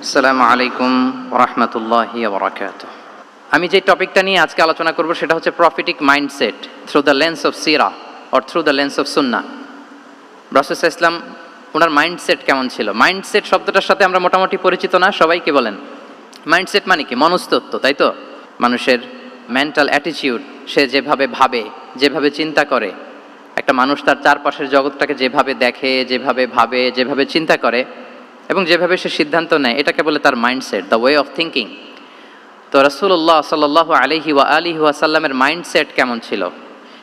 আসসালামু আলাইকুম ওয়া রাহমাতুল্লাহি ওয়া বারাকাতুহু। আমি যে টপিকটা নিয়ে আজকে আলোচনা করব সেটা হচ্ছে prophetic mindset through the lens of সিরা or through the lens of সুন্নাহ। রাসূল সাল্লাল্লাহু আলাইহি ওয়াসাল্লাম ওনার মাইন্ডসেট কেমন ছিল? মাইন্ডসেট শব্দটার সাথে আমরা মোটামুটি পরিচিত না, সবাই কি বলেন? মাইন্ডসেট মানে কি? মনস্তত্ত্ব, তাই তো? মানুষের মেন্টাল অ্যাটিটিউড, সে যেভাবে ভাবে, যেভাবে চিন্তা করে, একটা মানুষ তার চারপাশের জগৎটাকে যেভাবে দেখে, যেভাবে ভাবে, যেভাবে চিন্তা করে এবং যেভাবে সে সিদ্ধান্ত নেয়, এটাকে বলে তার mindset, the way of thinking. তো রাসূলুল্লাহ সাল্লাল্লাহু আলাইহি ওয়াসাল্লামের মাইন্ডসেট কেমন ছিল?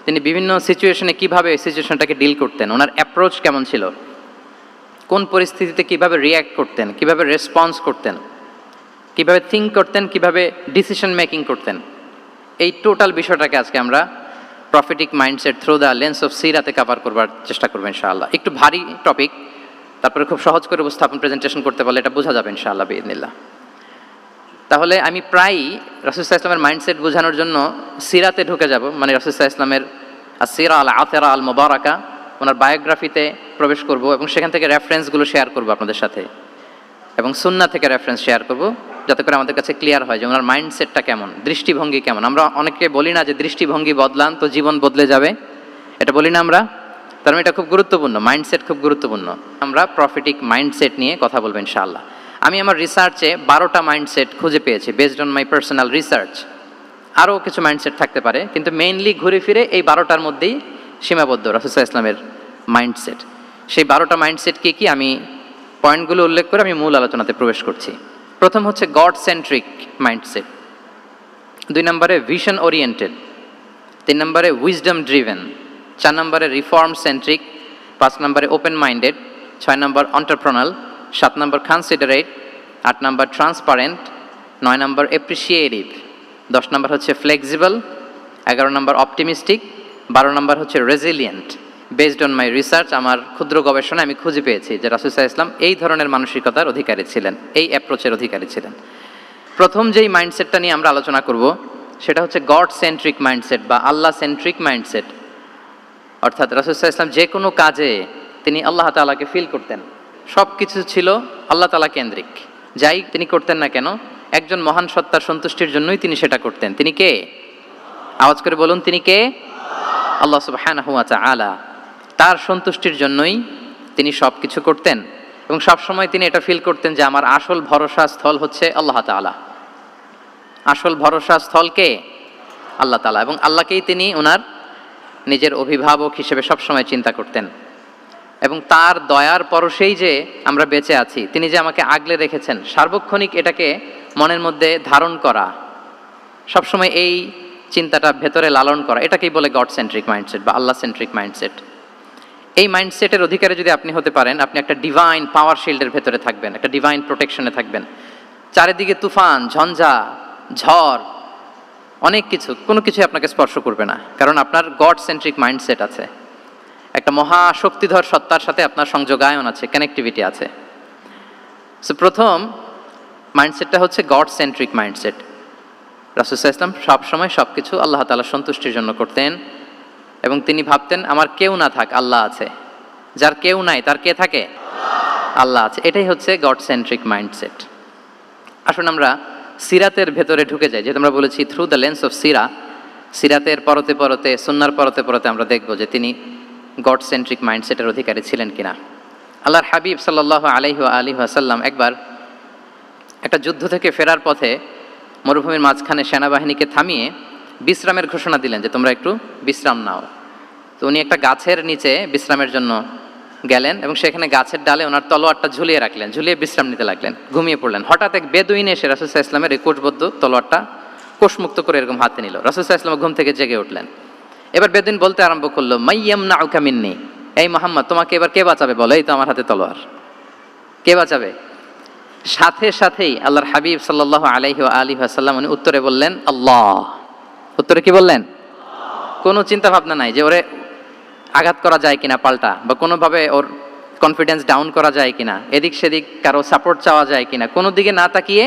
তিনি বিভিন্ন সিচুয়েশনে কিভাবে সিচুয়েশনটাকে ডিল করতেন, ওনার অ্যাপ্রোচ কেমন ছিল, কোন পরিস্থিতিতে কিভাবে রিয়্যাক্ট করতেন, কিভাবে রেসপন্স করতেন, কিভাবে থিঙ্ক করতেন, কিভাবে ডিসিশন মেকিং করতেন, এই টোটাল বিষয়টাকে আজকে আমরা prophetic mindset through the lens of সিরাতে কভার করবার চেষ্টা করবো ইনশাআল্লাহ। একটু ভারী টপিক, তারপরে খুব সহজ করে উপস্থাপন প্রেজেন্টেশন করতে পারলে এটা বোঝা যাবে ইনশাআল্লাহ বিইذنিল্লাহ। তাহলে আমি প্রায়ই রাসূল সাল্লাল্লাহু আলাইহি ওয়াসাল্লামের মাইন্ডসেট বোঝানোর জন্য সিরাতে ঢুকে যাব, মানে রাসূল সাল্লাল্লাহু আলাইহি ওয়াসাল্লামের আসিরা আল আতেরা আল মুবারাকা, ওনার বায়োগ্রাফিতে প্রবেশ করব এবং সেখান থেকে রেফারেন্সগুলো শেয়ার করব আপনাদের সাথে, এবং সুন্নাহ থেকে রেফারেন্স শেয়ার করব, যাতে করে আমাদের কাছে ক্লিয়ার হয় যে ওনার মাইন্ডসেটটা কেমন, দৃষ্টিভঙ্গি কেমন। আমরা অনেকে বলি না যে দৃষ্টিভঙ্গি বদলান তো জীবন বদলে যাবে, এটা বলি না আমরা? তার মানে এটা খুব গুরুত্বপূর্ণ, মাইন্ডসেট খুব গুরুত্বপূর্ণ। আমরা প্রফিটিক মাইন্ডসেট নিয়ে কথা বলবো ইনশাআল্লাহ। আমি আমার রিসার্চে 12টা মাইন্ডসেট খুঁজে পেয়েছি, based on my personal research. আরও কিছু মাইন্ডসেট থাকতে পারে, কিন্তু মেইনলি ঘুরে ফিরে এই 12টার মধ্যেই সীমাবদ্ধ রাসূল সাল্লাল্লাহু আলাইহি ওয়াসাল্লামের মাইন্ডসেট। সেই 12টা মাইন্ডসেট কি কি, আমি পয়েন্টগুলো উল্লেখ করে আমি মূল আলোচনাতে প্রবেশ করছি। প্রথম হচ্ছে গড সেন্ট্রিক মাইন্ডসেট, 2 নম্বরে ভিশন ওরিয়েন্টেড, 3 নম্বরে উইজডম ড্রিভেন, 4 নম্বরে রিফর্ম সেন্ট্রিক, 5 নম্বরে ওপেন মাইন্ডেড, 6 নম্বর এন্টারপ্রেনাল, 7 নম্বর কনসিডারেট, 8 নম্বর ট্রান্সপারেন্ট, 9 নম্বর অ্যাপ্রিসিয়েটিভ, 10 নম্বর হচ্ছে ফ্লেক্সিবল, 11 নম্বর অপটিমিস্টিক, 12 নম্বর হচ্ছে resilient. Based on my research, আমার ক্ষুদ্র গবেষণা আমি খুঁজে পেয়েছি যে রাসূল সাল্লাল্লাহু আলাইহি ওয়াসাল্লাম এই ধরনের মানসিকতার অধিকারী ছিলেন, এই অ্যাপ্রোচের অধিকারী ছিলেন। প্রথম যেই মাইন্ডসেটটা নিয়ে আমরা আলোচনা করব সেটা হচ্ছে গড সেন্ট্রিক মাইন্ডসেট বা আল্লাহ সেন্ট্রিক মাইন্ডসেট। অর্থাৎ রাসূল সাল্লাল্লাহু আলাইহি ওয়াসাল্লাম যে কোনো কাজে তিনি আল্লাহ তাআলাকে ফিল করতেন, সব কিছু ছিল আল্লাহ তাআলা কেন্দ্রিক। যাই তিনি করতেন না কেন, একজন মহান সত্তার সন্তুষ্টির জন্যই তিনি সেটা করতেন। তিনি কে? আওয়াজ করে বলুন, তিনি কে? আল্লাহ সুবহানাহু ওয়া তাআলা। তার সন্তুষ্টির জন্যই তিনি সব কিছু করতেন এবং সবসময় তিনি এটা ফিল করতেন যে আমার আসল ভরসা স্থল হচ্ছে আল্লাহ তাআলা। আসল ভরসা স্থল কে? আল্লাহ তাআলা। এবং আল্লাহকেই তিনি ওনার নিজের অভিভাবক হিসেবে সবসময় চিন্তা করতেন। এবং তার দয়ার পরশেই যে আমরা বেঁচে আছি, তিনি যে আমাকে আগলে রেখেছেন, সার্বক্ষণিক এটাকে মনের মধ্যে ধারণ করা, সবসময় এই চিন্তাটা ভেতরে লালন করা, এটাকেই বলে গড সেন্ট্রিক মাইন্ডসেট বা আল্লাহ সেন্ট্রিক মাইন্ডসেট। এই মাইন্ডসেটের অধিকারী যদি আপনি হতে পারেন, আপনি একটা ডিভাইন পাওয়ার শিল্ডের ভেতরে থাকবেন, একটা ডিভাইন প্রোটেকশনে থাকবেন। চারিদিকে তুফান, ঝঞ্ঝা, ঝড়, অনেক কিছু, কোনো কিছু আপনাকে স্পর্শ করবে না, কারণ আপনার গড সেন্ট্রিক মাইন্ডসেট আছে। একটা মহাশক্তিধর সত্তার সাথে আপনার সংযোগায়ন আছে, কানেক্টিভিটি আছে। সো প্রথম মাইন্ডসেটটা হচ্ছে গড সেন্ট্রিক মাইন্ডসেট। রাসূল সাল্লাল্লাহু আলাইহি ওয়াসাল্লাম সবসময় সব কিছু আল্লাহ তাআলার সন্তুষ্টির জন্য করতেন এবং তিনি ভাবতেন আমার কেউ না থাক, আল্লাহ আছে। যার কেউ নাই তার কে থাকে? আল্লাহ আছে। এটাই হচ্ছে গড সেন্ট্রিক মাইন্ডসেট। আসুন আমরা সিরাতের ভেতরে ঢুকে যাই, যেহেতু আমরা বলেছি থ্রু দ্য লেন্স অফ সিরা। সিরাতের পরতে পরতে, সুন্নাহর পরতে পরতে আমরা দেখব যে তিনি গড সেন্ট্রিক মাইন্ডসেটের অধিকারী ছিলেন কিনা। আল্লাহর হাবিব সাল্লাল্লাহু আলাইহি ওয়াসাল্লাম একবার একটা যুদ্ধ থেকে ফেরার পথে মরুভূমির মাঝখানে সেনাবাহিনীকে থামিয়ে বিশ্রামের ঘোষণা দিলেন যে তোমরা একটু বিশ্রাম নাও। তো উনি একটা গাছের নিচে বিশ্রামের জন্য গেলেন এবং সেখানে গাছের ডালে ওনার তলোয়ারটা ঝুলিয়ে রাখলেন, ঝুলিয়ে বিশ্রাম নিতে লাগলেন, ঘুমিয়ে পড়লেন। হঠাৎ এক বেদুইন এসে রাসূল সাল্লাল্লাহু আলাইহি ওয়াসাল্লামের এই কোষবদ্ধ তলোয়ারটা কোষমুক্ত করে এরকম হাতে নিল। রাসূল সাল্লাল্লাহু আলাইহি ওয়াসাল্লাম ঘুম থেকে জেগে উঠলেন। এবার বেদুইন বলতে আরম্ভ করলো, মাইয়ামনাউকা মিন্নি, এই মুহাম্মদ তোমাকে এবার কে বাঁচাবে বলো, এই তো আমার হাতে তলোয়ার, কে বাঁচাবে? সাথে সাথেই আল্লাহর হাবিব সাল্লাল্লাহু আলাইহি ওয়াসাল্লাম উনি উত্তরে বললেন আল্লাহ। উত্তরে কি বললেন? কোনো চিন্তা ভাবনা নাই যে ওরে আঘাত করা যায় কিনা পাল্টা, বা কোনোভাবে ওর কনফিডেন্স ডাউন করা যায় কিনা, এদিক সেদিক কারো সাপোর্ট চাওয়া যায় কিনা, কোনো দিকে না তাকিয়ে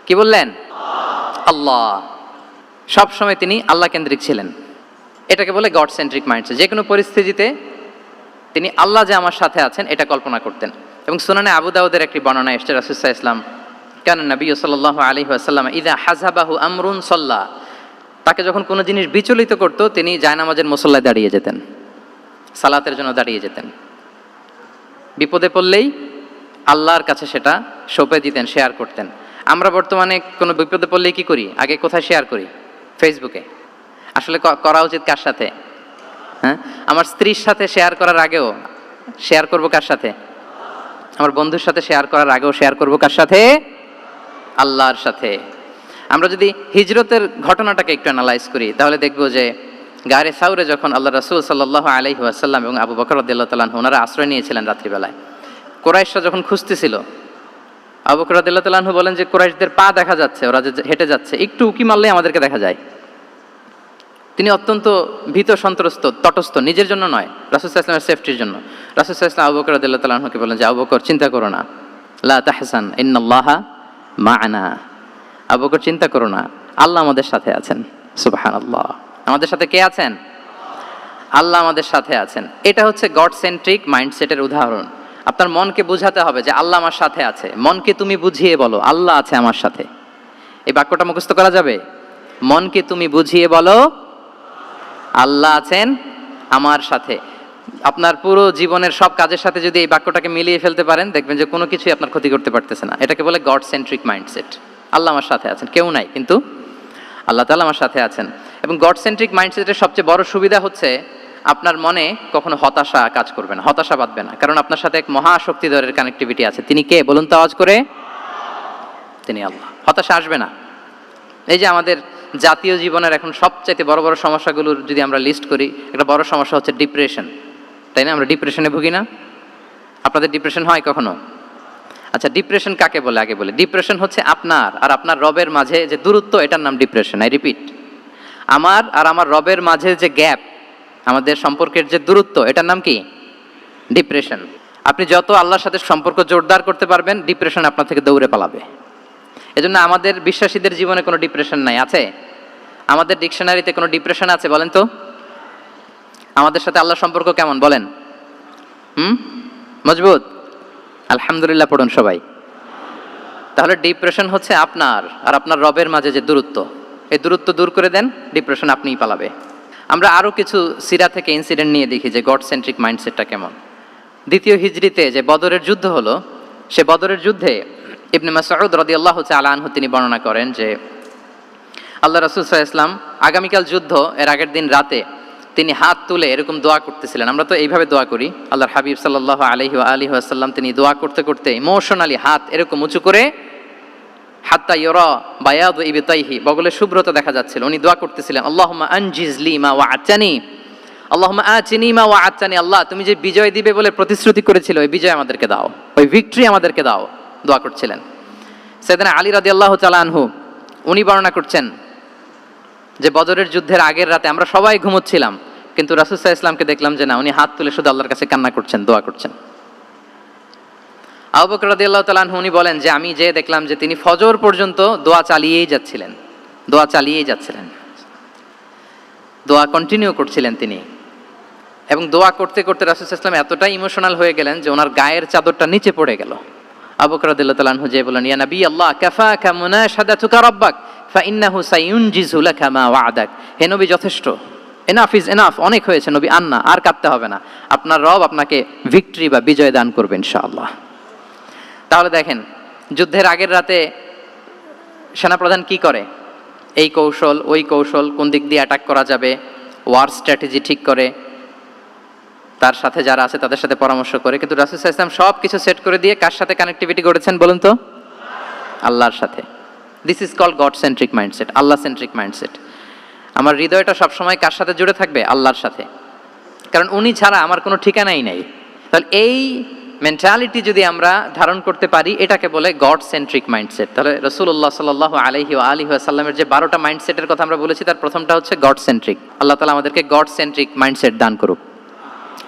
কি বললেন? আল্লাহ। সবসময় তিনি আল্লাহ কেন্দ্রিক ছিলেন। এটাকে বলে গড সেন্ট্রিক মাইন্ডসেট। যে কোনো পরিস্থিতিতে তিনি আল্লাহ যে আমার সাথে আছেন এটা কল্পনা করতেন। এবং সুনানে আবু দাউদের একটি বর্ণনা এসেছে রাসূল সাল্লাল্লাহু আলাইহি ওয়াসাল্লাম কান নবী সাল্লাল্লাহু আলাইহি ওয়াসাল্লাম ইযা হাযাবাহু আমরুন সাল্লা, তাকে যখন কোনো জিনিস বিচলিত করত তিনি জায়নামাজের মুসল্লায় দাঁড়িয়ে যেতেন, সালাতের জন্য দাঁড়িয়ে যেতেন। বিপদে পড়লেই আল্লাহর কাছে সেটা সঁপে দিতেন, শেয়ার করতেন। আমরা বর্তমানে কোনো বিপদে পড়লেই কি করি? আগে কোথায় শেয়ার করি? ফেসবুকে। আসলে করা উচিত কার সাথে? হ্যাঁ, আমার স্ত্রীর সাথে শেয়ার করার আগেও শেয়ার করব কার সাথে? আমার বন্ধুর সাথে শেয়ার করার আগেও শেয়ার করব কার সাথে? আল্লাহর সাথে। আমরা যদি হিজরতের ঘটনাটাকে একটু অ্যানালাইজ করি তাহলে দেখব যে গারে সাউরে যখন আল্লাহ রাসূল সাল্লাল্লাহু আলাইহি ওয়াসাল্লাম এবং আবু বকর রাদিয়াল্লাহু তাআলা আনহু ওনারা আশ্রয় নিয়েছিলেন রাত্রিবেলায়, কুরাইশরা যখন খুঁজতেছিল, আবু বকর রাদিয়াল্লাহু তাআলা আনহু বলেন যে কুরাইশদের পা দেখা যাচ্ছে, ওরা যে হেঁটে যাচ্ছে, একটু উকি মারলেই আমাদেরকে দেখা যায়। তিনি অত্যন্ত ভীত সন্ত্রস্ত, তটস্থ, নিজের জন্য নয়, রাসূল সাল্লাল্লাহু আলাইহি ওয়াসাল্লামের সেফটির জন্য। রাসূল সাল্লাল্লাহু আলাইহি ওয়াসাল্লাম আবু বকর রাদিয়াল্লাহু তাআলা আনহুকে বলেন যে আবু বকর চিন্তা করো না, লা তাহসান ইন্নাল্লাহা মা'ানা, আবু বকর চিন্তা করো না, আল্লাহ আমাদের সাথে আছেন। সুবহানাল্লাহ, আমাদের সাথে কে আছেন? আল্লাহ আমাদের সাথে আছেন। এটা হচ্ছে গড সেন্ট্রিক মাইন্ডসেটের উদাহরণ। আপনার মনকে বুঝাতে হবে যে আল্লাহ আমার সাথে আছে। মনকে তুমি বুঝিয়ে বলো আল্লাহ আছে আমার সাথে। এই বাক্যটা মুখস্থ করা যাবে? মনকে তুমি বুঝিয়ে বলো আল্লাহ আছেন আমার সাথে। আপনার পুরো জীবনের সব কাজের সাথে যদি এই বাক্যটাকে মিলিয়ে ফেলতে পারেন দেখবেন যে কোনো কিছুই আপনার ক্ষতি করতে পারতেছে না। এটাকে বলে গড সেন্ট্রিক মাইন্ডসেট। আল্লাহ আমার সাথে আছেন, কেউ নাই কিন্তু আল্লাহ তাআলা আমার সাথে আছেন। এবং গড সেন্ট্রিক মাইন্ডসেটের সবচেয়ে বড় সুবিধা হচ্ছে আপনার মনে কখনো হতাশা কাজ করবে না, হতাশা বাঁধবে না, কারণ আপনার সাথে এক মহাশক্তিধরের কানেক্টিভিটি আছে। তিনি কে বলুন তো আওয়াজ করে? তিনি আল্লাহ। হতাশা আসবে না। এই যে আমাদের জাতীয় জীবনের এখন সবচাইতে বড় বড় সমস্যাগুলোর যদি আমরা লিস্ট করি, একটা বড় সমস্যা হচ্ছে ডিপ্রেশন, তাই না? আমরা ডিপ্রেশনে ভুগি না? আপনাদের ডিপ্রেশন হয় কখনো? আচ্ছা, ডিপ্রেশন কাকে বলে আগে বলে। ডিপ্রেশন হচ্ছে আপনার আর আপনার রবের মাঝে যে দূরত্ব, এটার নাম ডিপ্রেশন। আই রিপিট, আমার আর আমার রবের মাঝে যে গ্যাপ, আমাদের সম্পর্কের যে দূরত্ব, এটার নাম কি? ডিপ্রেশন। আপনি যত আল্লাহর সাথে সম্পর্ক জোরদার করতে পারবেন, ডিপ্রেশন আপনার থেকে দৌড়ে পালাবে। এজন্য আমাদের বিশ্বাসীদের জীবনে কোনো ডিপ্রেশন নাই। আছে? আমাদের ডিকশনারিতে কোনো ডিপ্রেশন আছে বলেন তো? আমাদের সাথে আল্লাহর সম্পর্ক কেমন বলেন? মজবুত? আলহামদুলিল্লাহ পড়ুন সবাই। তাহলে ডিপ্রেশন হচ্ছে আপনার আর আপনার রবের মাঝে যে দূরত্ব, এই দূরত্ব দূর করে দেন, ডিপ্রেশন আপনিই পালাবে। আমরা আরও কিছু সিরা থেকে ইনসিডেন্ট নিয়ে দেখি যে গড সেন্ট্রিক মাইন্ডসেটটা কেমন। দ্বিতীয় হিজরিতে যে বদরের যুদ্ধ হলো, সে বদরের যুদ্ধে ইবনে মাসউদ রাদিয়াল্লাহু তাআলা আনহু তিনি বর্ণনা করেন যে আল্লাহ রাসূল সাল্লাল্লাহু আলাইহি ওয়াসাল্লাম আগামীকাল যুদ্ধ এর আগের দিন রাতে তিনি হাত তুলে এরকম দোয়া করতেছিলেন। আমরা তো এইভাবে দোয়া করি। আল্লাহর হাবিব সাল্লাল্লাহু আলাইহি ওয়াসাল্লাম তিনি দোয়া করতে করতে ইমোশনালি হাত এরকম উঁচু করে, হাত্তা ইউরা বায়াদু ইবতাইহি, বগলের শুভ্রতা দেখা যাচ্ছিল, উনি দোয়া করতেছিলেন আল্লাহুম্মা আনজিজ লি মা ওয়া'আতানি, আল্লাহুম্মা আতিনি মা ওয়া'আতানি, আল্লাহ তুমি যে বিজয় দিবে বলে প্রতিশ্রুতি করেছিল, ওই বিজয় আমাদেরকে দাও, ওই ভিক্টরি আমাদেরকে দাও, দোয়া করছিলেন। সাইয়েদনা আলী রাদিয়াল্লাহু তাআলা আনহু উনি বর্ণনা করছেন যে বদরের যুদ্ধের আগের রাতে আমরা সবাই ঘুমোচ্ছিলাম, কিন্তু রাসূল সাল্লাল্লাহু আলাইহি ওয়াসাল্লামকে দেখলাম যে না, উনি হাত তুলে শুধু আল্লাহর কাছে কান্না করছেন, দোয়া করছেন। আবু বকর রাদিয়াল্লাহু তাআলা আনহু উনি বলেন যে আমি যে দেখলাম যে তিনি ফজর পর্যন্ত দোয়া চালিয়েই যাচ্ছিলেন, দোয়া চালিয়েই যাচ্ছিলেন, দোয়া কন্টিনিউ করছিলেন তিনি। এবং দোয়া করতে করতে রাসূল সাল্লাল্লাহু আলাইহি ওয়াসাল্লাম এতটাই ইমোশনাল হয়ে গেলেন যে ওনার গায়ের চাদরটা নিচে পড়ে গেল। আবু বকর রাদিয়াল্লাহু তাআলা আনহু যে বলেন ইয়া নবী আল্লাহ কাফাকা মুনাশাদাতুকা রাব্বাক ফাইন্নাহু সায়ুনজিজু লাকা মা ওয়া'দাক, হে নবী যথেষ্ট, এনাফ ইজ এনাফ, অনেক হয়েছে নবী, আন্না, আর কাঁদতে হবে না, আপনার রব আপনাকে ভিক্টরি বা বিজয় দান করবে ইনশাআল্লাহ। তাহলে দেখেন, যুদ্ধের আগের রাতে সেনাপ্রধান কি করে? এই কৌশল ওই কৌশল, কোন দিক দিয়ে অ্যাটাক করা যাবে, ওয়ার স্ট্র্যাটেজি ঠিক করে, তার সাথে যারা আছে তাদের সাথে পরামর্শ করে। কিন্তু রাসূল সাল্লাল্লাহু আলাইহি ওয়াসাল্লাম সব কিছু সেট করে দিয়ে কার সাথে কানেক্টিভিটি করেছেন বলুন তো? আল্লাহর সাথে। This is called God centric mindset, আল্লাহ সেন্ট্রিক মাইন্ডসেট। আমার হৃদয়টা সবসময় কার সাথে জুড়ে থাকবে? আল্লাহর সাথে, কারণ উনি ছাড়া আমার কোনো ঠিকানাই নাই। তাহলে এই মেন্টালিটি যদি আমরা ধারণ করতে পারি, এটাকে বলে গড সেন্ট্রিক মাইন্ডসেট। তাহলে রাসূলুল্লাহ সাল্লাল্লাহু আলাইহি ওয়াসাল্লামের যে 12টা মাইন্ডসেটের কথা আমরা বলেছি, তার প্রথমটা হচ্ছে গড সেন্ট্রিক। আল্লাহ তাআলা আমাদেরকে গড সেন্ট্রিক মাইন্ডসেট দান করুক।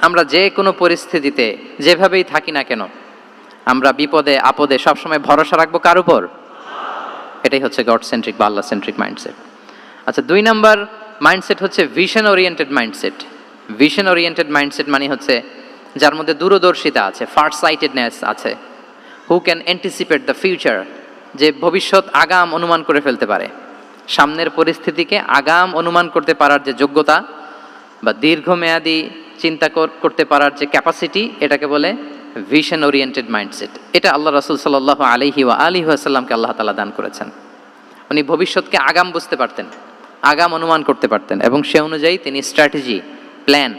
আমরা যে কোনো পরিস্থিতিতে যেভাবেই থাকি না কেন, আমরা বিপদে আপদে সবসময় ভরসা রাখবো কার উপর? এটাই হচ্ছে গড সেন্ট্রিক বা আল্লাহ সেন্ট্রিক মাইন্ডসেট। আচ্ছা, 2 নাম্বার মাইন্ডসেট হচ্ছে vision oriented mindset. Vision oriented mindset মানে হচ্ছে যার মধ্যে দূরদর্শিতা আছে, ফার সাইটেডনেস আছে, who can anticipate the future, যে ভবিষ্যৎ আগাম অনুমান করে ফেলতে পারে, সামনের পরিস্থিতিকে আগাম অনুমান করতে পারার যে যোগ্যতা বা দীর্ঘমেয়াদী চিন্তা করতে পারার যে ক্যাপাসিটি, এটাকে বলে ভিশন ওরিয়েন্টেড মাইন্ডসেট। এটা আল্লাহ রাসূল সাল্লাল্লাহু আলাইহি ওয়া আলিহি ওয়াসাল্লামকে আল্লাহ তাআলা দান করেছেন। উনি ভবিষ্যৎকে আগাম বুঝতে পারতেন, আগাম অনুমান করতে পারতেন, এবং সে অনুযায়ী তিনি স্ট্র্যাটেজি, প্ল্যান,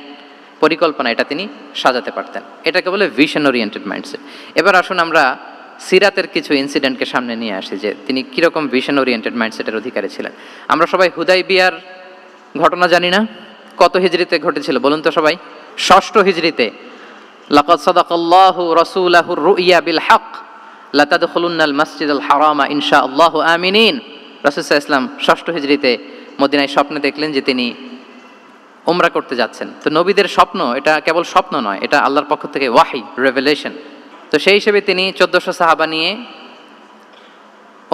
পরিকল্পনা এটা তিনি সাজাতে পারতেন। এটাকে বলে ভিশন ওরিয়েন্টেড মাইন্ডসেট। এবার আসুন আমরা সিরাতের কিছু ইনসিডেন্টকে সামনে নিয়ে আসি যে তিনি কীরকম ভিশন ওরিয়েন্টেড মাইন্ডসেটের অধিকারী ছিলেন। আমরা সবাই হুদাইবিয়ার ঘটনা জানি না? কত হিজরিতে ঘটেছিল বলুন তো সবাই? 6ষ্ঠ হিজরিতে। লাকাদ সাদাকাল্লাহু রাসূলাহুর রুইয়া বিল হক লাতাদখুলুন্নাল মাসজিদাল হারামা ইনশাআল্লাহু আমিনিন। রাসূল সাল্লাল্লাহু আলাইহি ওয়াসাল্লাম 6ষ্ঠ হিজরিতে মদিনায় স্বপ্নে দেখলেন যে তিনি উমরা করতে যাচ্ছেন। তো নবীদের স্বপ্ন এটা কেবল স্বপ্ন নয়, এটা আল্লাহর পক্ষ থেকে ওয়াহি, রেভেলেশন। তো সেই হিসেবে তিনি 1400 সাহাবা নিয়ে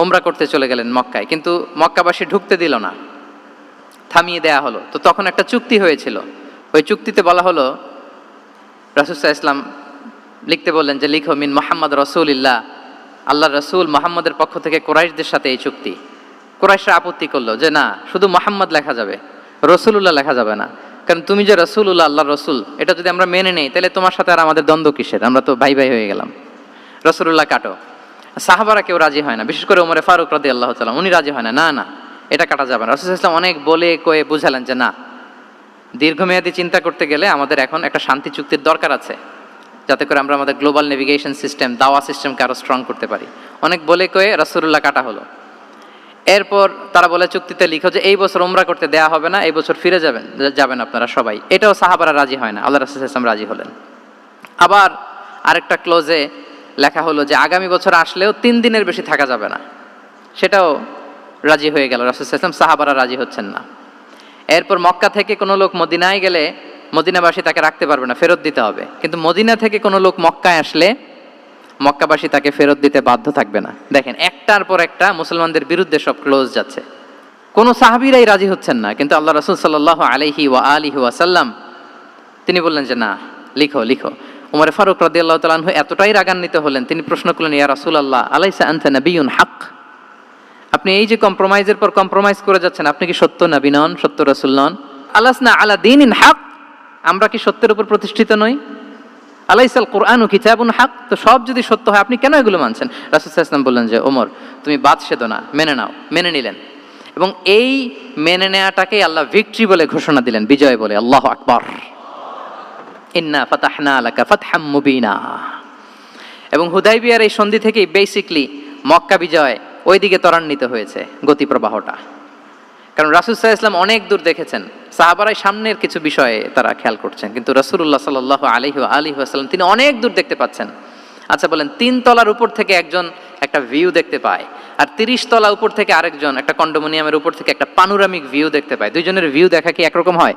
উমরা করতে চলে গেলেন মক্কায়, কিন্তু মক্কাবাসী ঢুকতে দিল না, থামিয়ে দেয়া হলো। তো তখন একটা চুক্তি হয়েছিল, ওই চুক্তিতে বলা হলো, রাসূল সাল্লাল্লাহু আলাইহি ওয়াসাল্লাম লিখতে বললেন যে লিখো মিন মুহাম্মদ রাসূলিল্লাহ, আল্লাহ রাসূল মুহাম্মদের পক্ষ থেকে কুরাইশদের সাথে এই চুক্তি। কুরাইশরা আপত্তি করলো যে না, শুধু মুহাম্মদ লেখা যাবে, রসুলুল্লাহ লেখা যাবে না, কারণ তুমি যে রসুলুল্লাহ, আল্লাহর রসুল, এটা যদি আমরা মেনে নেই তাহলে তোমার সাথে আর আমাদের দ্বন্দ্ব কিসের, আমরা তো ভাই ভাই হয়ে গেলাম, রসুলুল্লাহ কাটো। সাহাবারা কেউ রাজি হয় না, বিশেষ করে ওমরে ফারুক রাদিয়াল্লাহু তাআলা, উনি রাজি হয় না, না না এটা কাটা যাবে না। রাসূল সাল্লাল্লাহু আলাইহি ওয়াসাল্লাম অনেক বলে কয়ে বুঝালেন যে না, দীর্ঘমেয়াদী চিন্তা করতে গেলে আমাদের এখন একটা শান্তি চুক্তির দরকার আছে, যাতে করে আমরা আমাদের গ্লোবাল নেভিগেশন সিস্টেম, দাওয়া সিস্টেমকে আরো স্ট্রং করতে পারি। অনেক বলে কয়ে রাসূলুল্লাহ কাটা হলো। এরপর তারা বলে চুক্তিতে লিখো যে এই বছর উমরা করতে দেয়া হবে না, এই বছর ফিরে যাবেন আপনারা সবাই। এটাও সাহাবারা রাজি হয় না, আল্লাহ রাসূল সাল্লাল্লাহু আলাইহি ওয়াসাল্লাম রাজি হলেন। আবার আরেকটা ক্লোজে লেখা হলো যে আগামী বছর আসলেও 3 দিনের বেশি থাকা যাবে না, সেটাও রাজি হয়ে গেল রাসূল সাল্লাল্লাহু আলাইহি ওয়াসাল্লাম। সাহাবারা রাজি হচ্ছেন না। এরপর মক্কা থেকে কোনো লোক মদিনায় গেলে মদিনাবাসী তাকে রাখতে পারবে না, ফেরত দিতে হবে। কিন্তু মদিনা থেকে কোনো লোক মক্কায় আসলে মক্কাবাসী তাকে ফেরত দিতে বাধ্য থাকবে না। দেখেন, একটার পর একটা মুসলমানদের বিরুদ্ধে সব ক্লোজ যাচ্ছে, কোনো সাহাবীরাই রাজি হচ্ছেন না। কিন্তু আল্লাহ রাসূল সাল্লাল্লাহু আলাইহি ওয়া আলিহি ওয়াসাল্লাম তিনি বললেন যে না, লিখো লিখো। ওমর ফারুক রাদিয়াল্লাহু তাআলা আনহু এতটাই রাগান্বিত হলেন, তিনি প্রশ্ন করলেন, ইয়া রাসূলুল্লাহ আলাইসা আনতা নাবিয়্যুন হক, আপনি এই যে কম্প্রোমাইজের পর কম্প্রোমাইজ করে যাচ্ছেন, আপনি কি সত্য নবী নন, সত্য রাসূল নন? আলাসনা আলা দীনিন হক, আমরা কি সত্যের উপর প্রতিষ্ঠিত নই? আলাইসাল কুরআনু কিতাবুন হক, তো সব যদি সত্য হয় আপনি কেন এগুলো মানছেন? রাসূল সাল্লাল্লাহু আলাইহি ওয়াসাল্লাম বললেন যে ওমর, তুমি বাদশেদো না, মেনে নাও। মেনে নিলেন, এবং এই মেনে নেওয়াটাকেই আল্লাহ ভিক্টরি বলে ঘোষণা দিলেন, বিজয় বলে। আল্লাহু আকবার। ইন্না ফাতাহনা লাকা ফাতহাম মুবিনা। এবং হুদাইবিয়ার এই সন্ধি থেকেই বেসিক্যালি মক্কা বিজয় ওইদিকে ত্বরান্বিত হয়েছে গতি প্রবাহটা। কারণ রাসূল সাল্লাল্লাহু আলাইহি ওয়াসাল্লাম অনেক দূর দেখেছেন, সাহাবারাই সামনের কিছু বিষয়ে তারা খেয়াল করছেন, কিন্তু রাসূলুল্লাহ সাল্লাল্লাহু আলাইহি ওয়া আলিহি ওয়াসাল্লাম তিনি অনেক দূর দেখতে পাচ্ছেন। আচ্ছা বলেন, 3 তলার উপর থেকে একজন একটা ভিউ দেখতে পায়, আর 30 তলা উপর থেকে আরেকজন একটা কন্ডোমিনিয়ামের উপর থেকে একটা পানোরামিক ভিউ দেখতে পায়, দুইজনের ভিউ দেখা কি একরকম হয়?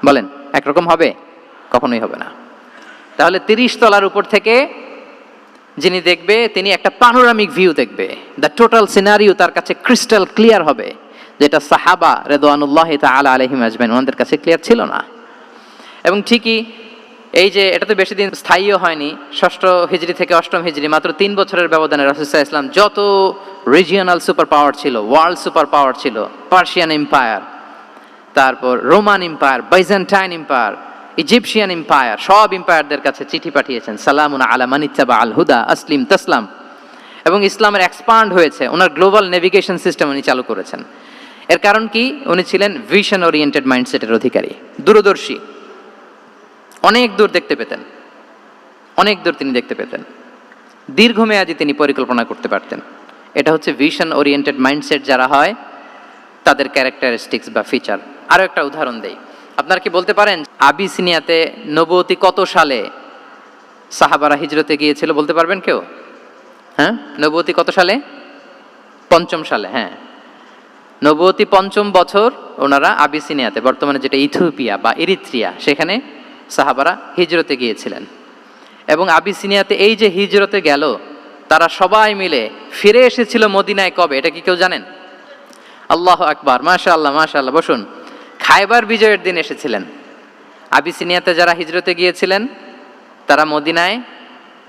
বলেন, একরকম হবে? কখনোই হবে না। তাহলে 30 তলার উপর থেকে যিনি দেখবে তিনি একটা পানোরামিক ভিউ দেখবে, দ্য টোটাল সিনারিও তার কাছে ক্রিস্টাল ক্লিয়ার হবে, যেটা সাহাবা রিদওয়ানুল্লাহি তাআলা আলাইহিম আজমাইন ওনাদের কাছে ক্লিয়ার ছিল না। এবং ঠিকই এই যে এটা তো বেশি দিন স্থায়ীও হয়নি, 6ষ্ঠ হিজরি থেকে 8ম হিজরি, মাত্র 3 বছরের ব্যবধানে রাসূল সাল্লাল্লাহু আলাইহি ওয়াসাল্লাম যত রিজিওনাল সুপার পাওয়ার ছিল, ওয়ার্ল্ড সুপার পাওয়ার ছিল, পার্সিয়ান এম্পায়ার, তারপর Roman empire, Byzantine empire, Egyptian empire, সব এম্পায়ারদের কাছে চিঠি পাঠিয়েছেন, সালামুন আলা মান ইত্তাবা আল হুদা আসলিম তাসলাম। এবং ইসলামের এক্সপান্ড হয়েছে, ওনার গ্লোবাল নেভিগেশন সিস্টেম উনি চালু করেছেন। এর কারণ কি? উনি ছিলেন ভিশন ওরিয়েন্টেড মাইন্ডসেটের অধিকারী, দূরদর্শী, অনেক দূর দেখতে পেতেন, অনেক দূর তিনি দেখতে পেতেন, দীর্ঘমেয়াদী তিনি পরিকল্পনা করতে পারতেন। এটা হচ্ছে ভিশন ওরিয়েন্টেড মাইন্ডসেট যারা হয় তাদের ক্যারেক্টারিস্টিক্স বা ফিচার। আরও একটা উদাহরণ দেই, আপনারা কি বলতে পারেন আবিসিনিয়াতে নবুয়তি কত সালে সাহাবারা হিজরতে গিয়েছিল? বলতে পারবেন কেউ? হ্যাঁ, নবুয়তি কত সালে? 5ম সালে। হ্যাঁ, নবুয়তি 5ম বছর ওনারা আবিসিনিয়াতে, বর্তমানে যেটা ইথিওপিয়া বা এরিত্রিয়া, সেখানে সাহাবারা হিজরতে গিয়েছিলেন। এবং আবিসিনিয়াতে এই যে হিজরতে গেল, তারা সবাই মিলে ফিরে এসেছিল মদিনায় কবে? এটা কি কেউ জানেন? আল্লাহু আকবার, মাশাআল্লাহ মাশাআল্লাহ। বসুন। খায়বার বিজয়ের দিন এসেছিলেন। আবিসিনিয়াতে যারা হিজরতে গিয়েছিলেন তারা মদিনায়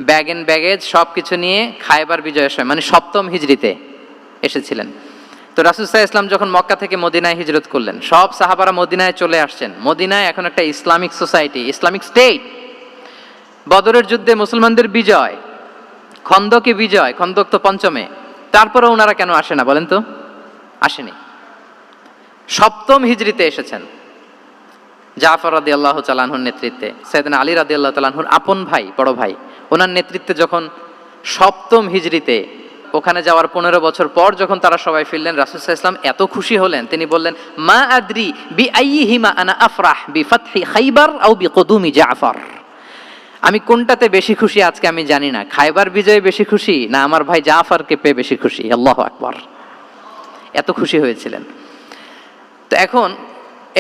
ব্যাগ এন্ড ব্যাগেজ সব কিছু নিয়ে খায়বার বিজয়ের সময় মানে 7ম হিজরিতে এসেছিলেন। তো রাসূল সাল্লাল্লাহু আলাইহি ওয়াসাল্লাম যখন মক্কা থেকে মদিনায় হিজরত করলেন, সব সাহাবারা মদিনায় চলে আসছেন। মদিনায় এখন একটা ইসলামিক সোসাইটি, ইসলামিক স্টেট। বদরের যুদ্ধে মুসলমানদের বিজয়, খন্দকে বিজয়, খন্দক তো 5মে। তারপরে ওনারা কেন আসে না বলেন তো? আসেনি। 7ম হিজরিতে এসেছেন। জাফর রাদিয়াল্লাহু তাআলা আনহুর নেতৃত্বে, সাইয়েদনা আলী রাদিয়াল্লাহু তাআলা আনহুর আপন ভাই, বড় ভাই, ওনার নেতৃত্বে যখন 7ম হিজরিতে ওখানে যাওয়ার 15 বছর পর যখন তারা সবাই ফিরলেন, রাসূল সাল্লাল্লাহু আলাইহি ওয়াসাল্লাম এত খুশি হলেন, তিনি বললেন, মা আদরি বিআইয়িহিমা আনা আফরাহ বিফাতহি খাইবার আও বিকুদুমি জাফর। আমি কোনটাতে বেশি খুশি আজকে আমি জানি না, খাইবার বিজয়ে বেশি খুশি না আমার ভাই জাফরকে পেয়ে বেশি খুশি। আল্লাহু আকবার। এত খুশি হয়েছিলেন। তো এখন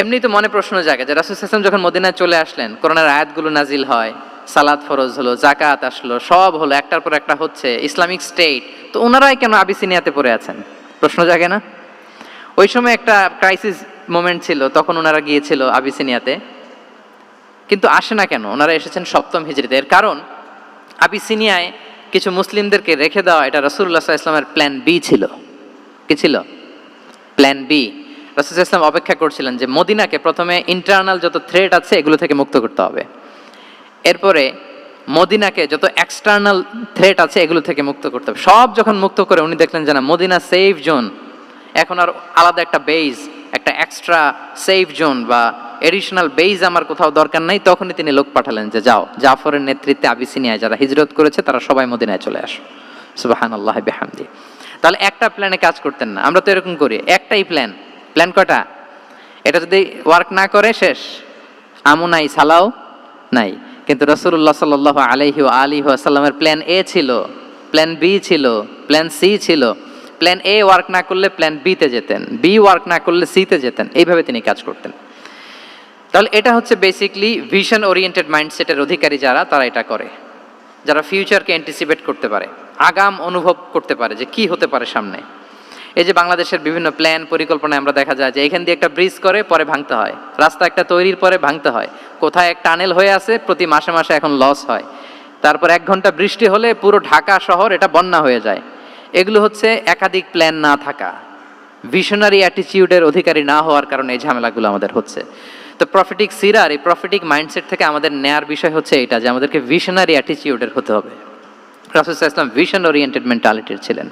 এমনি তো মনে প্রশ্ন জাগে যে রাসূল সাল্লাল্লাহু আলাইহি ওয়াসাল্লাম যখন মদিনায় চলে আসলেন, কোরআনের আয়াতগুলো নাজিল হয়, সালাত ফরজ হলো, যাকাত আসলো, সব হলো, একটার পর একটা হচ্ছে, ইসলামিক স্টেট, তো ওনারাই কেন আবিসিনিয়াতে পড়ে আছেন? প্রশ্ন জাগে না? ওই সময় একটা ক্রাইসিস মোমেন্ট ছিল, তখন ওনারা গিয়েছিল আবিসিনিয়াতে, কিন্তু আসে না কেন? ওনারা এসেছেন 7ম হিজরিতে। এর কারণ আবিসিনিয়ায় কিছু মুসলিমদেরকে রেখে দেওয়া, এটা রাসূলুল্লাহ সাল্লাল্লাহু আলাইহি ওয়াসাল্লামের প্ল্যান বি ছিল। কি ছিল? Plan B. রাসূল সাল্লাল্লাহু আলাইহি ওয়াসাল্লাম অপেক্ষা করছিলেন যে মদিনাকে প্রথমে ইন্টারনাল যত থ্রেট আছে এগুলো থেকে মুক্ত করতে হবে, এরপরে মদিনাকে যত এক্সটার্নাল থ্রেট আছে এগুলো থেকে মুক্ত করতে হবে। সব যখন মুক্ত করে উনি দেখলেন যে না, মদিনা সেফ জোন, এখন আর আলাদা একটা বেজ, একটা এক্সট্রা সেফ জোন বা এডিশনাল বেজ আমার কোথাও দরকার নাই। তখনই তিনি লোক পাঠালেন যে যাও, জাফরের নেতৃত্বে আবিসিনিয়ায় যারা হিজরত করেছে তারা সবাই মদিনায় চলে আসো। সুবহানাল্লাহি বিহামদি। তাহলে একটা প্ল্যানে কাজ করতেন না। আমরা তো এরকম করি, একটাই প্ল্যান। প্ল্যান কটা? এটা যদি ওয়ার্ক না করে শেষ, আমু নাই, সালাও নাই। কিন্তু রাসূলুল্লাহ সাল্লাল্লাহু আলাইহি ওয়া আলিহি ওয়াসাল্লামের প্ল্যান এ ছিল, প্ল্যান বি ছিল, প্ল্যান সি ছিল। প্ল্যান এ ওয়ার্ক না করলে প্ল্যান বি তে যেতেন, বি ওয়ার্ক না করলে সি তে যেতেন, এইভাবে তিনি কাজ করতেন। তাহলে এটা হচ্ছে বেসিকলি ভিশন ওরিয়েন্টেড মাইন্ডসেটের অধিকারী যারা, তারা এটা করে, যারা ফিউচারকে অ্যান্টিসিপেট করতে পারে, আগাম অনুভব করতে পারে যে কি হতে পারে সামনে। এই যে বাংলাদেশের বিভিন্ন প্ল্যান পরিকল্পনায় আমরা দেখা যায় যে এখান দিয়ে একটা ব্রিজ করে পরে ভাঙতে হয়, রাস্তা একটা তৈরির পরে ভাঙতে হয়, কোথায় এক টানেল হয়ে আছে প্রতি মাসে মাসে এখন লস হয়, তারপর 1 ঘন্টা বৃষ্টি হলে পুরো ঢাকা শহর এটা বন্যা হয়ে যায়। এগুলো হচ্ছে একাধিক প্ল্যান না থাকা, ভিশনারি অ্যাটিটিউডের অধিকারী না হওয়ার কারণে এই ঝামেলাগুলো আমাদের হচ্ছে। তো প্রফেটিক সিরার এই প্রফেটিক মাইন্ডসেট থেকে আমাদের নেয়ার বিষয় হচ্ছে এটা যে আমাদেরকে ভিশনারি অ্যাটিটিউডের হতে হবে। রাসূল সাল্লাল্লাহু আলাইহি ওয়াসাল্লাম ভিশন ওরিয়েন্টেড মেন্টালিটির ছিলেন।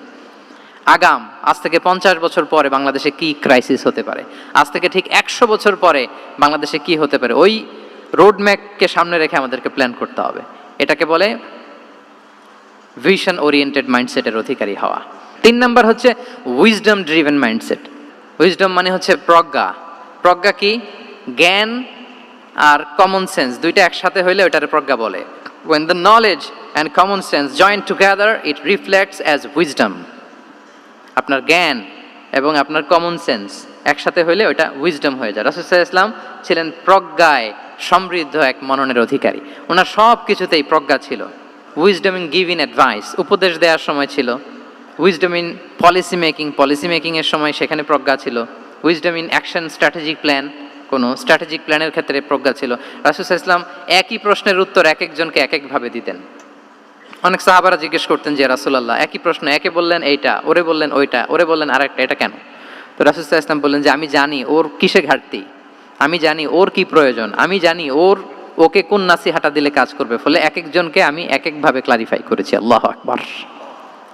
আগাম, আজ থেকে 50 বছর পরে বাংলাদেশে কি ক্রাইসিস হতে পারে, আজ থেকে ঠিক 100 বছর পরে বাংলাদেশে কি হতে পারে, ওই রোডম্যাপকে সামনে রেখে আমাদেরকে প্ল্যান করতে হবে। এটাকে বলে ভিশন ওরিয়েন্টেড মাইন্ডসেটের অধিকারী হওয়া। 3 নাম্বার হচ্ছে উইজডম ড্রিভেন মাইন্ডসেট। উইজডম মানে হচ্ছে প্রজ্ঞা। প্রজ্ঞা কি? জ্ঞান আর কমন সেন্স দুইটা একসাথে হইলে ওটারে প্রজ্ঞা বলে। When the knowledge and common sense join together, it reflects as wisdom. আপনার জ্ঞান এবং আপনার কমন সেন্স একসাথে হইলে ওটা উইজডম হয়ে যায়। রাসূল সাল্লাল্লাহু আলাইহি ওয়াসাল্লাম ছিলেন প্রজ্ঞায় সমৃদ্ধ এক মননের অধিকারী। ওনার সব কিছুতেই প্রজ্ঞা ছিল। উইজডম ইন গিভিং অ্যাডভাইস, উপদেশ দেওয়ার সময় ছিল। উইজডম ইন পলিসি মেকিং এর সময় সেখানে প্রজ্ঞা ছিল। Wisdom in action, strategic plan, কোনো স্ট্র্যাটেজিক প্ল্যানের ক্ষেত্রে প্রজ্ঞা ছিল। রাসূল সাল্লাল্লাহু আলাইহি ওয়াসাল্লাম একই প্রশ্নের উত্তর এক একজনকে এক একভাবে দিতেন। অনেক সাহাবারা জিজ্ঞেস করতেন যে রাসূলুল্লাহ একই প্রশ্ন, একে বললেন এইটা, ওরে বললেন ওইটা, ওরে বললেন আরেকটা, এটা কেন? তো রাসূল সাল্লাল্লাহু আলাইহি ওয়াসাল্লাম বললেন যে আমি জানি ওর কিসে ঘাটতি, আমি জানি ওর কি প্রয়োজন, আমি জানি ওকে কোন নাসিহাটা দিলে কাজ করবে, ফলে এক একজনকে আমি এক একভাবে ক্লারিফাই করেছি। আল্লাহু আকবার।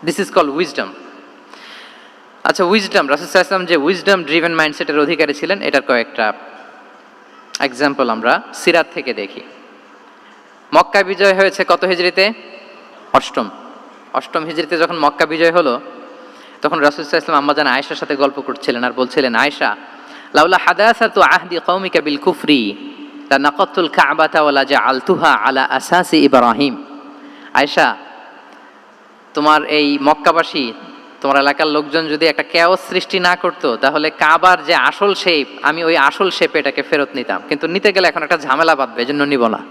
This is called wisdom. আচ্ছা, উইজডম, রাসূল সাল্লাল্লাহু আলাইহি ওয়াসাল্লাম যে উইজডম ড্রিভেন মাইন্ডসেটের অধিকারী ছিলেন, এটার কয়েকটা এক্সাম্পল আমরা সিরাত থেকে দেখি। মক্কা বিজয় হয়েছে কত হিজরিতে? অষ্টম হিজরিতে যখন মক্কা বিজয় হলো, তখন রাসূল সাল্লাল্লাহু আলাইহি ওয়াসাল্লাম আম্মাজান আয়েশার সাথে গল্প করছিলেন আর বলছিলেন, আয়েশা, লাউলা হাদাসাতু আহদি কওমিকা বিল কুফরি লানাকাতুল কাবাতা ওয়ালা জাআলতুহা আলা আসাসি ইব্রাহিম। আয়েশা, তোমার এই মক্কাবাসী, তোমার এলাকার লোকজন যদি একটা কেওস সৃষ্টি না করতো, তাহলে কাবার যে আসল শেপ, আমি ওই আসল শেপে এটাকে ফেরত নিতাম, কিন্তু নিতে গেলে এখন একটা ঝামেলা বাঁধবে, এজন্য নিব না।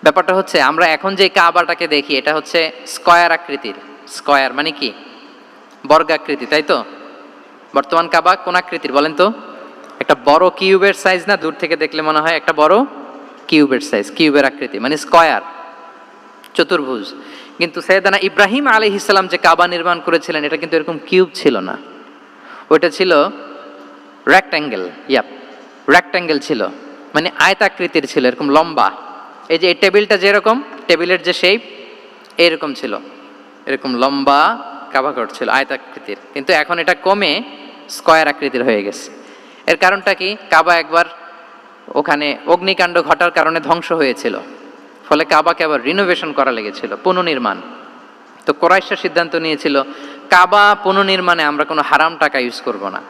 ব্যাপারটা হচ্ছে আমরা এখন যে কাবাটাকে দেখি এটা হচ্ছে স্কয়ার আকৃতির। স্কয়ার মানে কি? বর্গাকৃতি, তাই তো? বর্তমান কাবা কোন আকৃতির বলেন তো? একটা বড় কিউবের সাইজ না? দূর থেকে দেখলে মনে হয় একটা বড় কিউবের সাইজ, কিউবের আকৃতি মানে স্কয়ার। চতুর্ভুজ। কিন্তু সৈয়দনা ইব্রাহিম আলাইহিস সালাম যে কাবা নির্মাণ করেছিলেন এটা কিন্তু এরকম কিউব ছিল না, ওইটা ছিল রেক্ট্যাঙ্গেল। রেক্ট্যাঙ্গেল ছিল, মানে আয়তাকৃতির ছিল, এরকম লম্বা। এই যে এই টেবিলটা যেরকম, টেবিলের যে শেপ এরকম ছিল, এরকম লম্বা কাবা ঘর ছিল আয়তাকৃতির। কিন্তু এখন এটা কমে স্কয়ার আকৃতির হয়ে গেছে। এর কারণটা কি? কাবা একবার ওখানে অগ্নিকাণ্ড ঘটার কারণে ধ্বংস হয়েছিল, ফলে কাবাকে আবার রিনোভেশন করা লেগেছিল, পুনর্নির্মাণ। তো কুরাইশরা সিদ্ধান্ত নিয়েছিল কাবা পুনর্নির্মাণে আমরা কোনো হারাম টাকা ইউজ করব না,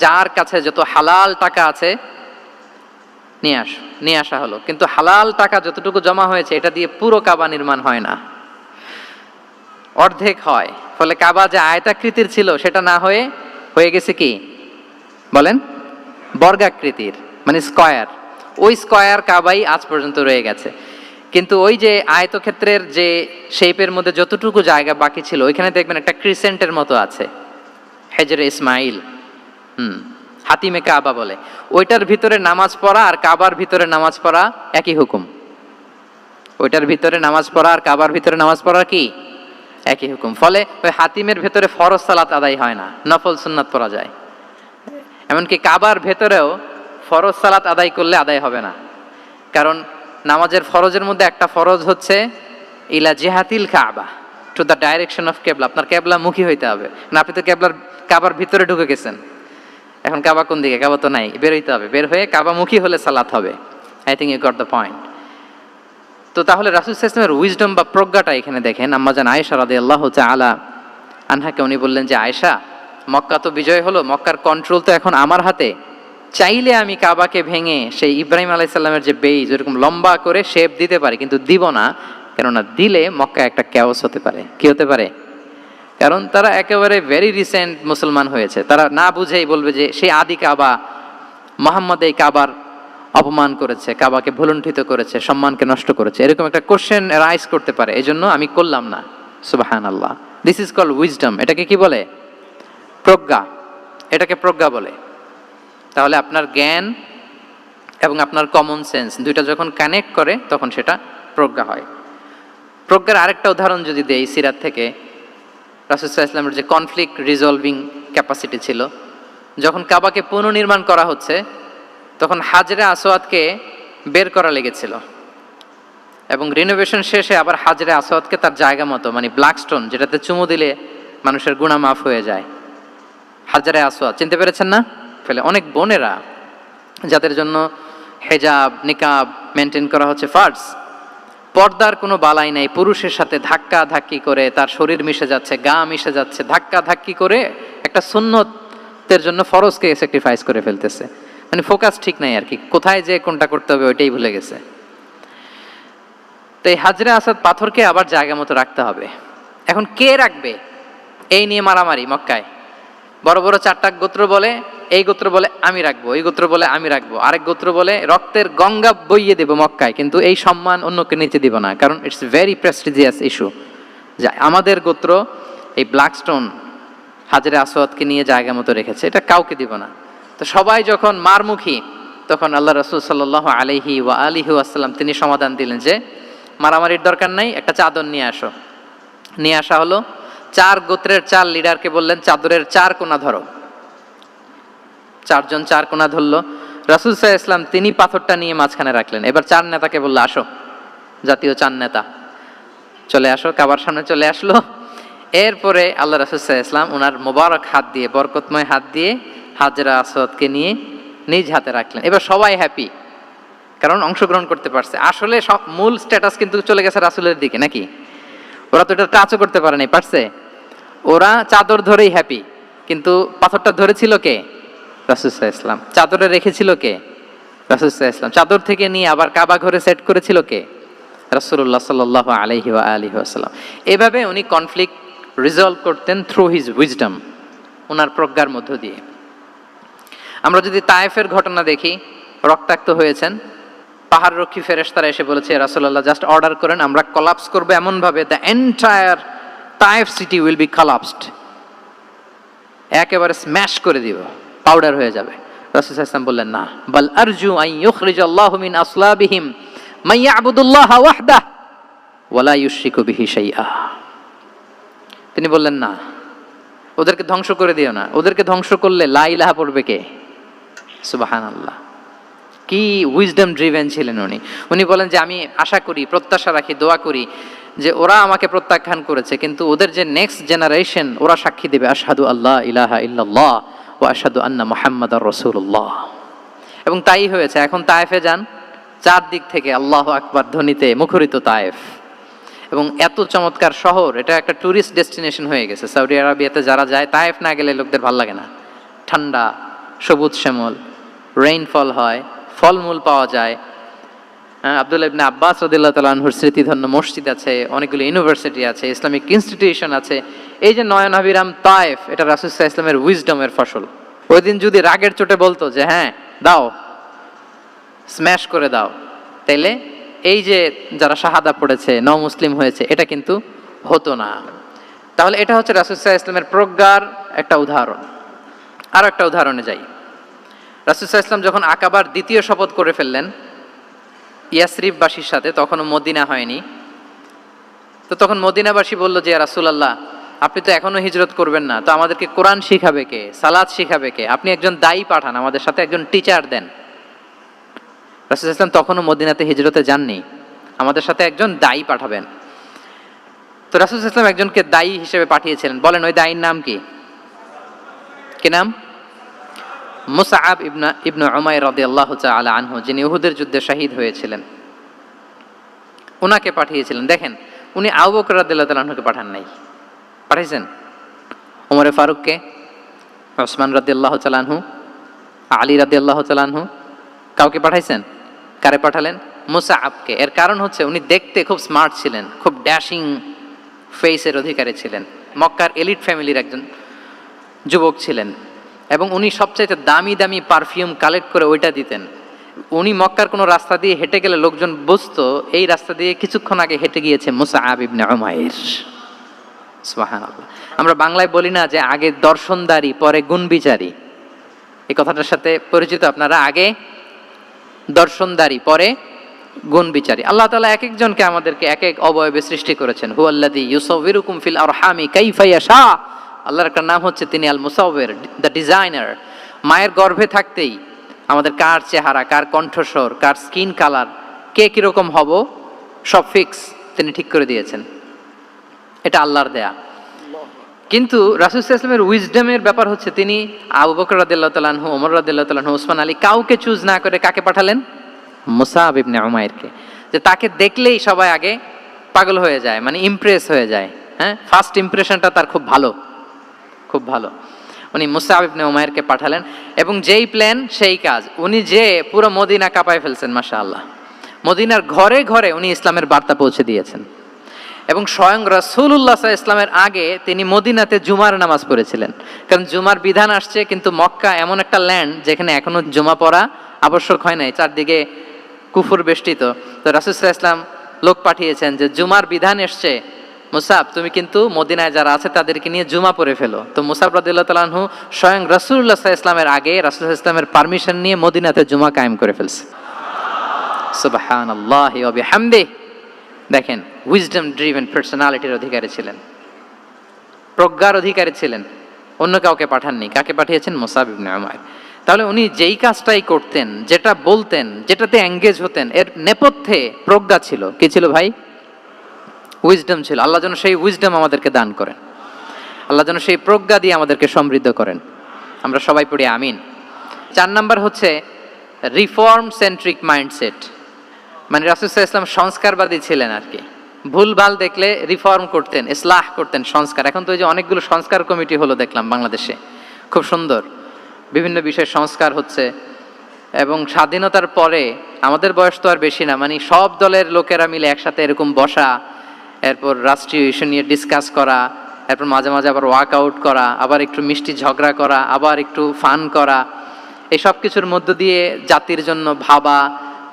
যার কাছে যত হালাল টাকা আছে নিয়ে আসা হলো। কিন্তু হালাল টাকা যতটুকু জমা হয়েছে এটা দিয়ে পুরো কাবা নির্মাণ হয় না, অর্ধেক হয়। ফলে কাবা যে আয়তাকৃতির ছিল সেটা না হয়ে গেছে কি বলেন, বর্গাকৃতির, মানে স্কয়ার। ওই স্কয়ার কাবাই আজ পর্যন্ত রয়ে গেছে। কিন্তু ওই যে আয়তক্ষেত্রের যে শেপের মধ্যে যতটুকু জায়গা বাকি ছিল ওইখানে দেখবেন একটা ক্রিসেন্টের মতো আছে, হেজরে ইসমাইল, হাতিমে কাবা বলে। ওইটার ভিতরে নামাজ পড়া আর কাবার ভিতরে নামাজ পড়া একই হুকুম। ওইটার ভিতরে নামাজ পড়া আর কাবার ভিতরে নামাজ পড়া কি একই হুকুম। ফলে ওই হাতিমের ভেতরে ফরজ সালাত আদায় হয় না, নফল সুন্নাত পড়া যায়। এমনকি কাবার ভেতরেও ফরজ সালাত আদায় করলে আদায় হবে না, কারণ নামাজের ফরজের মধ্যে একটা ফরজ হচ্ছে ইলা জিহাতিল কাবা, টু দ্য ডাইরেকশন অফ কেবলা। আপনার কেবলা মুখী হইতে হবে না, আপনি তো কাবার ভিতরে ঢুকে গেছেন, এখন কাবা কোন দিকে? কাবা তো নাই, বের হইতে হবে, বের হয়ে কাবা মুখী হলে সালাত হবে। I think you got the point. তো তাহলে রাসূল সাল্লাল্লাহু আলাইহি ওয়াসাল্লামের উইজডম বা প্রজ্ঞাটা এখানে দেখেন। আম্মাজান আয়েশা রাদিয়াল্লাহু তাআলা আনহাকে উনি বললেন যে আয়েশা, মক্কা তো বিজয় হলো, মক্কার কন্ট্রোল তো এখন আমার হাতে, চাইলে আমি কাবাকে ভেঙে সেই ইব্রাহিম আলাইহিস সালামের যে বেইজ এরকম লম্বা করে শেপ দিতে পারি, কিন্তু দিব না, কেননা দিলে মক্কা একটা ক্যাওস হতে পারে। কি হতে পারে? কারণ তারা একেবারে ভেরি রিসেন্ট মুসলমান হয়েছে, তারা না বুঝেই বলবে যে সেই আদি কাবা, মুহাম্মদ এই কাবার অপমান করেছে, কাবাকে ভুলুণ্ঠিত করেছে, সম্মানকে নষ্ট করেছে, এরকম একটা কোশ্চেন রাইজ করতে পারে। এই জন্য আমি করলাম না। সুবহানাল্লাহ, দিস ইজ কল্ড উইজডম। এটাকে কি বলে? প্রজ্ঞা। এটাকে প্রজ্ঞা বলে। তাহলে আপনার জ্ঞান এবং আপনার কমন সেন্স দুইটা যখন কানেক্ট করে তখন সেটা প্রজ্ঞা হয়। প্রজ্ঞার আরেকটা উদাহরণ যদি দেই সিরাত থেকে, রাসূল সাল্লাল্লাহু আলাইহি ওয়াসাল্লামের যে কনফ্লিক্ট রিজলভিং ক্যাপাসিটি ছিল, যখন কাবাকে পুনর্নির্মাণ করা হচ্ছে তখন হাজরে আসওয়াদকে বের করা লেগেছিল, এবং রিনোভেশন শেষে আবার হাজরে আসওয়াদকে তার জায়গা মতো, মানে ব্ল্যাক স্টোন যেটাতে চুমু দিলে মানুষের গুনাহ মাফ হয়ে যায়, হাজরে আসওয়াদ, চিনতে পেরেছেন না? ফলে অনেক বোনেরা যাদের জন্য হেজাব নিকাব মেনটেন করা হচ্ছে ফার্জ, পর্দার কোনো বালাই নাই, পুরুষের সাথে ধাক্কা ধাক্কি করে তার শরীর মিশে যাচ্ছে, গা মিশে যাচ্ছে, ধাক্কা ধাক্কি করে একটা সুন্নতের জন্য ফরজকে স্যাক্রিফাইস করে ফেলতেছে। মানে ফোকাস ঠিক নাই আর কি, কোথায় যে কোনটা করতে হবে ওইটাই ভুলে গেছে। তো এই হাজরে আসাদ পাথরকে আবার জায়গা মতো রাখতে হবে। এখন কে রাখবে এই নিয়ে মারামারি মক্কায়। বড় বড় চারটা গোত্র বলে, এই গোত্র বলে আমি রাখবো, এই গোত্র বলে আমি রাখবো, আরেক গোত্র বলে রক্তের গঙ্গা বইয়ে দেব মক্কায়, কিন্তু এই সম্মান অন্যকে নিতে দিব না, কারণ ইটস ভেরি প্রেস্টিজিয়াস ইস্যু। যে আমাদের গোত্র এই ব্ল্যাক স্টোন হাজরে আসওয়াদকে নিয়ে জায়গা মতো রেখেছে, এটা কাউকে দিব না। তো সবাই যখন মারমুখী, তখন আল্লাহ রাসূল সাল্লাল্লাহু আলাইহি ওয়া আলিহি ওয়াসাল্লাম তিনি সমাধান দিলেন যে মারামারির দরকার নাই, একটা চাদর নিয়ে আসো। নিয়ে আসা হলো। 4 গোত্রের 4 লিডারকে বললেন চাদরের 4 কোণা ধরো। 4 জন 4 কোণা ধরলো। রাসূল সাল্লাল্লাহু আলাইহি ওয়াসাল্লাম তিনি পাথরটা নিয়ে মাঝখানে রাখলেন। এবার 4 নেতাকে বলল আসো, জাতীয় 4 নেতা চলে আসো, কাবার সামনে চলে আসলো। এরপরে আল্লাহ রাসূল সাল্লাল্লাহু আলাইহি ওয়াসাল্লাম ওনার মোবারক হাত দিয়ে, বরকতময় হাত দিয়ে হাজরা আসওয়াদকে নিয়ে নিজ হাতে রাখলেন। এবার সবাই হ্যাপি, কারণ অংশগ্রহণ করতে পারছে। আসলে সব মূল স্ট্যাটাস কিন্তু চলে গেছে রাসূলের দিকে, নাকি? ওরা তো এটা টাচও করতে পারে নাই, পারছে? ওরা চাদর ধরেই হ্যাপি, কিন্তু পাথরটা ধরেছিল কে? রাসূল সাল্লাল্লাহু আলাইহি ওয়াসাল্লাম। চাদরে রেখেছিল কে? রাসূল সাল্লাল্লাহু আলাইহি ওয়াসাল্লাম। চাদর থেকে নিয়ে আবার কাবা ঘরে সেট করেছিল কে? রাসূলুল্লাহ সাল্লাল্লাহু আলাইহি ওয়া আলিহি ওয়াসাল্লাম। এভাবে উনি কনফ্লিক্ট রিজলভ করতেন থ্রু হিজ উইজডম, ওনার প্রজ্ঞার মধ্য দিয়ে। আমরা যদি তায়েফের ঘটনা দেখি, রক্তাক্ত হয়েছেন, পাহাড় রক্ষী ফেরেশতারা এসে বলেছে রাসূলুল্লাহ জাস্ট অর্ডার করেন, আমরা কলাপস করব এমন ভাবে the entire Taif city will be collapsed, একেবারে স্ম্যাশ করে দিব, পাউডার হয়ে যাবে। রাসূল সাল্লাল্লাহু আলাইহি ওয়াসাল্লাম বললেন না, বাল আরজু আন ইউখরিজাল্লাহু মিন আসলাবিহিম মান ইয়াবুদুল্লাহ ওয়াহদাহ, ওয়ালা ইউশরিকু বিহি শাইআ। তিনি বললেন না, ওদেরকে ধ্বংস করে দিও না, ওদেরকে ধ্বংস করলে লা ইলাহা পড়বে কে? সুবহানাল্লাহ। কি উইজডম ড্রিভেন ছিলেন উনি। উনি বলেন যে আমি আশা করি, প্রত্যাশা রাখি, দোয়া করি যে ওরা আমাকে প্রত্যাখ্যান করেছে, কিন্তু ওদের যে নেক্সট জেনারেশন, ওরা সাক্ষী দেবে আশহাদু আল্লাহ ইলাহা ইল্লাল্লাহ ওয়া আশহাদু আন্না মুহাম্মাদার রাসূলুল্লাহ। এবং তাই হয়েছে। এখন তায়েফে যান, চারদিক থেকে আল্লাহু আকবার ধ্বনিতে মুখরিত তায়েফ, এবং এত চমৎকার শহর, এটা একটা ট্যুরিস্ট ডেস্টিনেশন হয়ে গেছে। সৌদি আরবিয়াতে যারা যায়, তায়েফ না গেলে লোকদের ভাল লাগে না। ঠান্ডা, সবুজ শ্যামল, রেইনফল হয়, ফলমূল পাওয়া যায়। আব্দুল্লাহ ইবনে আব্বাস রাদিয়াল্লাহু তাআলা আনহুর স্মৃতিধন্য মসজিদ আছে, অনেকগুলো ইউনিভার্সিটি আছে, ইসলামিক ইনস্টিটিউশন আছে। এই যে নয়নাভিরাম তায়েফ, এটা রাসূল সাল্লাল্লাহু আলাইহি ওয়াসাল্লামের উইজডমের ফসল। ওই দিন যদি রাগের চোটে বলতো যে হ্যাঁ দাও, স্ম্যাশ করে দাও, তাইলে এই যে যারা শাহাদা পড়েছে, মুসলিম হয়েছে, এটা কিন্তু হতো না। তাহলে এটা হচ্ছে রাসূল সাল্লাল্লাহু আলাইহি ওয়াসাল্লামের প্রজ্ঞার একটা উদাহরণ। আর একটা উদাহরণে যাই। রাসূল সাল্লাল্লাহু আলাইহি ওয়াসাল্লাম যখন আকাবার দ্বিতীয় শপথ করে ফেললেন ইয়াসরিববাসীর সাথে, তখনও মদিনা হয়নি, তো তখন মদিনাবাসী বলল যে ইয়া রাসূলুল্লাহ, আপনি তো এখনো হিজরত করবেন না, তো আমাদেরকে কোরআন শিখাবে কে, সালাত শিখাবে কে? আপনি একজন দায়ী পাঠান, আমাদের সাথে একজন টিচার দেন। রাসূল সাল্লাল্লাহু আলাইহি ওয়াসাল্লাম তখনও মদিনাতে হিজরতে যাননি, আমাদের সাথে একজন দায়ী পাঠাবেন। তো রাসূল সাল্লাল্লাহু আলাইহি ওয়াসাল্লাম একজনকে দায়ী হিসেবে পাঠিয়েছিলেন। বলেন ওই দায়ীর নাম কি? কি নাম? মুসআব ইবনে উমাইর রাদিয়াল্লাহু তাআলা আনহু, যিনি উহুদের যুদ্ধে শহীদ হয়েছিলেন, উনাকে পাঠিয়েছিলেন। দেখেন, উনি আবু বকর রাদিয়াল্লাহু তাআলা আনহুকে পাঠান নাই, পাঠিয়েছেন ওমর ফারুককে, ওসমান রাদিয়াল্লাহু তাআলা আনহু, আলী রাদিয়াল্লাহু তাআলা আনহু, কাউকে পাঠাইছেন? কারে পাঠালেন? মুসআবকে। এর কারণ হচ্ছে উনি দেখতে খুব স্মার্ট ছিলেন, খুব ড্যাশিং ফেসের অধিকারী ছিলেন, মক্কার এলিট ফ্যামিলির একজন যুবক ছিলেন, এবং উনি সবচাইতে দামি দামি পারফিউম কালেক্ট করে ওইটা দিতেন। উনি মক্কার কোনো রাস্তা দিয়ে হেঁটে গেলে লোকজন বুঝতো এই রাস্তা দিয়ে কিছুক্ষণ আগে হেঁটে গিয়েছে মুসআব ইবনে উমাইর। সুবহানাল্লাহ। আমরা বাংলায় বলি না যে আগে দর্শনদারি পরে গুণবিচারী? এই কথাটার সাথে পরিচিত আপনারা? আগে দর্শনদারি পরে গুণবিচারী। আল্লাহ তাআলা এক একজনকে আমাদেরকে এক এক অবয়বে সৃষ্টি করেছেন। হুয়াল্লাযী ইউসাউবিরুকুম ফিল আরহামি কাইফা ইয়াশা। আল্লাহর একটা নাম হচ্ছে তিনি আল মুসাউবির, দ্য ডিজাইনার। মায়ের গর্ভে থাকতেই আমাদের কার চেহারা, কার কণ্ঠস্বর, কার স্কিন কালার, কে কিরকম হব, সব ফিক্স তিনি ঠিক করে দিয়েছেন। এটা আল্লাহর দেয়া। কিন্তু রাসূল সাল্লাল্লাহু আলাইহি ওয়াসাল্লামের উইজডমের ব্যাপার হচ্ছে তিনি আবু বকর রাদিয়াল্লাহু তাআলা আনহু, ওমর রাদিয়াল্লাহু তাআলা আনহু, ওসমান আলী, কাউকে চুজ না করে কাকে পাঠালেন? মুসআব ইবনে উমাইরকে। যে তাকে দেখলেই সবাই আগে পাগল হয়ে যায়, মানে ইমপ্রেস হয়ে যায়। হ্যাঁ, ফার্স্ট ইমপ্রেশনটা তার খুব ভালো, খুব ভালো। উনি মুসআব ইবনে উমাইরকে পাঠালেন, এবং যেই প্ল্যান সেই কাজ। উনি যে পুরো মদিনা কাঁপায় ফেলছেন, মাশাআল্লাহ। মদিনার ঘরে ঘরে উনি ইসলামের বার্তা পৌঁছে দিয়েছেন, এবং স্বয়ং রাসূলুল্লাহ সাল্লাল্লাহু আলাইহি ওয়াসাল্লামের আগে তিনি মদিনাতে জুমার নামাজ পড়েছিলেন। কারণ জুমার বিধান আসছে, কিন্তু মক্কা এমন একটা ল্যান্ড যেখানে এখনো জুমা পড়া আবশ্যক হয় নাই, চারদিকে কুফর বেষ্টিত। তো রাসূল সাল্লাল্লাহু আলাইহি ওয়াসাল্লাম লোক পাঠিয়েছেন যে জুমার বিধান এসছে, মুসআব তুমি কিন্তু মদিনায় যারা আছে তাদেরকে নিয়ে জুমা পড়ে ফেলো। তো মুসআব রাদিয়াল্লাহু তাআলা আনহু স্বয়ং রাসূলুল্লাহ সাল্লাল্লাহু আলাইহি ওয়াসাল্লামের আগে রাসূল সাল্লাল্লাহু আলাইহি ওয়াসাল্লামের পারমিশন নিয়ে মদিনাতে জুমা কায়েম করে ফেলছে। সুবহানাল্লাহি ওয়া বিহামদিহি। দেখেন, উইজডম ড্রিভেন পার্সোনালিটির অধিকারী ছিলেন, প্রজ্ঞার অধিকারী ছিলেন, অন্য কাউকে পাঠাননি। কাকে পাঠিয়েছেন? মুসআব ইবনে উমাইর। তাহলে উনি যেই কাজটাই করতেন, যেটা বলতেন, যেটাতে এঙ্গেজ হতেন, এর নেপথ্যে প্রজ্ঞা ছিল। কি ছিল ভাই? উইজডম ছিল। আল্লাহ যেন সেই উইজডম আমাদেরকে দান করেন, আল্লাহ যেন সেই প্রজ্ঞা দিয়ে আমাদেরকে সমৃদ্ধ করেন। আমরা সবাই পড়ি আমিন। 4 নাম্বার হচ্ছে রিফর্ম সেন্ট্রিক মাইন্ডসেট। মানে রাসূল সাল্লাল্লাহু আলাইহি ওয়াসাল্লাম সংস্কারবাদী ছিলেন আর কি। ভুলভাল দেখলে রিফর্ম করতেন, ইসলাহ করতেন, সংস্কার। এখন তো এই যে অনেকগুলো সংস্কার কমিটি হলো দেখলাম বাংলাদেশে, খুব সুন্দর, বিভিন্ন বিষয়ে সংস্কার হচ্ছে। এবং স্বাধীনতার পরে আমাদের বয়স তো আর বেশি না, মানে সব দলের লোকেরা মিলে একসাথে এরকম বসা, এরপর রাষ্ট্রীয় ইস্যু নিয়ে ডিসকাস করা, এরপর মাঝে মাঝে আবার ওয়ার্কআউট করা, আবার একটু মিষ্টি ঝগড়া করা, আবার একটু ফান করা, এই সব কিছুর মধ্য দিয়ে জাতির জন্য ভাবা,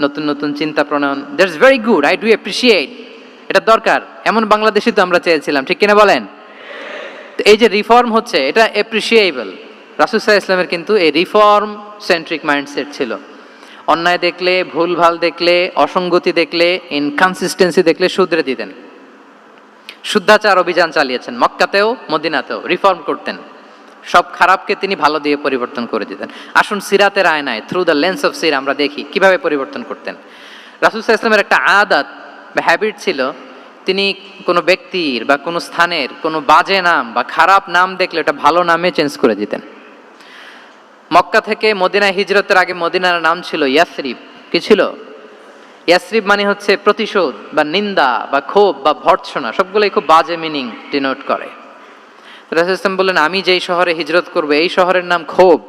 নতুন নতুন চিন্তা প্রণয়ন। That's very good, I do appreciate. এটা দরকার। এমন বাংলাদেশই তো আমরা চেয়েছিলাম, ঠিক কিনা বলেন? তো এই যে রিফর্ম হচ্ছে, এটা অ্যাপ্রিসিয়েবল। রাসূল সাল্লাল্লাহু আলাইহি ওয়াসাল্লামের কিন্তু এই রিফর্ম সেন্ট্রিক মাইন্ডসেট ছিল। অন্যায় দেখলে, ভুলভাল দেখলে, অসঙ্গতি দেখলে, ইনকনসিস্টেন্সি দেখলে শুধরে দিতেন। শুদ্ধাচার অভিযান চালিয়েছেন মক্কাতেও মদিনাতেও, রিফর্ম করতেন। সব খারাপকে তিনি ভালো দিয়ে পরিবর্তন করে দিতেন। আসুন সিরাতের আয়নায়, থ্রু দ্য লেন্স অফ সিরা আমরা দেখি কিভাবে পরিবর্তন করতেন। রাসূল সাল্লাল্লাহু আলাইহি ওয়াসাল্লামের একটা আদত বা হ্যাবিট ছিল, তিনি কোনো ব্যক্তির বা কোনো স্থানের কোনো বাজে নাম বা খারাপ নাম দেখলে ওটা ভালো নামে চেঞ্জ করে দিতেন। মক্কা থেকে মদিনায় হিজরতের আগে মদিনার নাম ছিল ইয়াসরিব। কি ছিল? ইয়াসরিব মানে হচ্ছে প্রতিশোধ বা নিন্দা বা ক্ষোভ বা ভর্ৎসনা, সবগুলোই খুব বাজে মিনিং ডিনোট করে। রাসূল ইসলাম বললেন, আমি যেই শহরে হিজরত করব এই শহরের নাম ক্ষোভ,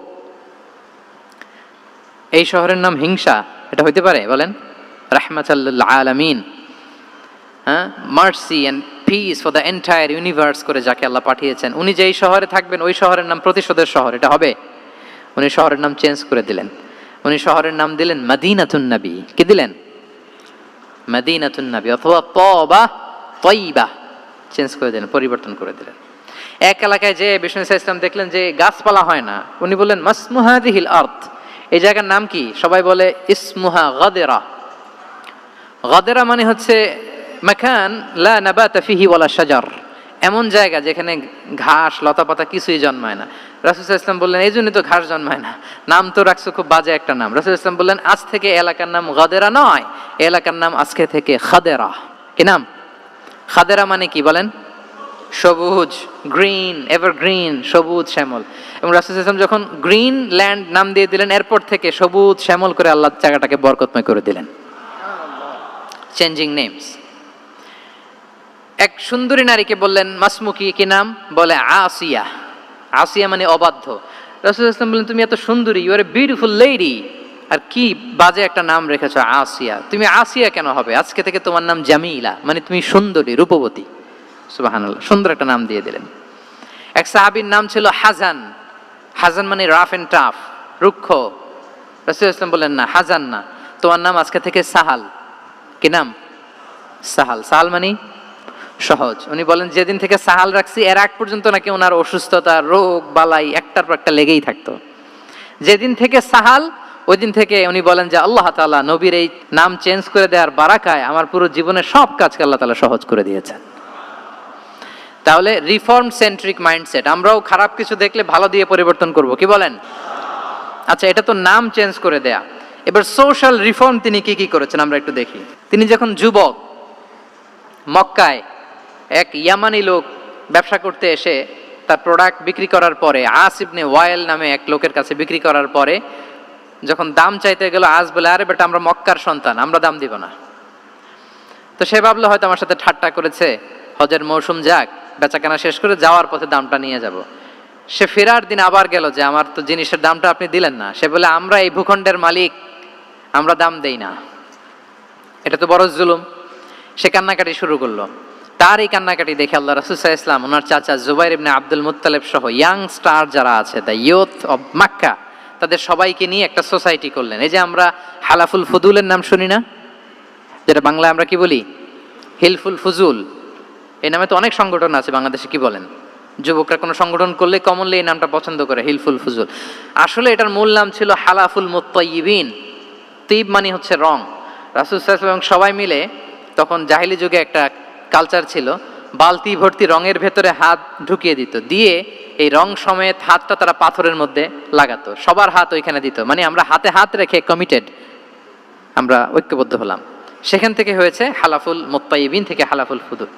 এই শহরের নাম হিংসা, এটা হইতে পারে? বলেন। রাহমাতাল লিল আলামিন, হ্যাঁ, mercy and peace for the entire universe করে যাকে আল্লাহ পাঠিয়েছেন, উনি যেই শহরে থাকবেন ওই শহরের নাম প্রতিশোধের শহর, এটা হবে? উনি শহরের নাম চেঞ্জ করে দিলেন। উনি শহরের নাম দিলেন মদিনাতুন নবী। কি দিলেন? মদিনাতুন নবী, অথবা তওবা তয়্যিবা, চেঞ্জ করে দিলেন, পরিবর্তন করে দিলেন। এক এলাকায় যে বিষ্ণু ইসলাম দেখলেন যে গাছপালা হয় না, উনি বললেন মাসমুহা হাযিহিল আরদ, এই জায়গার নাম কি? সবাই বলে ইসমুহা গাদেরা। গাদেরা মানে হচ্ছে মাকান লা নাবাতা ফিহি ওয়ালা শাজার, এমন জায়গা যেখানে ঘাস লতাপাতা কিছুই জন্মায় না। রাসূল সাল্লাল্লাহু আলাইহি ওয়াসাল্লাম বললেন, এই জন্যই তো ঘাস জন্মায় না, নাম তো রাখছো খুব বাজে একটা নাম। রাসূল সাল্লাল্লাহু আলাইহি ওয়াসাল্লাম বললেন, আজ থেকে এলাকার নাম গাদেরা নয়, এলাকার নাম আজকে থেকে খাদেরা। কি নাম? খাদেরা মানে কি বলেন? সবুজ, গ্রিন, এভারগ্রিন, সবুজ শ্যামল। এবং রাসূল সাল্লাল্লাহু আলাইহি ওয়াসাল্লাম যখন গ্রিন ল্যান্ড নাম দিয়ে দিলেন, এরপর থেকে সবুজ শ্যামল করে আল্লাহ জায়গাটাকে বরকতময় করে দিলেন। Changing names. এক সুন্দরী নারীকে বললেন মাসমুকি, কি নাম? বলে আসিয়া। আসিয়া মানে অবাধ্য। রাসূল সাল্লাল্লাহু আলাইহি ওয়াসাল্লাম বললেন, তুমি এত সুন্দরী, you are a beautiful lady, আর কি বাজে একটা নাম রেখেছো আসিয়া। তুমি আসিয়া কেন হবে? আজকে থেকে তোমার নাম জামিলা, মানে তুমি সুন্দরী, রূপবতী। সুবহানাল্লাহ, সুন্দর একটা নাম দিয়ে দিলেন। এক সাহাবীর নাম ছিল হাজান। হাজান মানে রাফ এন্ড টাফ, রুক্ষ। রাসূল সাল্লাল্লাহু আলাইহি ওয়াসাল্লাম বললেন, না, হাজান না, তোমার নাম আজকে থেকে সাহাল। কি নাম? সাহাল। সাহাল মানে সহজ। উনি বলেন, যেদিন থেকে সাহাল রাখছি এর আগ পর্যন্ত নাকি ওনার অসুস্থতা, রোগ বালাই একটার পর একটা লেগেই থাকতো। যেদিন থেকে সাহাল, ওই দিন থেকে উনি বলেন যে আল্লাহ তাআলা নবীর এই নাম চেঞ্জ করে দেওয়ার বারাকায় আমার পুরো জীবনের সব কাজকে আল্লাহ তাআলা সহজ করে দিয়েছেন। তাহলে রিফর্ম সেন্ট্রিক মাইন্ডসেট, আমরাও খারাপ কিছু দেখলে ভালো দিয়ে পরিবর্তন করব। কি বলেন? আচ্ছা, এটা তো নাম চেঞ্জ করে দেয়া। এবার সোশ্যাল রিফর্ম তিনি কি কি করেছেন আমরা একটু দেখি। তিনি যখন যুবক, মক্কায় এক ইয়ামানি লোক ব্যবসা করতে এসে তার প্রোডাক্ট বিক্রি করার পরে, আস ইবনে ওয়াইল নামে এক লোকের কাছে বিক্রি করার পরে যখন দাম চাইতে গেল, আস বলে, আরে বেটা, আমরা মক্কার সন্তান, আমরা দাম দিব না। তো সে ভাবলো হয়তো আমার সাথে ঠাট্টা করেছে, হজের মৌসুম যাক, বেচাকেনা শেষ করে যাওয়ার পথে দামটা নিয়ে যাব। সে ফেরার দিন আবার গেল যে আমার তো জিনিসের দামটা আপনি দিলেন না। সে বলে, আমরা এই ভূখণ্ডের মালিক, আমরা দাম দেই না। এটা তো বড় জুলুম। সে কান্নাকাটি শুরু করলো। তার এই কান্নাকাটি দেখে আল্লাহ রাসূল সাল্লাল্লাহু আলাইহি ওয়াসাল্লাম, ওনার চাচা জুবাইর ইবনে আব্দুল মুত্তালিব সহ ইয়াং স্টার যারা আছে, দ্য ইয়ুথ অফ মক্কা, তাদের সবাইকে নিয়ে একটা সোসাইটি করলেন। এই যে আমরা হালাফুল ফুদুলের নাম শুনি না, যেটা বাংলায় আমরা কি বলি? হিলফুল ফুজুল। এই নামে তো অনেক সংগঠন আছে বাংলাদেশে। কি বলেন? যুবকরা কোনো সংগঠন করলে কমনলি এই নামটা পছন্দ করে, হিলফুল ফুজুল। আসলে এটার মূল নাম ছিল হালাফুল মুত্তাইয়িবিন। তিব মানে হচ্ছে রং। রাসূল সাল্লাল্লাহু আলাইহি ওয়াসাল্লাম সবাই মিলে, তখন জাহিলি যুগে একটা কালচার ছিল, বালতি ভর্তি রঙের ভেতরে হাত ঢুকিয়ে দিত, দিয়ে এই রং সমেত হাতটা তারা পাথরের মধ্যে লাগাতো, সবার হাত ওইখানে দিত, মানে আমরা হাতে হাত রেখে কমিটেড, আমরা ঐক্যবদ্ধ হলাম। সেখান থেকে হয়েছে হালাফুল মুত্তাইয়িবিন, থেকে হালাফুল ফুদুল।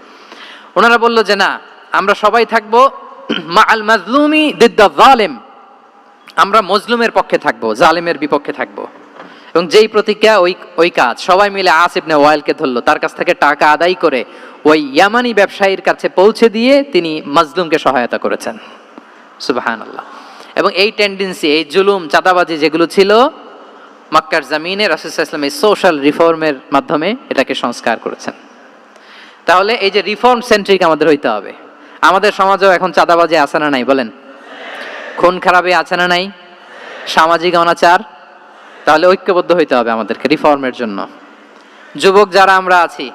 ওনারা বলল যে না, আমরা সবাই থাকবো মাআল মাজলুমি দিদ্দা যালিম, আমরা মজলুমের পক্ষে থাকবো, জালিমের বিপক্ষে থাকবো। এবং যেই প্রতিজ্ঞা ওই কাজ। সবাই মিলে আস ইবনে ওয়াইলকে ধরলো, তার কাছ থেকে টাকা আদায় করে ওই ইয়ামানি ব্যবসায়ীর কাছে পৌঁছে দিয়ে তিনি মাজলুমকে সহায়তা করেছেন। সুবহানাল্লাহ। এবং এই টেন্ডেন্সি, এই জুলুম, চাঁদাবাজি যেগুলো ছিল মক্কার জমিনে, রাসূল সাল্লাল্লাহু আলাইহি ওয়াসাল্লাম এই সোশ্যাল রিফর্মের মাধ্যমে এটাকে সংস্কার করেছেন। তাহলে এই যে রিফর্ম সেন্ট্রিক আমাদের হইতে হবে। আমাদের সমাজেও এখন চাঁদাবাজি আছে না নাই? বলেন। খুন খারাপি আছে না নাই? সামাজিক অনাচার। তাহলে ঐক্যবদ্ধ হইতে হবে আমাদেরকে রিফর্মের জন্য। যুবক যারা আমরা আছি,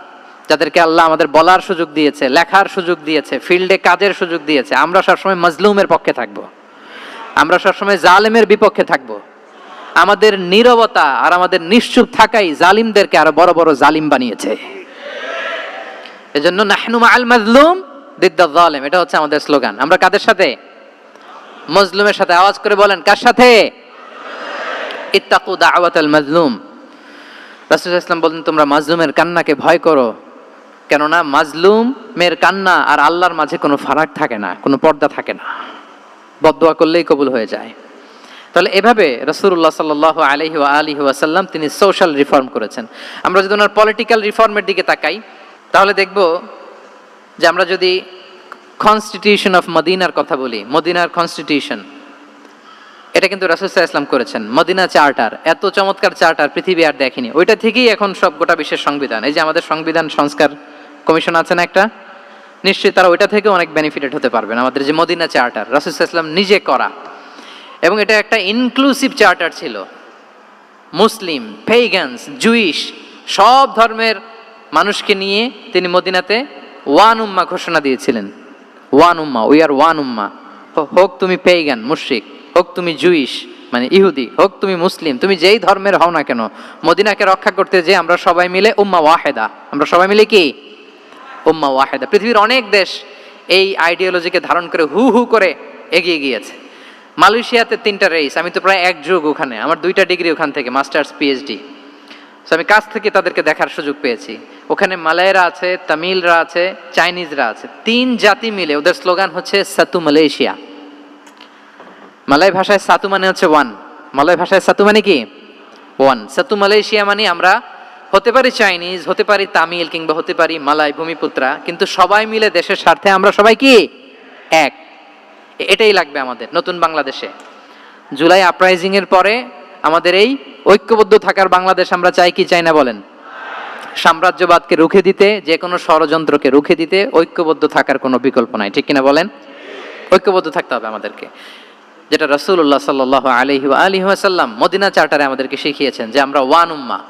যাদেরকে আল্লাহ আমাদের বলার সুযোগ দিয়েছে, লেখার সুযোগ দিয়েছে, ফিল্ডে কাজের সুযোগ দিয়েছে, আমরা সবসময় মাজলুমের পক্ষে থাকবো, আমরা সবসময় জালেমের বিপক্ষে থাকবো, আমাদের নীরবতা আর আমাদের নিশ্চুপ থাকাই জালিমদেরকে আরো বড় বড় জালিম বানিয়েছে। এজন্য নাহনু মাআল মাজলুম দিদ্দা যালিম, এটা হচ্ছে আমাদের স্লোগান। আমরা কাদের সাথে? মজলুমের সাথে। আওয়াজ করে বলেন, কার সাথে? ইত্তাকু দাওয়াতাল মাজলুম। রাসূলুল্লাহ সাল্লাল্লাহু আলাইহি ওয়াসাল্লাম বলেন, তোমরা মাজলুমের কান্নাকে ভয় করো, কেননা মাজলুমের কান্না আর আল্লাহর মাঝে কোনো ফারাক থাকে না, কোনো পর্দা থাকে না, বদদোয়া করলেই কবুল হয়ে যায়। তাহলে এভাবে রাসূলুল্লাহ সাল্লাল্লাহু আলাইহি ওয়া আলিহি ওয়াসাল্লাম তিনি সোশ্যাল রিফর্ম করেছেন। আমরা যদি ওনার পলিটিক্যাল রিফর্মের দিকে তাকাই তাহলে দেখব যে আমরা যদি কনস্টিটিউশন অফ মদিনার কথা বলি, মদিনার কনস্টিটিউশন, এটা কিন্তু রাসূল সাল্লাল্লাহু আলাইহি ওয়াসাল্লাম করেছেন। মদিনা চার্টার, এত চমৎকার চার্টার পৃথিবী আর দেখেনি। ওইটা থেকেই এখন সব গোটা বিশ্বের সংবিধান। এই যে আমাদের সংবিধান সংস্কার কমিশন আছে না একটা, নিশ্চয়ই তারা ওইটা থেকে অনেক বেনিফিটেড হতে পারবেন। আমাদের যে মদিনা চার্টার রাসূল সাল্লাল্লাহু আলাইহি ওয়াসাল্লাম নিজে করা, এবং এটা একটা ইনক্লুসিভ চার্টার ছিল। মুসলিম, পেগানস, জুইশ সব ধর্মের মানুষকে নিয়ে তিনি মদিনাতে ওয়ান উম্মাহ ঘোষণা দিয়েছিলেন। ওয়ান উম্মাহ, উই আর ওয়ান উম্মাহ। হোক তুমি পেগান মুশরিক, হোক তুমি জুইশ মানে ইহুদি, হোক তুমি মুসলিম, তুমি যেই ধর্মের হও না কেন, মদিনাকে রক্ষা করতে যে আমরা সবাই মিলে উম্মাহ ওয়াহেদা, আমরা সবাই মিলে কি উম্মাহ ওয়াহেদা। পৃথিবীর অনেক দেশ এই আইডিওলজিকে ধারণ করে হু হু করে এগিয়ে গিয়েছে। মালয়েশিয়াতে 3টা রেস, আমি তো প্রায় এক যুগ ওখানে, আমার 2টা ডিগ্রি ওখান থেকে, মাস্টার্স পিএইচডি। সো আমি কাছ থেকে তাদেরকে দেখার সুযোগ পেয়েছি। ওখানে মালয়েরা আছে, তামিলরা আছে, চাইনিজরা আছে, 3 জাতি মিলে ওদের স্লোগান হচ্ছে সাতু মালয়েশিয়া। মালয় ভাষায় সাতু মানে হচ্ছে ওয়ান, মালয় ভাষায় সাতু মানে কি ওয়ান। সাতু মালয়েশিয়া মানে আমরা হতে পারি চাইনিজ, হতে পারি তামিল, কিংবা হতে পারি মালয় ভূমিপুত্রা, কিন্তু সবাই মিলে দেশের স্বার্থে আমরা সবাই কি এক। এটাই লাগবে আমাদের নতুন বাংলাদেশে। জুলাই আপরাইজিং এর পরে আমাদের এই ঐক্যবদ্ধ থাকার বাংলাদেশ আমরা চাই কি চাই না বলেন? সাম্রাজ্যবাদকে রুখে দিতে, যে কোনো ষড়যন্ত্রকে রুখে দিতে ঐক্যবদ্ধ থাকার কোনো বিকল্প নাই, ঠিক কিনা বলেন? ঐক্যবদ্ধ থাকতে হবে আমাদেরকে, যেটা রাসূলুল্লাহ সাল্লাল্লাহু আলাইহি ওয়া আলিহি ওয়াসাল্লাম মদিনা চার্টারে আমাদেরকে শিখিয়েছেন যে আমরা ওয়ান উম্মাহ।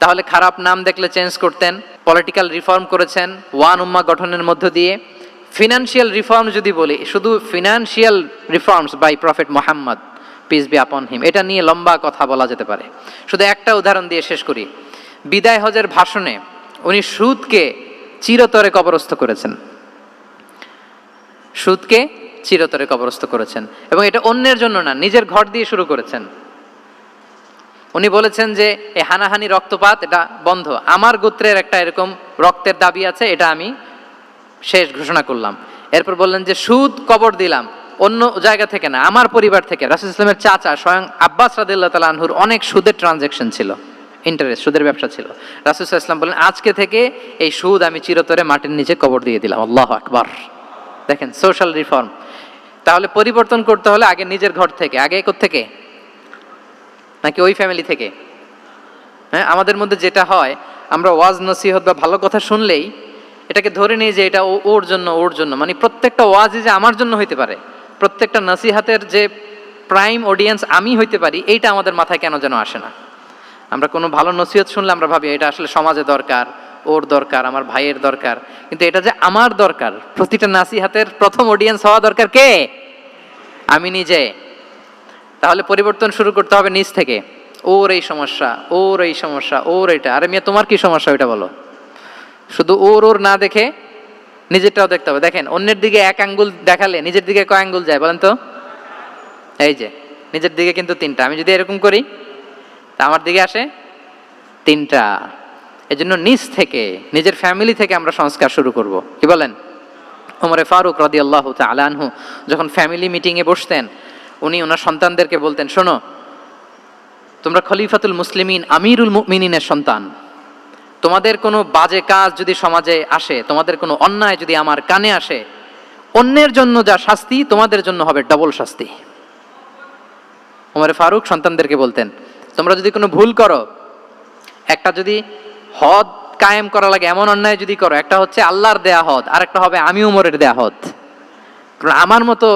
তাহলে খারাপ নাম দেখলে চেঞ্জ করতেন, পলিটিক্যাল রিফর্ম করেছেন ওয়ান উম্মাহ গঠনের মধ্য দিয়ে। ফিনান্সিয়াল রিফর্ম যদি বলি, শুধু financial reforms by prophet Muhammad peace be upon him, এটা নিয়ে লম্বা কথা বলা যেতে পারে। শুধু একটা উদাহরণ দিয়ে শেষ করি। বিদায় হজের ভাষণে উনি সুদকে চিরতরে কবরস্থ করেছেন, সুদকে চিরতরে কবরস্থ করেছেন, এবং এটা অন্যের জন্য না, নিজের ঘর দিয়ে শুরু করেছেন। উনি বলেছেন যে এই হানাহানি রক্তপাত এটা বন্ধ, আমার গোত্রের একটা এরকম রক্তের দাবি আছে, এটা আমি শেষ ঘোষণা করলাম। এরপর বললেন যে সুদ কবর দিলাম, অন্য জায়গা থেকে না, আমার পরিবার থেকে। রাসূল ইসলামের চাচা স্বয়ং আব্বাস রাদিয়াল্লাহু তাআলা আনহুর অনেক সুদের ট্রানজাকশন ছিল, ইন্টারেস্ট, সুদের ব্যবসা ছিল। রাসূল সাল্লাল্লাহু আলাইহি ওয়াসাল্লাম বলেন আজকে থেকে এই সুদ আমি চিরতরে মাটির নিচে কবর দিয়ে দিলাম। আল্লাহু আকবার। দেখেন সোশ্যাল রিফর্ম। তাহলে পরিবর্তন করতে হলে আগে নিজের ঘর থেকে, আগে কোত্থেকে? নাকি ওই ফ্যামিলি থেকে? হ্যাঁ, আমাদের মধ্যে যেটা হয়, আমরা ওয়াজ নসিহত বা ভালো কথা শুনলেই এটাকে ধরে নিই যে এটা ওর জন্য, ওর জন্য, মানে প্রত্যেকটা ওয়াজই যে আমার জন্য হইতে পারে, প্রত্যেকটা নসিহাতের যে প্রাইম অডিয়েন্স আমি হইতে পারি, এইটা আমাদের মাথায় কেন যেন আসে না। আমরা কোনো ভালো নসিহত শুনলে আমরা ভাবি এটা আসলে সমাজে দরকার, ওর দরকার, আমার ভাইয়ের দরকার, কিন্তু এটা যে আমার দরকার, প্রতিটা নাসিহাতের প্রথম অডিয়েন্স হওয়া দরকার কে? আমি নিজে। তাহলে পরিবর্তন শুরু করতে হবে নিজ থেকে। ওর এই সমস্যা, ওর এই সমস্যা, ওর এটা, আরে মিয়া তোমার কি সমস্যা ওইটা বলো। শুধু ওর ওর না দেখে নিজেরটাও দেখতে হবে। দেখেন অন্যের দিকে এক আঙ্গুল দেখালে নিজের দিকে কয় আঙ্গুল যায় বলেন তো? এই যে নিজের দিকে কিন্তু 3টা। আমি যদি এরকম করি তা আমার দিকে আসে 3টা। এজন্য নিজ থেকে, নিজের ফ্যামিলি থেকে আমরা সংস্কার শুরু করব, কি বলেন? ওমরে ফারুক রাদিয়াল্লাহু তাআলা আনহু যখন ফ্যামিলি মিটিংয়ে বসতেন, উনি ওনার সন্তানদেরকে বলতেন, শোনো, তোমরা খলিফাতুল মুসলিমিন, আমিরুল মুমিনিনের সন্তান, তোমাদের কোনো বাজে কাজ যদি সমাজে আসে, তোমাদের কোনো অন্যায় যদি আমার কানে আসে, অন্যের জন্য যা শাস্তি তোমাদের জন্য হবে ডবল শাস্তি। ওমর ফারুক সন্তানদেরকে বলতেন, তোমরা যদি কোনো ভুল করো, একটা যদি হদ কায়েম করা লাগে এমন অন্যায় যদি করো, একটা হচ্ছে আল্লাহর দেয়া হদ, আর একটা হবে আমি ওমরের দেয়া হদ। কারণ আমার মতো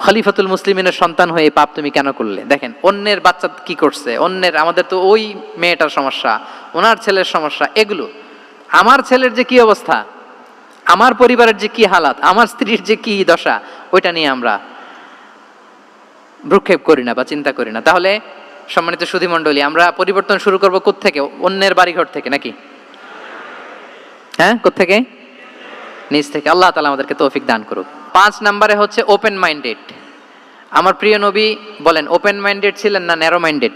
খলিফাতুল মুসলিমিনের সন্তান হয়ে পাপ তুমি কেন করলে? দেখেন অন্যের বাচ্চা কি করছে, অন্যের, আমাদের তো ওই মেয়েটার সমস্যা, ওনার ছেলের সমস্যা, এগুলো আমার ছেলের যে কি অবস্থা, আমার পরিবারের যে কি হালাত, আমার স্ত্রীর যে কি দশা, ওইটা নিয়ে আমরা ভ্রুক্ষেপ করি না বা চিন্তা করি না। তাহলে সম্মানিত সুধীমণ্ডলী, আমরা পরিবর্তন শুরু করব কোত্থেকে? অন্যের বাড়িঘর থেকে নাকি? হ্যাঁ, কোত্থেকে? নিজ থেকে। আল্লাহ তাআলা আমাদেরকে তৌফিক দান করুক। 5 নম্বরে হচ্ছে ওপেন মাইন্ডেড। আমার প্রিয় নবী বলেন ওপেন মাইন্ডেড ছিলেন না ন্যারো মাইন্ডেড?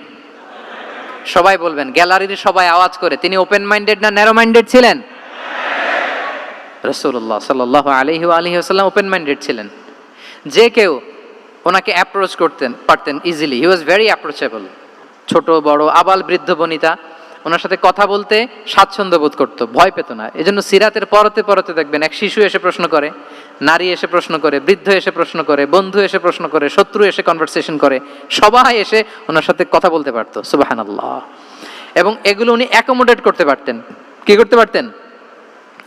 সবাই বলবেন, গ্যালারির সবাই আওয়াজ করে, তিনি ওপেন মাইন্ডেড না ন্যারো মাইন্ডেড ছিলেন? রাসূলুল্লাহ সাল্লাল্লাহু আলাইহি ওয়া আলিহি ওয়াসাল্লাম ওপেন মাইন্ডেড ছিলেন। যে কেউ ওনাকে অ্যাপ্রোচ পারতেন easily. He was very approachable. ছোট বড় আবাল বৃদ্ধ বনিতা ওনার সাথে কথা বলতে স্বাচ্ছন্দ্য বোধ করতো, ভয় পেত না। এজন্য সিরাতের পরতে পরতে দেখবেন এক শিশু এসে প্রশ্ন করে, নারী এসে প্রশ্ন করে, বৃদ্ধ এসে প্রশ্ন করে, বন্ধু এসে প্রশ্ন করে, শত্রু এসে কনভারসেশন করে, সবাই এসে ওনার সাথে কথা বলতে পারতো। সুবহানাল্লাহ। এবং এগুলো উনি অ্যাকোমোডেট করতে পারতেন। কি করতে পারতেন?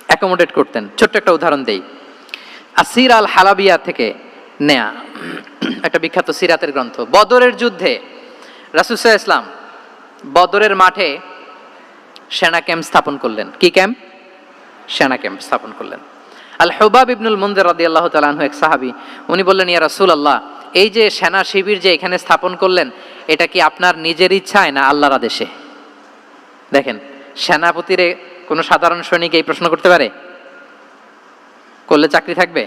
অ্যাকোমোডেট করতেন। ছোট্ট একটা উদাহরণ দেই, আসির আল হালাবিয়া থেকে নেয়া একটা বিখ্যাত সিরাতের গ্রন্থ। বদরের যুদ্ধে রাসূল সাল্লাল্লাহু আলাইহি ওয়াসাল্লাম বদরের মাঠে সেনা ক্যাম্প স্থাপন করলেন। কি ক্যাম্প? সেনা ক্যাম্প স্থাপন করলেন। আল হুবাব ইবনুল মুনজির রাদিয়াল্লাহু তাআলা আনহু এক সাহাবী, উনি বললেন, ইয়া রাসূলুল্লাহ, এই যে সেনা শিবির যে এখানে স্থাপন করলেন, এটা কি আপনার নিজের ইচ্ছায় না আল্লাহর আদেশে? দেখেন, সেনাপতিরে কোনো সাধারণ সৈনিক এই প্রশ্ন করতে পারে? করলে চাকরি থাকবে?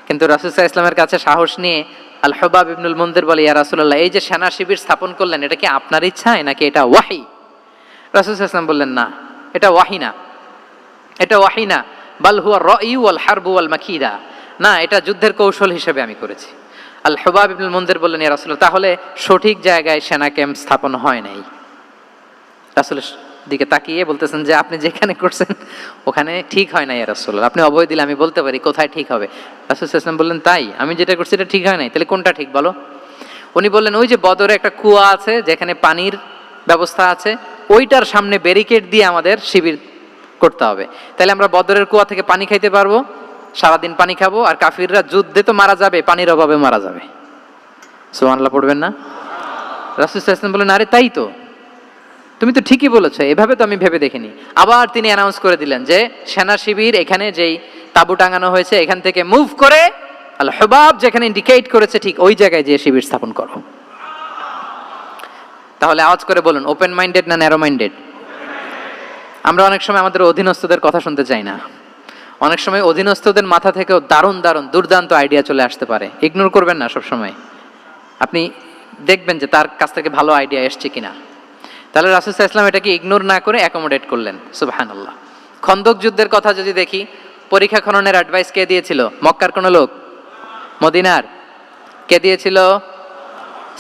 কিন্তু রাসূল সাল্লাল্লাহু আলাইহি ওয়াসাল্লামের কাছে সাহস নিয়ে আল হুবাব ইবনুল মুনজির বলে, ইয়া রাসূলুল্লাহ, এই যে সেনা শিবির স্থাপন করলেন, এটা কি আপনার ইচ্ছায় নাকি এটা ওয়াহী? রাসূল সাল্লাল্লাহু আলাইহি ওয়াসাল্লাম বললেন, না, এটা ওয়াহী না, এটা ওয়াহী না, বাল হুয়া রায়ু ওয়াল হারবু ওয়াল মাকিদা, না, এটা যুদ্ধের কৌশল হিসেবে আমি করেছি। আল হুবাব ইবনুল মুনজির বললেন, ইয়া রাসূলুল্লাহ, তাহলে সঠিক জায়গায় সেনা ক্যাম্প স্থাপন হয় নাই। রাসূলের দিকে তাকিয়ে বলতেছেন যে আপনি যেখানে করছেন ওখানে ঠিক হয় না ইয়া রাসূলুল্লাহ, আপনি অভয় দিলে আমি বলতে পারি কোথায় ঠিক হবে। রাসূল সাল্লাল্লাহু আলাইহি ওয়াসাল্লাম বললেন, তাই? আমি যেটা করছি এটা ঠিক হয় নাই, তাহলে কোনটা ঠিক বলো? উনি বললেন, ওই যে বদরে একটা কুয়া আছে যেখানে পানির ব্যবস্থা আছে, ওইটার সামনে ব্যারিকেড দিয়ে আমাদের শিবির করতে হবে। তাহলে আমরা বদরের কুয়া থেকে পানি খাইতে পারবো, সারাদিন পানি খাবো, আর কাফিররা যুদ্ধে তো মারা যাবে, পানির অভাবে মারা যাবে। সুবহানাল্লাহ পড়বেন না? রাসূল সাল্লাল্লাহু আলাইহি ওয়াসাল্লাম বললেন, আরে তাই তো, তুমি তো ঠিকই বলেছো, এভাবে তো আমি ভেবে দেখিনি। আবার তিনি অ্যানাউন্স করে দিলেন যে সেনা শিবির এখানে যেই তাঁবু টাঙানো হয়েছে এখান থেকে মুভ করে আল হুবাব যেখানে ইন্ডিকেট করেছে ঠিক ওই জায়গায় যে শিবির স্থাপন করো। তাহলে আওয়াজ করে বলুন, ওপেন মাইন্ডেড না ন্যারো মাইন্ডেড? আমরা অনেক সময় আমাদের অধীনস্থদের কথা শুনতে চাই না। অনেক সময় অধীনস্থদের মাথা থেকেও দারুণ দারুণ দুর্দান্ত আইডিয়া চলে আসতে পারে। ইগনোর করবেন না সব সময়, আপনি দেখবেন যে তার কাছ থেকে ভালো আইডিয়া এসছে কিনা। তাহলে রাসূল সাল্লাল্লাহু আলাইহি ওয়াসাল্লাম এটাকে ইগনোর না করে অ্যাকোমোডেট করলেন। সুবহানাল্লাহ। খন্দক যুদ্ধের কথা যদি দেখি, পরীক্ষা খননের অ্যাডভাইস কে দিয়েছিল? মক্কার কোন লোক? মদিনার? কে দিয়েছিল?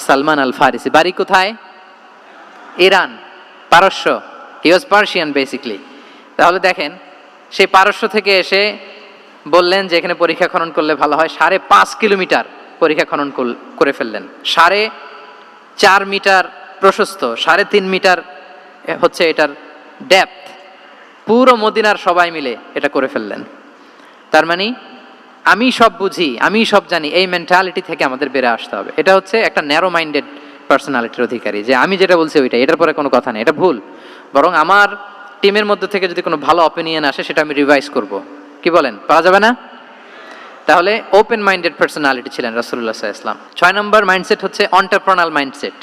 সালমান আল ফারিসি। বাড়ি কোথায়? ইরান, পারস্য। হি ওয়াজ পার্সিয়ান বেসিক্যালি। তাহলে দেখেন, সেই পারস্য থেকে এসে বললেন যে এখানে পরীক্ষা খনন করলে ভালো হয়। 5.5 কিলোমিটার পরীক্ষা খনন করে ফেললেন। 4.5 মিটার প্রশস্ত, 3.5 মিটার হচ্ছে এটার ডেপথ। পুরো মদিনার সবাই মিলে এটা করে ফেললেন। তার মানে আমি সব বুঝি, আমি সব জানি, এই মেন্টালিটি থেকে আমাদের বেরে আসতে হবে। এটা হচ্ছে একটা ন্যারো মাইন্ডেড পার্সোনালিটির অধিকারী, যে আমি যেটা বলছি ওইটা, এটার পরে কোনো কথা নেই, এটা ভুল। বরং আমার টিমের মধ্যে থেকে যদি কোনো ভালো অপিনিয়ন আসে সেটা আমি রিভাইজ করব। কি বলেন, পারা যাবে না? তাহলে ওপেন মাইন্ডেড পার্সোনালিটি ছিলেন রাসূলুল্লাহ সাল্লাল্লাহু আলাইহি ওয়াসাল্লাম। 6 নম্বর মাইন্ডসেট হচ্ছে এন্টারপ্রেনাল মাইন্ডসেট।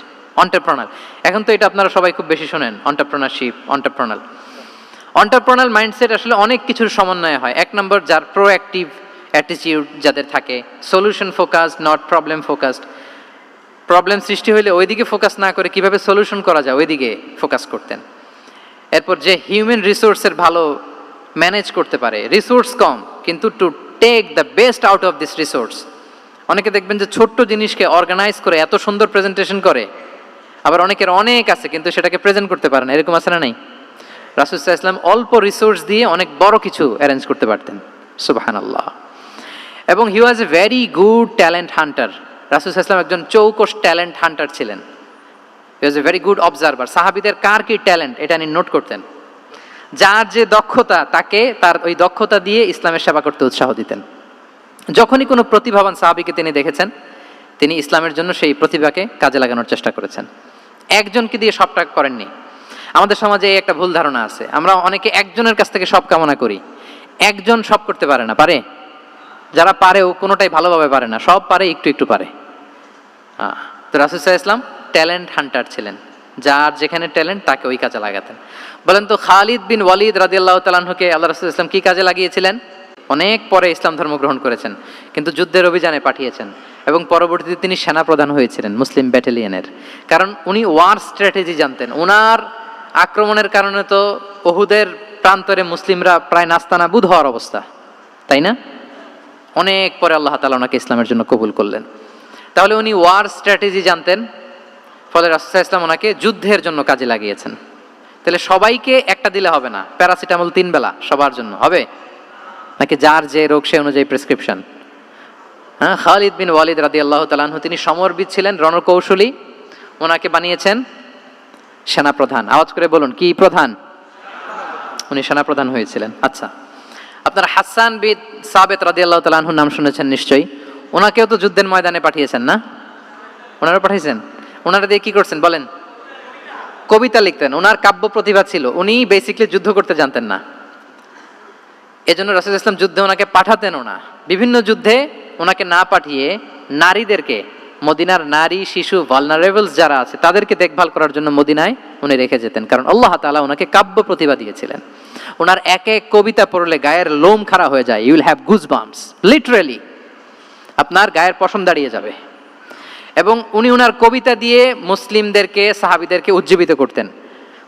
এন্টারপ্রেনার, এখন তো এটা আপনারা সবাই খুব বেশি শোনেন, এন্টারপ্রেনারশিপ, এন্টারপ্রেনার। এন্টারপ্রেনাল মাইন্ডসেট আসলে অনেক কিছুর সমন্বয় হয়। 1 নম্বর, যার প্রোঅ্যাক্টিভ অ্যাটিটিউড যাদের থাকে, solution focused, not problem focused. Problem সৃষ্টি হইলে ওইদিকে ফোকাস না করে কিভাবে সলিউশন করা যায় ওইদিকে ফোকাস করতেন। এরপর যে হিউম্যান রিসোর্সের ভালো ম্যানেজ করতে পারে, রিসোর্স কম কিন্তু to take the best out of this resource. অনেকে দেখবেন যে ছোট্ট জিনিসকে অর্গানাইজ করে এত সুন্দর প্রেজেন্টেশন করে, আবার অনেকের অনেক আছে কিন্তু সেটাকে প্রেজেন্ট করতে পারে না, এরকম আছে না নাই? রাসূল সাল্লাল্লাহু আলাইহি ওয়াসাল্লাম অল্প রিসোর্স দিয়ে অনেক বড় কিছু অ্যারেঞ্জ করতে পারতেন। সুবহানাল্লাহ। এবং he was a very good talent hunter. রাসূল সাল্লাল্লাহু আলাইহি ওয়াসাল্লাম একজন চৌকস ট্যালেন্ট হান্টার ছিলেন। He was a very good observer. সাহাবীদের কার কি ট্যালেন্ট এটা তিনি নোট করতেন। যার যে দক্ষতা, তাকে তার ওই দক্ষতা দিয়ে ইসলামের সেবা করতে উৎসাহ দিতেন। যখনই কোনো প্রতিভাবান সাহাবীকে তিনি দেখেছেন, তিনি ইসলামের জন্য সেই প্রতিভাকে কাজে লাগানোর চেষ্টা করেছেন। একজনকে দিয়ে সবটা করেননি। আমাদের সমাজে এই একটা ভুল ধারণা আছে, আমরা অনেকে একজনের কাছ থেকে সব কামনা করি। একজন সব করতে পারে না, পারে? যারা পারেও কোনোটাই ভালোভাবে পারে না, সব পারে একটু একটু পারে। তো রাসূল সাল্লাল্লাহু আলাইহি ওয়াসাল্লাম ট্যালেন্ট হান্টার ছিলেন, যার যেখানে ট্যালেন্ট তাকে ওই কাজে লাগাতেন। বলেন তো খালিদ বিন ওয়ালিদ রাদিয়াল্লাহু তাআলা আনহুকে আল্লাহ রাসূল সাল্লাল্লাহু আলাইহি ওয়াসাল্লাম কি কাজে লাগিয়েছিলেন? অনেক পরে ইসলাম ধর্ম গ্রহণ করেছেন, কিন্তু যুদ্ধের অভিযানে পাঠিয়েছেন এবং পরবর্তীতে তিনি সেনাপ্রধান হয়েছিলেন মুসলিম ব্যাটালিয়নের। কারণ উনি ওয়ার স্ট্র্যাটেজি জানতেন। ওনার আক্রমণের কারণে তো উহুদের প্রান্তরে মুসলিমরা প্রায় নাস্তানাবুদ হওয়ার অবস্থা, তাই না? অনেক পরে আল্লাহ তাআলা ওনাকে ইসলামের জন্য কবুল করলেন। তাহলে উনি ওয়ার স্ট্র্যাটেজি জানতেন, ফলে রাসূল সাল্লাল্লাহু আলাইহি ওয়াসাল্লাম ওনাকে যুদ্ধের জন্য কাজে লাগিয়েছেন। তাহলে সবাইকে একটা দিলে হবে না, প্যারাসিটামল 3 বেলা সবার জন্য হবে নাকি যার যে রোগ সে অনুযায়ী প্রেসক্রিপশন? হ্যাঁ, খালিদ বিন ওয়ালিদ রাদিয়াল্লাহু তাআলা আনহু তিনি সমরবিদ ছিলেন, রণকৌশলী। ওনাকে বানিয়েছেন সেনাপ্রধান। আওয়াজ করে বলুন, কি প্রধান? উনি সেনাপ্রধান হয়েছিলেন। আচ্ছা, আপনারা হাসান বিন সাবিত রাদিয়াল্লাহু তাআলা আনহুর নাম শুনেছেন নিশ্চয়ই। ওনাকেও তো যুদ্ধের ময়দানে পাঠিয়েছেন না? ওনারা পাঠিয়েছেন। ওনারা দিয়ে কি করছেন বলেন? কবিতা লিখতেন। ওনার কাব্য প্রতিভা ছিল। উনি বেসিক্যালি যুদ্ধ করতে জানতেন না, এজন্য রাসূল সাল্লাল্লাহু আলাইহি ওয়াসাল্লাম যুদ্ধে ওনাকে পাঠাতেনও না। বিভিন্ন যুদ্ধে ওনাকে না পাঠিয়ে নারীদেরকে, মদিনার নারী শিশু ভালনারেবলস যারা আছে তাদেরকে দেখভাল করার জন্য মদিনায় উনি রেখে যেতেন, কারণ আল্লাহ তাআলা ওনাকে কাব্য প্রতিভা দিয়েছিলেন। ওনার এক এক কবিতা পড়লে গায়ের লোম খাড়া হয়ে যায়। You will have goosebumps, literally আপনার গায়ের পশম দাঁড়িয়ে যাবে। এবং উনি ওনার কবিতা দিয়ে মুসলিমদেরকে, সাহাবীদেরকে উজ্জীবিত করতেন।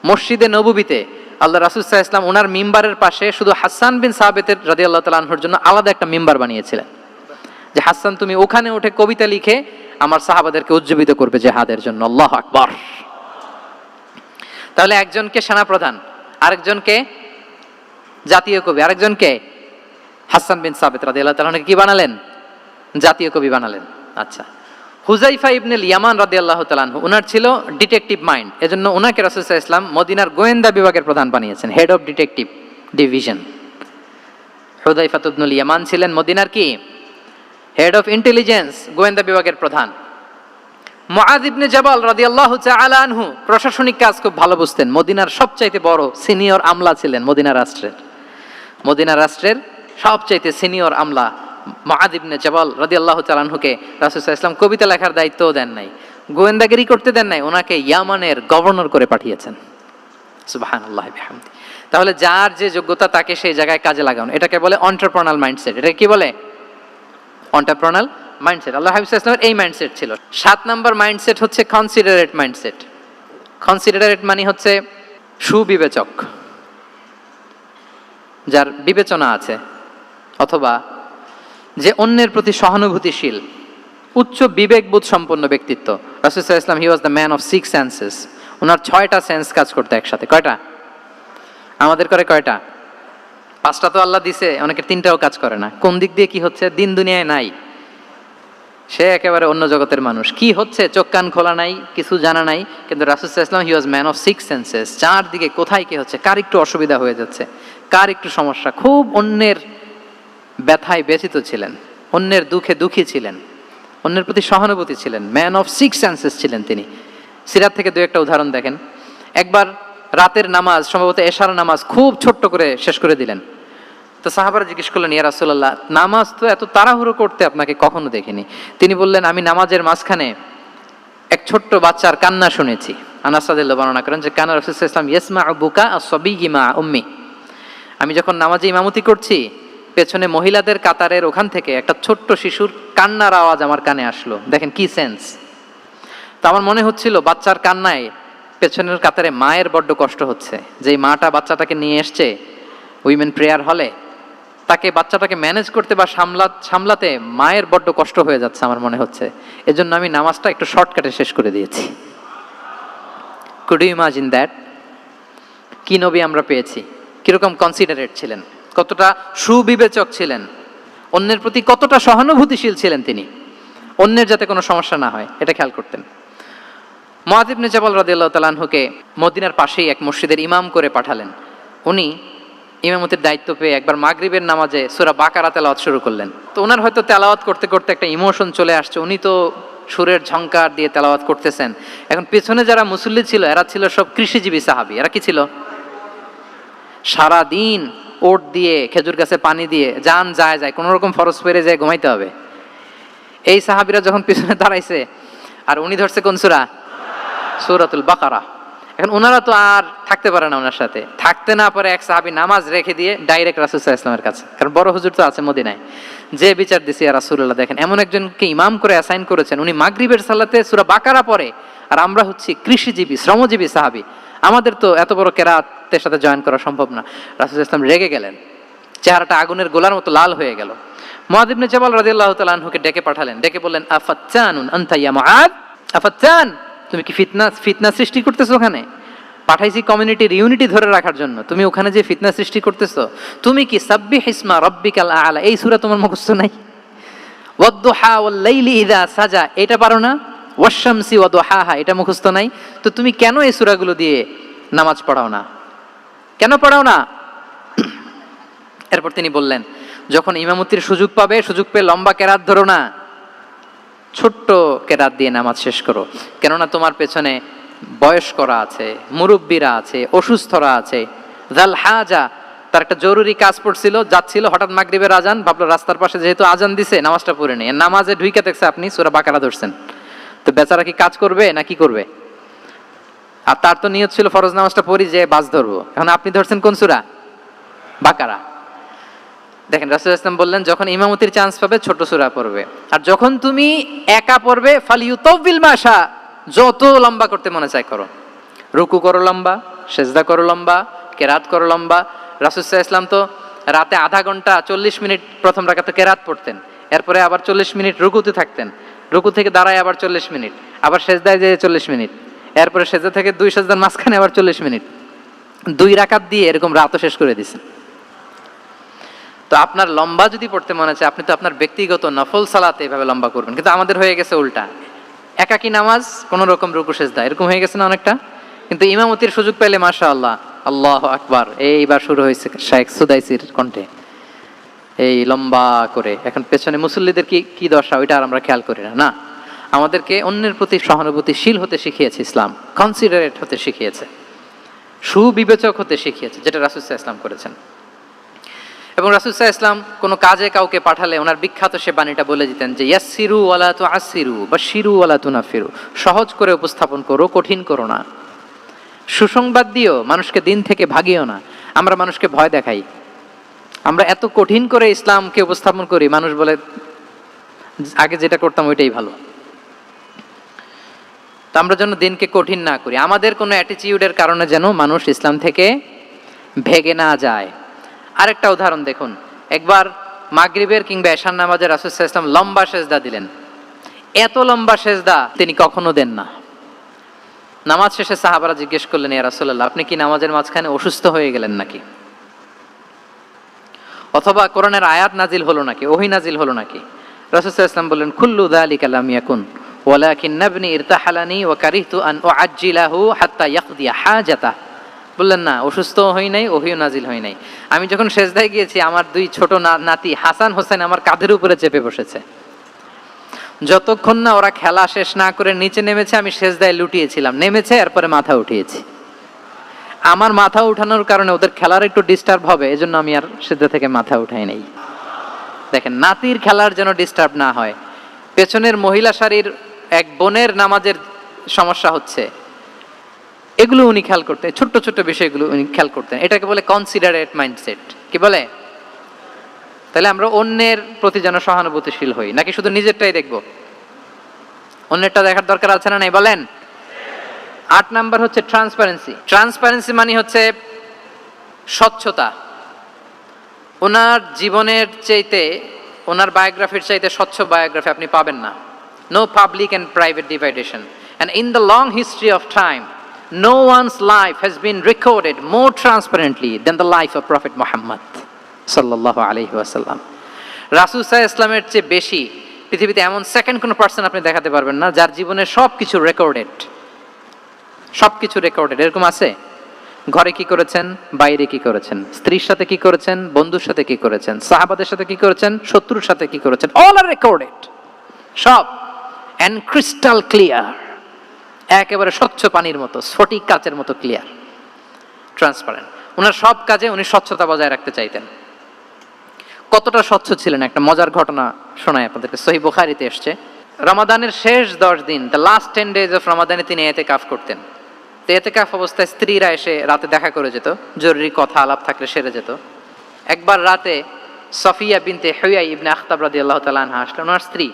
মসজিদে নববীতে আল্লাহ রাসূল সাল্লাল্লাহু আলাইহি ওয়াসাল্লাম ওনার মিম্বারের পাশে শুধু হাসান বিন সাবিতের রাদিয়াল্লাহু তাআলা আনহুর জন্য আলাদা একটা মিম্বার বানিয়েছিলেন, যে হাসান তুমি ওখানে উঠে কবিতা লিখে আমার সাহাবাদেরকে উজ্জীবিত করবে জিহাদের জন্য। আল্লাহু আকবার। তাহলে একজনকে সেনাপ্রধান, আরেকজনকে জাতীয় কবি, আরেকজনকে হাসান বিন সাবিত রাদিয়াল্লাহু তাআলা আনহুকে কি বানালেন? জাতীয় কবি বানালেন। আচ্ছা, হুযাইফা ইবনুল ইয়ামান রাদিয়াল্লাহু তাআলা আনহু, ওনার ছিল ডিটেকটিভ মাইন্ড, এজন্য ওনাকে রাসূল সাল্লাল্লাহু আলাইহি ওয়াসাল্লাম মদিনার গোয়েন্দা বিভাগের প্রধান বানিয়েছেন, হেড অফ ডিটেকটিভ ডিভিশন। হুযাইফা ইবনুল ইয়ামান ছিলেন মদিনার কি? হেড অফ ইন্টেলিজেন্স, গোয়েন্দা বিভাগের প্রধান। মুআয ইবনে জাবাল রাদিয়াল্লাহু তাআলা আনহু প্রশাসনিক কাজ খুব ভালো বুঝতেন। মদিনার সবচাইতে বড় সিনিয়র আমলা ছিলেন মদিনা রাষ্ট্রের। মদিনা রাষ্ট্রের সবচাইতে সিনিয়র আমলা মুআয ইবনে জাবাল রাদিয়াল্লাহু তাআলা আনহুকে রাসূল সাল্লাল্লাহু আলাইহি ওয়াসাল্লাম কবিতা লেখার দায়িত্বও দেন নাই, গোয়েন্দাগিরি করতে দেন নাই, ওনাকে ইয়ামানের গভর্নর করে পাঠিয়েছেন। সুবহানাল্লাহ বিহামদি। তাহলে যার যে যোগ্যতা তাকে সেই জায়গায় কাজে লাগানো, এটাকে বলে এন্টারপ্রেনাল মাইন্ডসেট। এটা কি বলে? এন্টারপ্রেনাল মাইন্ডসেট। আল্লাহ হাবিব সাল্লাল্লাহু আলাইহি ওয়াসাল্লামের এই মাইন্ডসেট ছিল। 7 নাম্বার মাইন্ডসেট হচ্ছে কনসিডারেট মাইন্ডসেট। কনসিডারেট মানে হচ্ছে সুবিবেচক, যার বিবেচনা আছে, অথবা যে অন্যের প্রতি সহানুভূতিশীল, উচ্চ বিবেকবোধ সম্পন্ন ব্যক্তিত্ব। রাসূল সাল্লাল্লাহু আলাইহি ওয়াসাল্লাম he was the man of 6 senses. ওনার 6টা সেন্স কাজ করতে একসাথে। কয়টা? আমাদের করে কয়টা? 5টা তো আল্লাহ দিছে, অনেকের 3টাও কাজ করে না। কোন দিক দিয়ে কি হচ্ছে দিন দুনিয়ায় নাই, সে একেবারে অন্য জগতের মানুষ। কি হচ্ছে চোখ কান খোলা নাই, কিছু জানা নাই। কিন্তু রাসূল সাল্লাল্লাহু আলাইহি ওয়াসাল্লাম he was man of 6 senses. চারদিকে কোথায় কি হচ্ছে, কার একটু অসুবিধা হয়ে যাচ্ছে, কার একটু সমস্যা, খুব অন্যের ব্যথায় ব্যথিত ছিলেন, অন্যের দুঃখে দুঃখী ছিলেন, অন্যের প্রতি সহানুভূতি ছিলেন, ম্যান অফ 6 সেন্সেস ছিলেন তিনি। সিরাত থেকে 2-একটা উদাহরণ দেখেন। একবার রাতের নামাজ, সম্ভবত এশার নামাজ, খুব ছোট্ট করে শেষ করে দিলেন। তো সাহাবারা জিজ্ঞেস করলেন, ইয়া রাসূলুল্লাহ, নামাজ তো এত তাড়াহুড়ো করতে আপনাকে কখনো দেখিনি। তিনি বললেন, আমি নামাজের মাঝখানে এক ছোট্ট বাচ্চার কান্না শুনেছি। আনাস রাদিয়াল্লাহু বর্ণনা করেন যে কানা রাসূল সাল্লাল্লাহু আলাইহি ওয়াসাল্লাম ইয়াসমাউ বুকা আস-সাবিয়্যি মা উম্মি। আমি যখন নামাজে ইমামতি করছি, পেছনে মহিলাদের কাতারের ওখান থেকে একটা ছোট্ট শিশুর কান্নার আওয়াজ আমার কানে আসলো। দেখেন কি সেন্স। তো আমার মনে হচ্ছিল বাচ্চার কান্নায় পেছনের কাতারে মায়ের বড্ড কষ্ট হচ্ছে, যে মাটা বাচ্চাটাকে নিয়ে এসছে উইমেন প্রেয়ার হলে, তাকে বাচ্চাটাকে ম্যানেজ করতে বা সামলাতে মায়ের বড্ড কষ্ট হয়ে যাচ্ছে আমার মনে হচ্ছে। এজন্য আমি নামাজটা একটু শর্টকাটে শেষ করে দিয়েছি। Could you imagine that? কি নবী আমরা পেয়েছি, কিরকম কনসিডারেট ছিলেন, কতটা সুবিবেচক ছিলেন, অন্যের প্রতি কতটা সহানুভূতিশীল ছিলেন তিনি, অন্যের যাতে কোনো সমস্যা না হয় এটা খেয়াল করতেন। মুআয ইবনে জাবাল রাদিয়াল্লাহু তাআলা আনহুকে মদিনার পাশেই এক মসজিদের ইমাম করে পাঠালেন। উনি ইমামতির দায়িত্ব পেয়ে একবার মাগরিবের নামাজে সূরা বাকারা তেলাওয়াত শুরু করলেন। তো ওনার হয়তো তেলাওয়াত করতে করতে একটা ইমোশন চলে আসছে, উনি তো সুরের ঝংকার দিয়ে তেলাওয়াত করতেছেন। এখন পেছনে যারা মুসল্লি ছিল এরা ছিল সব কৃষিজীবী সাহাবী। এরা কি ছিল? সারা দিন ওট দিয়ে, খেজুর গাছে পানি দিয়ে জান যায় কোনো রকম ফরজ পেরে যায় ঘুমাইতে হবে। এই সাহাবীরা যখন পিছনে দাঁড়াইছে আর উনি ধরছে কোন সূরা? সূরাতুল বাকারা। এখন ওনারা তো আর থাকতে পারে না, ওনার সাথে থাকতে না পারে এক সাহাবী নামাজ রেখে দিয়ে ডাইরেক্ট রাসূল সাল্লাল্লাহু আলাইহি ওয়াসাল্লামের কাছে, কারণ বড় হুজুর তো আছে মদিনায়, যে বিচার দিছে ইয়া রাসূলুল্লাহ, দেখেন এমন একজনকে ইমাম করে অ্যাসাইন করেছেন, উনি মাগরিবের সালাতে সূরা বাকারা পড়ে, আর আমরা হচ্ছি কৃষিজীবী শ্রমজীবী সাহাবী, আমাদের তো এত বড় কেরাতের সাথে জয়েন করা সম্ভব না। রাসূল সাল্লাল্লাহু আলাইহি ওয়াসাল্লাম রেগে গেলেন, চেহারাটা আগুনের গোলার মতো লাল হয়ে গেল। মুআয ইবনে জাবাল রাদিয়াল্লাহু তাআলা আনহুকে ডেকে পাঠালেন, ডেকে বললেন, আফাত্তানুন আনতা ইয়া মুআয, আফাত্তান, তুমি কি ফিতনা সৃষ্টি করতেছো ওখানে? পাঠাইছি কমিউনিটির ইউনিটি ধরে রাখার জন্য, তুমি ওখানে যে ফিতনা সৃষ্টি করতেছো, তুমি কি সাব্বিহ ইসমা রাব্বিকাল আ'লা এই সূরা তোমার মুখস্থ নাই? ওয়াদ-দুহা ওয়াল-লাইলি ইযা সাজা এটা পারো না? ওয়াশ-শামসি ওয়া দুহাহা এটা মুখস্থ নাই? তো তুমি কেন এই সূরাগুলো দিয়ে নামাজ পড়াও না? কেন পড়াও না? এরপর তিনি বললেন, যখন ইমামতির সুযোগ পাবে, সুযোগ পেয়ে লম্বা কেরাত ধরো না, ছোট্ট কেরাত দিয়ে নামাজ শেষ করো, কেননা তোমার পেছনে বয়স্করা আছে, মুরব্বীরা আছে, অসুস্থরা আছে। জাল হাজা, তার একটা জরুরি কাজ পড়ছিল, যাচ্ছিল, হঠাৎ মাগরিবের আজান, ভাবলো রাস্তার পাশে যেহেতু আজান দিছে নামাজটা পড়ে নেই, নামাজে ঢুইকা দেখছে আপনি সূরা বাকারা ধরছেন, তো বেচারা কি কাজ করবে না কি করবে? আর তার তো নিয়ত ছিল ফরজ নামাজটা পড়ি যে বাস ধরবো, এখন আপনি ধরছেন কোন সূরা? বাকারা। দেখেন রাসূল সাল্লাল্লাহু আলাইহি ওয়াসাল্লাম বললেন, যখন ইমামতির চান্স পাবে ছোট সূরা পড়বে, আর যখন তুমি একা পড়বে ফালিউতাউবিল মাশা, যত লম্বা করতে মনে চায় করো, রুকু করো লম্বা, সেজদা করো লম্বা, কেরাত করো লম্বা। রাসূল সাল্লাল্লাহু আলাইহি ওয়াসাল্লাম তো রাতে আধা ঘন্টা 40 মিনিট প্রথম রাকাতে কেরাত পড়তেন, এরপরে আবার 40 মিনিট রুকুতে থাকতেন, রুকু থেকে দাঁড়ায় আবার 40 মিনিট, আবার সেজদায় যেয়ে 40 মিনিট, এরপরে সেজদা থেকে 2 সেজদার মাঝখানে আবার 40 মিনিট, 2 রাকাত দিয়ে এরকম রাতও শেষ করে দিয়েছেন। তো আপনার লম্বা যদি পড়তে মনে চায়, আপনি তো আপনার ব্যক্তিগত নফল সালাতে এভাবে লম্বা করবেন, কিন্তু আমাদের হয়ে গেছে উল্টা, একাকী নামাজ কোন রকম রুকু সেজদা এরকম হয়ে গেছে না অনেকটা, কিন্তু ইমামতির সুযোগ পেলে মাশাআল্লাহ আল্লাহু আকবার, এইবার শুরু হয়েছে শেখ সুদাইসির কণ্ঠে এই লম্বা করে। এখন পেছনে মুসল্লিদের কি দশা ওইটা আর আমরা খেয়াল করি না। না, আমাদেরকে অন্যের প্রতি সহানুভূতিশীল হতে শিখিয়েছে ইসলাম, কনসিডারেট হতে শিখিয়েছে, সুবিবেচক হতে শিখিয়েছে, যেটা রাসূল সাল্লাল্লাহু আলাইহি ওয়াসাল্লাম করেছেন। এবং রাসূল সাল্লাল্লাহু আলাইহি ওয়াসাল্লাম কোনো কাজে কাউকে পাঠালে ওনার বিখ্যাত সে বাণীটা বলে দিতেন যে ইয়াসসিরু ওয়ালা তুআসসিরু বাশশিরু ওয়ালা তুনাফিরু, সহজ করে উপস্থাপন করো, কঠিন করো না, সুসংবাদ দিও, মানুষকে দিন থেকে ভাগিও না। আমরা মানুষকে ভয় দেখাই, আমরা এত কঠিন করে ইসলামকে উপস্থাপন করি, মানুষ বলে আগে যেটা করতাম ওইটাই ভালো। তো আমরা যেন দিনকে কঠিন না করি, আমাদের কোনো অ্যাটিটিউডের কারণে যেন মানুষ ইসলাম থেকে ভেগে না যায়। আরেকটা উদাহরণ দেখুন, একবার মাগরিবের কিংবা এশার নামাজে রাসূল সাল্লাল্লাহু আলাইহি ওয়াসাল্লাম লম্বা সেজদা দিলেন, এত লম্বা সেজদা তিনি কখনো দেন না। নামাজ শেষে সাহাবারা জিজ্ঞেস করলেন, ইয়া রাসূলুল্লাহ, আপনি কি নামাজের মাঝখানে অসুস্থ হয়ে গেলেন নাকি, অথবা কোরআনের আয়াত নাজিল হলো নাকি, ওহী নাজিল হলো নাকি? রাসূল সাল্লাল্লাহু আলাইহি ওয়াসাল্লাম বললেন, কুল্লু যালিকা লাম ইয়াকুন ওয়ালাকিন নাবনি ইরতাহালানি ওয়া কারিহতু আন উআজ্জিলাহু হাত্তা ইয়াকদি হাজাতা। বললেন না, অসুস্থ হই নাই, ওহীও নাজিল হয় নাই, আমি যখন সেজদায় গিয়েছি আমার 2 ছোট নাতি হাসান হোসেন আমার কাঁধের উপরে চেপে বসেছে, যতক্ষণ না ওরা খেলা শেষ না করে নিচে নেমেছে আমি সেজদায় লুটিয়েছিলাম, নেমেছে এরপরে মাথা উঠিয়েছি, আমার মাথা উঠানোর কারণে ওদের খেলার একটু ডিস্টার্ব হবে, এজন্য আমি আর সেজদা থেকে মাথা উঠাই নাই। দেখেন, নাতির খেলার যেন ডিস্টার্ব না হয়। পেছনের মহিলা সারির এক বোনের নামাজের সমস্যা হচ্ছে, এগুলো উনি খেয়াল করতেন, ছোট্ট ছোট্ট বিষয়গুলো উনি খেয়াল করতেন, এটাকে বলে কনসিডারেট মাইন্ডসেট। কি বলে? তাহলে আমরা অন্যের প্রতি যেন সহানুভূতিশীল হই, নাকি শুধু নিজেরটাই দেখব? অন্যেরটা দেখার দরকার আছে না নাই বলেন? 8 নাম্বার হচ্ছে ট্রান্সপারেন্সি। ট্রান্সপারেন্সি মানে হচ্ছে স্বচ্ছতা। ওনার জীবনের চাইতে, ওনার বায়োগ্রাফির চাইতে স্বচ্ছ বায়োগ্রাফি আপনি পাবেন না। No public and private division, and in the long history of time no one's life has been recorded more transparently than the life of Prophet Muhammad sallallahu alayhi wa sallam. রাসূল সাল্লাল্লাহু আলাইহি ওয়াসাল্লামের চেয়ে বেশি পৃথিবীতে এমন সেকেন্ড কোনো person আপনি দেখাতে পারবেন না যার জীবনের সবকিছু রেকর্ডেড, সবকিছু রেকর্ডেড। এরকম আছে? ঘরে কি করেছেন, বাইরে কি করেছেন, স্ত্রীর সাথে কি করেছেন, বন্ধুর সাথে কি করেছেন, সাহাবাদের সাথে কি করেছেন, শত্রুর সাথে কি করেছেন, অল আর রেকর্ডেড, সব এন্ড ক্রিস্টাল ক্লিয়ার, একেবারে স্বচ্ছ পানির মতো, স্ফটিক কাচের মতো ক্লিয়ার, ট্রান্সপারেন্ট। ওনার সব কাজে উনি স্বচ্ছতা বজায় রাখতে চাইতেন। কতটা স্বচ্ছ ছিলেন একটা মজার ঘটনা শোনায় আপনাদেরকে। সহিহ বুখারীতে এসেছে, রমাদানের শেষ 10 দিন, দ্য লাস্ট 10 days অফ রমাদানে তিনি এতেকাফ করতেন। তো এতেকাফ অবস্থায় স্ত্রীরা এসে রাতে দেখা করে যেত, জরুরি কথা আলাপ থাকলে সেরে যেত। একবার রাতে সফিয়া বিনতে হুয়াই ইবনে আখতাব রাদিয়াল্লাহু তাআলা আনহা আসলেন, ওনার স্ত্রী।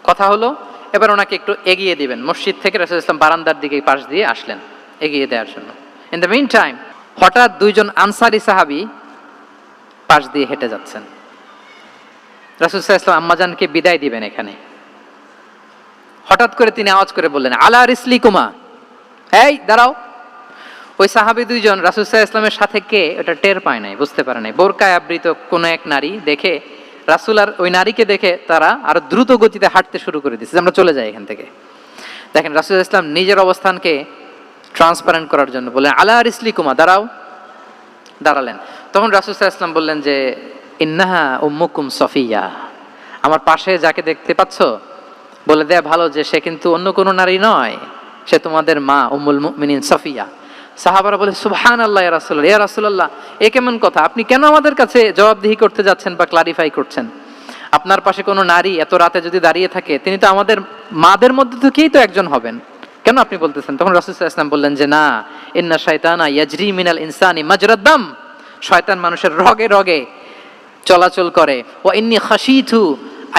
কথা হলো এবার ওনাকে একটু এগিয়ে দিবেন, মসজিদ থেকে রাসূলুল্লাহ সাল্লাল্লাহু আলাইহি ওয়াসাল্লাম বারান্দার দিকে পাশ দিয়ে আসলেন এগিয়ে দেওয়ার জন্য। ইন দ্য মিন টাইম হঠাৎ দুইজন আনসারী সাহাবী পাশ দিয়ে হেঁটে যাচ্ছেন। রাসূলুল্লাহ সাল্লাল্লাহু আলাইহি ওয়াসাল্লাম আম্মাজানকে বিদায় দিবেন এখানে, হঠাৎ করে তিনি আওয়াজ করে বললেন, আলা রিসলিকুমা, এই দাঁড়াও। ওই সাহাবী দুইজন রাসূল সাল্লাল্লাহু আলাইহি ওয়াসাল্লামের সাথে কে এটা টের পায় নাই, বুঝতে পারে নাই। বোরকায় আবৃত কোন এক নারী দেখে রাসূল আর ওই নারীকে দেখে তারা আরো দ্রুত গতিতে হাঁটতে শুরু করে দিচ্ছে, আমরা চলে যাই এখান থেকে। দেখেন রাসূল সাল্লাল্লাহু আলাইহি ওয়াসাল্লাম নিজের অবস্থানকে ট্রান্সপারেন্ট করার জন্য বললেন, আলা রিসলিকুমা, দাঁড়াও। দাঁড়ালেন। তখন রাসূল সাল্লাল্লাহু আলাইহি ওয়াসাল্লাম বললেন যে, ইন্নাহা উম্মুকুম সফিয়া, আমার পাশে যাকে দেখতে পাচ্ছ বলে দেয়া ভালো যে সে কিন্তু অন্য কোনো নারী নয়, সে তোমাদের মা উম্মুল মুমিনিন সফিয়া। সাহাবারা বলে, সুবহানাল্লাহ ইয়া রাসূলুল্লাহ, ইয়া রাসূলুল্লাহ, এ কেমন কথা, আপনি কেন আমাদের কাছে জবাবদিহি করতে যাচ্ছেন বা ক্লারিফাই করছেন? আপনার পাশে কোনো নারী এত রাতে যদি দাঁড়িয়ে থাকে, তিনি তো আমাদের মাদের মধ্যে থেকেই তো একজন হবেন, কেন আপনি বলতেছেন? তখন রাসূল সাল্লাল্লাহু আলাইহি ওয়াসাল্লাম বললেন যে, না, ইন্না শাইতানা ইয়াজরি মিনাল ইনসানি মাজরাদ দাম, শয়তান মানুষের রগে রগে চলাচল করে। ওয়া ইন্নী খাশিতু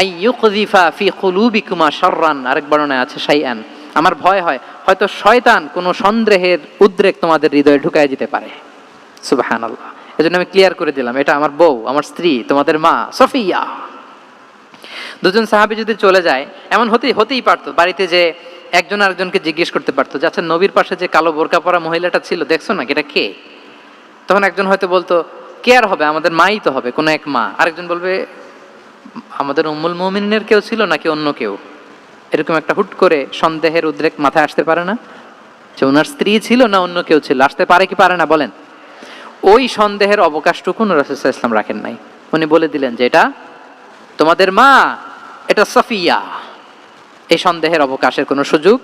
আইয়ুকযিফা ফি কুলুবিকুমা শাররান, আরেক বর্ণনায় আছে শাইআন, আমার ভয় হয় হয়তো শয়তান কোনো সন্দেহের উদ্রেক তোমাদের হৃদয়ে ঢুকায় দিতে পারে। সুবহানাল্লাহ। এজন্য আমি ক্লিয়ার করে দিলাম, এটা আমার বউ, আমার স্ত্রী, তোমাদের মা সফিয়া। দুজন সাহাবী যদি চলে যায়, এমন হতেই পারতো বাড়িতে যে একজন আরেকজনকে জিজ্ঞেস করতে পারতো যে, আচ্ছা নবীর পাশে যে কালো বোরকা পরা মহিলাটা ছিল দেখছো না, এটা কে? তখন একজন হয়তো বলতো, কে আর হবে, আমাদের মাই তো হবে, কোনো এক মা। আরেকজন বলবে, আমাদের উম্মুল মুমিনিনের কেউ ছিল নাকি অন্য কেউ? এরকম একটা হুট করে সন্দেহের উদ্রেক মাথায় আসতে পারে না যে ওনার স্ত্রী ছিল না অন্য কেউ ছিল? আসতে পারে কি পারে না বলেন? ওই সন্দেহের অবকাশটুকু রাসূল সাল্লাল্লাহু আলাইহি ওয়াসাল্লাম রাখেন নাই। উনি বলে দিলেন যে, এটা তোমাদের মা, এটা সফিয়া। এই সন্দেহের অবকাশের কোনো সুযোগ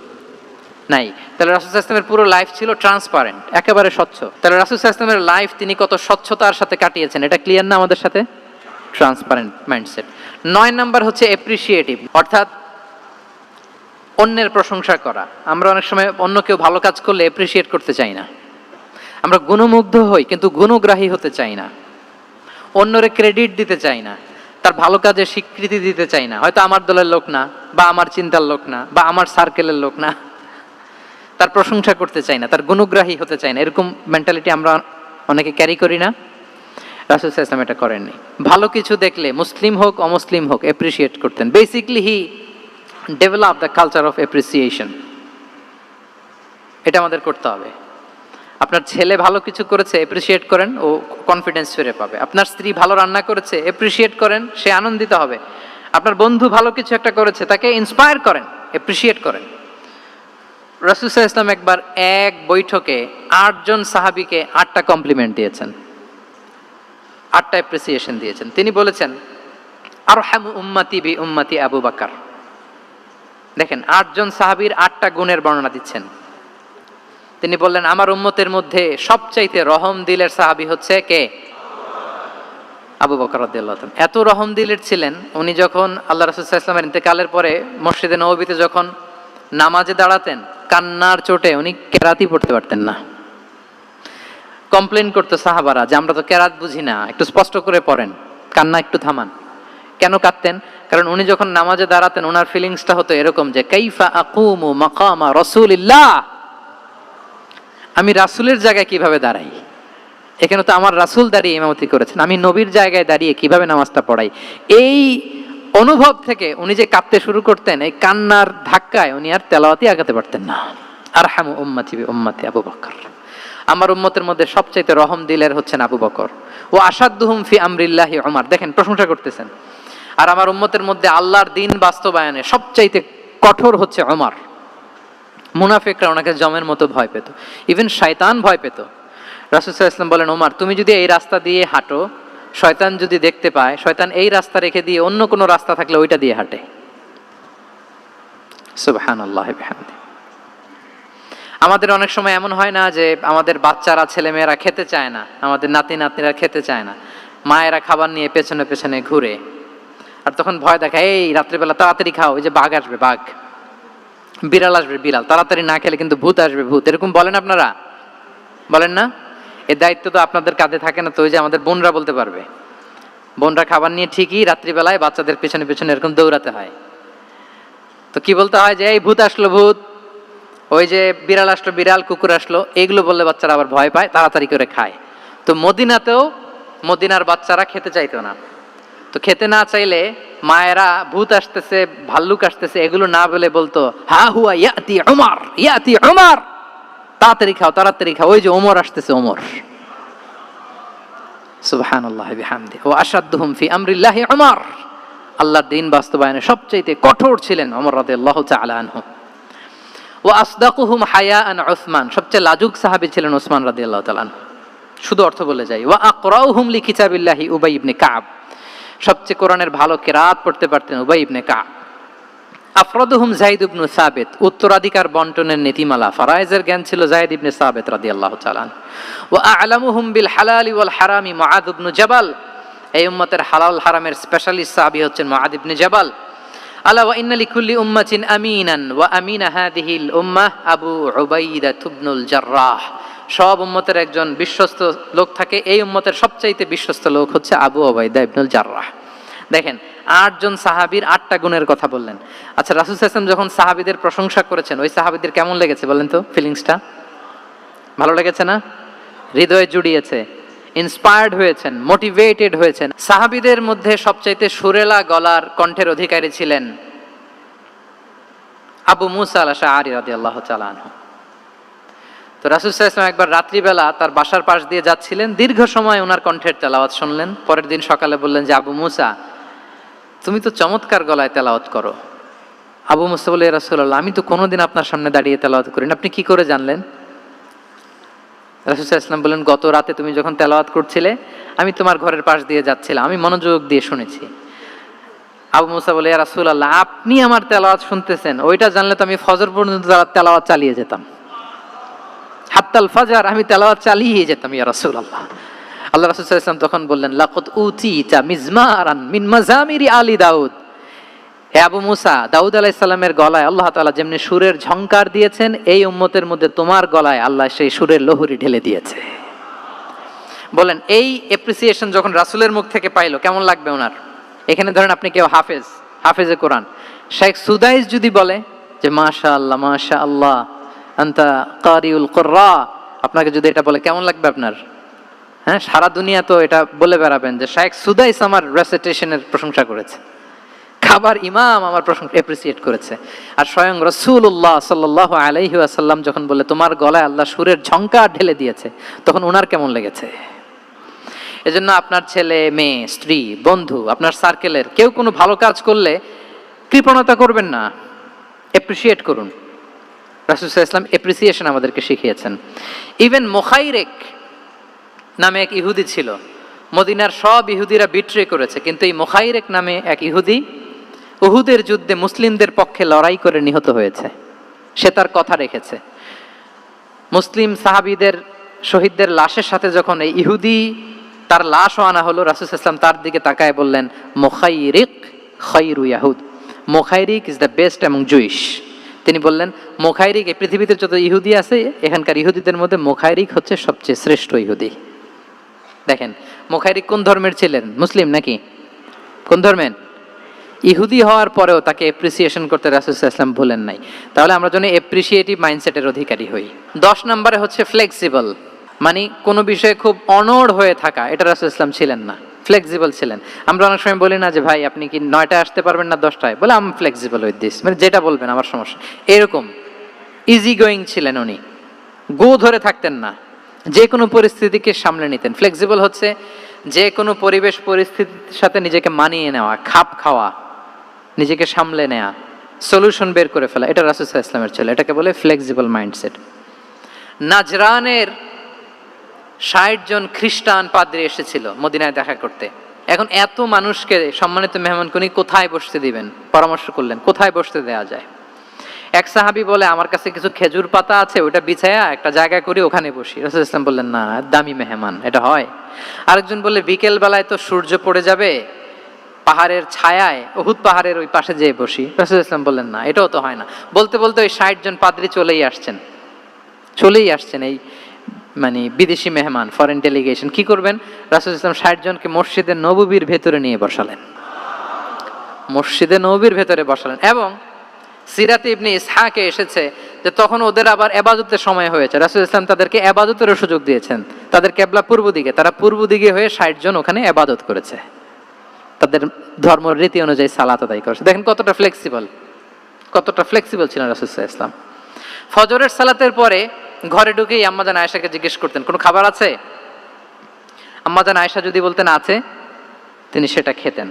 নাই। তাহলে রাসূল সাল্লাল্লাহু আলাইহি ওয়াসাল্লামের পুরো লাইফ ছিল ট্রান্সপারেন্ট, একেবারে স্বচ্ছ। তাহলে রাসূল সাল্লাল্লাহু আলাইহি ওয়াসাল্লামের লাইফ তিনি কত স্বচ্ছতার সাথে কাটিয়েছেন, এটা ক্লিয়ার না আমাদের সাথে? Transparent mindset. 9 নাম্বার হচ্ছে অ্যাপ্রিশিয়েটিভ, অর্থাৎ অন্যের প্রশংসা করা। আমরা অনেক সময় অন্য কেউ ভালো কাজ করলে অ্যাপ্রিশিয়েট করতে চাই না, আমরা গুণমুগ্ধ হই কিন্তু গুণগ্রাহী হতে চাই না, অন্যরে ক্রেডিট দিতে চাই না, তার ভালো কাজে স্বীকৃতি দিতে চাই না। হয়তো আমার দলের লোক না, বা আমার চিন্তার লোক না, বা আমার সার্কেলের লোক না, তার প্রশংসা করতে চাই না, তার গুণগ্রাহী হতে চাই না। এরকম মেন্টালিটি আমরা অনেকে ক্যারি করি না? রাসূল সাল্লাল্লাহু আলাইহি ওয়াসাল্লাম এটা করেননি। ভালো কিছু দেখলে মুসলিম হোক অমুসলিম হোক অ্যাপ্রিশিয়েট করতেন। Basically he develop the culture of appreciation. এটা আমাদের করতে হবে। আপনার ছেলে ভালো কিছু করেছে, অ্যাপ্রিশিয়েট করেন, ও কনফিডেন্স ফিরে পাবে। আপনার স্ত্রী ভালো রান্না করেছে, অ্যাপ্রিশিয়েট করেন, সে আনন্দিত হবে। আপনার বন্ধু ভালো কিছু একটা করেছে, তাকে ইন্সপায়ার করেন, অ্যাপ্রিশিয়েট করেন। রাসূল সাল্লাল্লাহু আলাইহি ওয়াসাল্লাম একবার এক বৈঠকে 8 জন সাহাবীকে 8টা কমপ্লিমেন্ট দিয়েছেন, 8টা অ্যাপ্রিসিয়েশন দিয়েছেন। তিনি বলেছেন, আরহামু উম্মতি বি উম্মতি আবু বকর। দেখেন 8 জন সাহাবীর 8টা গুণের বর্ণনা দিচ্ছেন। তিনি বললেন, আমার উম্মতের মধ্যে সবচাইতে রহম দিলের সাহাবী হচ্ছে কে? আবু বকর রাদিয়াল্লাহু তাআলা। এত রহম দিলের ছিলেন, উনি যখন আল্লাহ রাসূল সাল্লাল্লাহু আলাইহি ওয়াসাল্লামের ইন্তেকালের পরে মসজিদে নববীতে যখন নামাজে দাঁড়াতেন, কান্নার চোটে উনি কেরাতই পড়তে পারতেন না। কমপ্লেন করতো সাহাবারা যে, আমরা তো কেরাত বুঝি না, একটু স্পষ্ট করে পড়েন, কান্না একটু থামান। কেন কাঁদতেন? কারণ উনি যখন নামাজে দাঁড়াতেন, ওনার ফিলিংসটা হতো এরকম যে, কাইফা আকুমু মাকামা রাসূলিল্লাহ, আমি রাসূলের জায়গায় কিভাবে দাঁড়াই? এখানে তো আমার রাসূল দাঁড়িয়ে ইমামতি করেছেন, আমি নবীর জায়গায় দাঁড়িয়ে কিভাবে নামাজটা পড়াই? এই অনুভব থেকে উনি যে কাঁদতে শুরু করতেন, এই কান্নার ধাক্কায় উনি আর তেলাওয়াতই আগাতে পারতেন না। আরহামু উম্মতি বি উম্মতি আবু বকর। আমার উম্মতের মধ্যে সবচাইতে রহম দিলের হচ্ছেন আবু বকর। ও আসাদ্দুহুম ফি আমরিল্লাহি উমর। দেখেন প্রশংসা করতেছেন। আর আমার উম্মতের মধ্যে আল্লাহর দ্বীন বাস্তবায়নে সবচাইতে কঠোর হচ্ছে ওমর। মুনাফিকরা ওনাকে জমের মতো ভয় পেত, ইভেন শয়তান ভয় পেত। রাসূল সাল্লাল্লাহু আলাইহি ওয়াসাল্লাম বলেন, ওমর তুমি যদি এই রাস্তা দিয়ে হাঁটো, শয়তান যদি দেখতে পায়, শয়তান এই রাস্তা রেখে দিয়ে অন্য কোনো রাস্তা থাকলে ওইটা দিয়ে হাঁটে। সুবহানাল্লাহি ওয়া বিহামদিহি। আমাদের অনেক সময় এমন হয় না যে আমাদের বাচ্চারা ছেলেমেয়েরা খেতে চায় না, আমাদের নাতি নাতনিরা খেতে চায় না, মায়েরা খাবার নিয়ে পেছনে পেছনে ঘুরে, আর তখন ভয় দেখায়, এই রাত্রিবেলা তাড়াতাড়ি খাও, ওই যে বাঘ আসবে বাঘ, বিড়াল আসবে বিড়াল, তাড়াতাড়ি না খেলে কিন্তু ভূত আসবে ভূত, এরকম বলেন আপনারা? বলেন না? এই দায়িত্ব তো আপনাদের কাঁধে থাকে না? তো ওই যে আমাদের বোনরা বলতে পারবে, বোনরা খাবার নিয়ে ঠিকই রাত্রিবেলায় বাচ্চাদের পেছনে পেছনে এরকম দৌড়াতে হয়। তো কি বলতে হয় যে এই ভূত আসলো ভূত, ওই যে বিড়াল আসলো বিড়াল, কুকুর আসলো, এগুলো বললে বাচ্চারা আবার ভয় পায়, তাড়াতাড়ি করে খায়। তো মদিনাতেও মদিনার বাচ্চারা খেতে চাইতো না। তো খেতে না চাইলে মায়েরা ভূত আসতেছে ভাল্লুক আসতেছে এগুলো না বলে বলতো, হা হুয়া ইয়াতি উমর, ইয়াতি উমর, তাড়াতাড়ি খাও তাড়াতাড়ি খাও, ওই যে ওমর আসতেছে ওমর। সুবহানাল্লাহ বিহামদি ওয়া আশাদ্দুহুম ফি আমরিল্লাহি উমর। আল্লাহর দ্বীন বাস্তবায়নে সবচেয়ে কঠোর ছিলেন ওমর রাদিয়াল্লাহু তাআলা আনহু। ওয়া আসদাকুহুম হায়াআন উসমান, সবচেয়ে লাজুক সাহাবী ছিলেন উসমান রাদিয়াল্লাহু তাআলা আনহু। শুধু অর্থ বলে যাই। ওয়া আকরাউহুম লিকিতাবিল্লাহি উবাই ইবনে কাব, সবচেয়ে কোরআনের ভালো কিরাত পড়তে পারতেন উবাই ইবনে কাব। আফরাদুহুম যায়েদ ইবনে সাবিত, উত্তরাধিকার বন্টনের নীতিমালা ফারায়েজের জ্ঞান ছিল যায়েদ ইবনে সাবিত রাদিয়াল্লাহু তাআলা আনহু। ওয়া আ'লামুহুম বিল হালালি ওয়াল হারামি মুআয ইবনে জাবাল, এই উম্মতের হালাল হারামের স্পেশালিস্ট সাহাবী হচ্ছেন মুআয ইবনে জাবাল। আলা ওয়া ইন্না লিকুল্লি উম্মাতিন আমিনান ওয়া আমিনা হাযিহিল উম্মাহ আবু উবাইদা ইবনুল জাররাহ, সব উম্মতের একজন বিশ্বস্ত লোক থাকে, এই উম্মতের সবচাইতে বিশ্বস্ত লোক হচ্ছে আবু উবাইদা ইবনুল জাররাহ। দেখেন 8 জন সাহাবীর 8টা গুণের কথা বললেন। আচ্ছা, রাসূল সাল্লাল্লাহু আলাইহি ওয়াসাল্লাম যখন সাহাবীদের প্রশংসা করেছেন, ওই সাহাবীদের কেমন লেগেছে বলেন তো? ফিলিংসটা ভালো লেগেছে না? হৃদয়ে জুড়িয়েছে, ইন্সপায়ার্ড হয়েছেন, মোটিভেটেড হয়েছেন। সাহাবীদের মধ্যে সবচাইতে সুরেলা গলার কণ্ঠের অধিকারী ছিলেন আবু মুসা আল-আশআরী রাদিয়াল্লাহু তাআলা আনহু। তো রাসূল সাল্লাল্লাহু আলাইহি ওয়াসাল্লাম একবার রাত্রিবেলা তার বাসার পাশ দিয়ে যাচ্ছিলেন, দীর্ঘ সময় ওনার কণ্ঠের তেলাওয়াত শুনলেন। পরের দিন সকালে বললেন যে আবু মুসা, তুমি তো চমৎকার গলায় তেলাওয়াত করো। আবু মুসা বলে, ইয়া রাসূলুল্লাহ, আমি তো কোনোদিন আপনার সামনে দাঁড়িয়ে তেলাওয়াত করি না, আপনি কি করে জানলেন? রাসূল সাল্লাল্লাহু আলাইহি ওয়াসাল্লাম বললেন, গত রাতে তুমি যখন তেলাওয়াত করছিলে আমি তোমার ঘরের পাশ দিয়ে যাচ্ছিলাম, আমি মনোযোগ দিয়ে শুনেছি। আবু মুসা বলে, ইয়া রাসূলুল্লাহ, আপনি আমার তেলাওয়াত শুনতেছেন, ওইটা জানলে তো আমি ফজর পর্যন্ত তেলাওয়াত চালিয়ে যেতাম, হাত্তাল ফাজর আমি তেলাওয়াত চালিয়ে যেতাম ইয়া রাসূলুল্লাহ। আল্লাহ রাসূল সাল্লাল্লাহু আলাইহি ওয়াসাল্লাম তখন বললেন, লাকাদ উতিতা মিজমারান মিন মাজামিরি আলি দাউদ, হে আবু মুসা, দাউদ আলাইহিস সালামের গলায় আল্লাহ তাআলা যেমনি সুরের ঝংকার দিয়েছেন, এই উম্মতের মধ্যে তোমার গলায় আল্লাহ সেই সুরের লহরী ঢেলে দিয়েছে। বলেন এই অ্যাপ্রিসিয়েশন যখন রাসূলের মুখ থেকে পাইলো কেমন লাগবে ওনার? এখানে ধরেন আপনি কেউ হাফেজে কোরআন শেখ সুদাইস যদি বলে যে মাশাআল্লাহ মাশাআল্লাহ আনতা কারিউল কুররা, আপনাকে যদি এটা বলে কেমন লাগবে আপনার? হ্যাঁ, সারা দুনিয়া তো এটা বলে বেড়াবেন যে শেখ সুদাইস আমার রেসিটেশনের প্রশংসা করেছে, খাবার ইমাম আমার প্রশংসা অ্যাপ্রিসিয়েট করেছে। আর স্বয়ং রাসূলুল্লাহ সাল্লাল্লাহু আলাইহি ওয়াসাল্লাম যখন বলে তোমার গলায় আল্লাহ সুরের ঝংকার ঢেলে দিয়েছে, তখন ওনার কেমন লেগেছে? এজন্য আপনার ছেলে মেয়ে স্ত্রী বন্ধু আপনার সার্কেলের কেউ কোনো ভালো কাজ করলে কৃপণতা করবেন না, অ্যাপ্রিসিয়েট করুন। রাসূল সাল্লাল্লাহু আলাইহি ওয়াসাল্লাম অ্যাপ্রিসিয়েশন আমাদেরকে শিখিয়েছেন। ইভেন মুখাইরেক নামে এক ইহুদি ছিল, মদিনার সব ইহুদিরা বিট্রে করেছে, কিন্তু এই মুখাইরেক নামে এক ইহুদি উহুদের যুদ্ধে মুসলিমদের পক্ষে লড়াই করে নিহত হয়েছে। সে তার কথা রেখেছে। মুসলিম সাহাবীদের শহীদদের লাশের সাথে যখন এই ইহুদি তার লাশও আনা হলো, রাসূল সাল্লাল্লাহু আলাইহি ওয়াসাল্লাম তার দিকে তাকায় বললেন, মুখাইরিক খায়রু ইয়াহুদ, মুখাইরিক is the best among Jewish. তিনি বললেন মুখাইরিক, এই পৃথিবীতে যত ইহুদি আছে এখানকার ইহুদিদের মধ্যে মুখাইরিক হচ্ছে সবচেয়ে শ্রেষ্ঠ ইহুদি। দেখেন মুখাইরিক কোন ধর্মের ছিলেন? মুসলিম নাকি? কোন ধর্মের? ইহুদি হওয়ার পরেও তাকে অ্যাপ্রিসিয়েশন করতে রাসূল সাল্লাল্লাহু আলাইহি ওয়াসাল্লাম ভুলেন নাই। তাহলে আমরা যেন অ্যাপ্রিসিয়েটিভ মাইন্ডসেটের অধিকারী হই। 10 নম্বরে হচ্ছে ফ্লেক্সিবল, মানে কোনো বিষয়ে খুব অনড় হয়ে থাকা, এটা রাসূল সাল্লাল্লাহু আলাইহি ওয়াসাল্লাম ছিলেন না, ফ্লেক্সিবল ছিলেন। আমরা অনেক সময় বলি না যে ভাই আপনি কি 9টায় আসতে পারবেন না 10টায়, বলে আম ফ্লেক্সিবল উইথ দিস, মানে যেটা বলবেন আমার সমস্যা, এরকম ইজি গোয়িং ছিলেন উনি, গো ধরে থাকতেন না, যে কোনো পরিস্থিতিকে সামলে নিতেন। ফ্লেক্সিবল হচ্ছে যে কোনো পরিবেশ পরিস্থিতির সাথে নিজেকে মানিয়ে নেওয়া, খাপ খাওয়া, নিজেকে সামলে নেওয়া, সলিউশন বের করে ফেলা, এটা রাসূল সাল্লাল্লাহু আলাইহি ওয়াসাল্লামের ছিল, এটাকে বলে ফ্লেক্সিবল মাইন্ডসেট। নাজরানের 60 জন খ্রিস্টান পাদ্রী এসেছিল মদিনায় দেখা করতে। এখন এত মানুষকে সম্মানিত মেহমানকুনি কোথায় বসতে দিবেন? পরামর্শ করলেন কোথায় বসতে দেওয়া যায়। এক সাহাবী বলে আমার কাছে কিছু খেজুর পাতা আছে, ওটা বিছায়া একটা জায়গা করে ওখানে বসি। রাসূল সাল্লাল্লাহু আলাইহি ওয়াসাল্লাম বললেন না, দামি মেহমান, এটা হয়। আরেকজন বলে বিকেল বেলায় তো সূর্য পড়ে যাবে, পাহাড়ের ছায়ায় উহুদ পাহাড়ের ওই পাশে যেয়ে বসি। রাসূল ইসলাম বললেন না, এটাও তো হয় না। বলতে বলতে ওই 60 জন পাদ্রী চলেই আসছেন এই মানে বিদেশি মেহমান, ফরেন ডেলিগেশন। কি করবেন? রাসূল ইসলাম 60 জনকে মসজিদে নববীর ভেতরে নিয়ে বসালেন, মসজিদে নববীর ভেতরে বসালেন। এবং সিরাতে ইবনে ইসহাকে এসেছে যে তখন ওদের আবার ইবাদতের সময় হয়েছে। রাসূল ইসলাম তাদেরকে ইবাদতের সুযোগ দিয়েছেন। তাদের কিবলা পূর্ব দিকে, তারা পূর্ব দিকে হয়ে 60 জন ওখানে ইবাদত করেছে, তাদের ধর্ম রীতি অনুযায়ী সালাত আদায় করেছে। দেখেন কতটা ফ্লেক্সিবল ছিলেন রাসূল সাল্লাল্লাহু আলাইহি ওয়াসাল্লাম। ফজরের সালাতের পরে ঘরে ঢুকেই আম্মাজান আয়েশাকে জিজ্ঞেস করতেন, কোনো খাবার আছে? আম্মাজান আয়েশা যদি বলতেন আছে, তিনি সেটা খেতেন।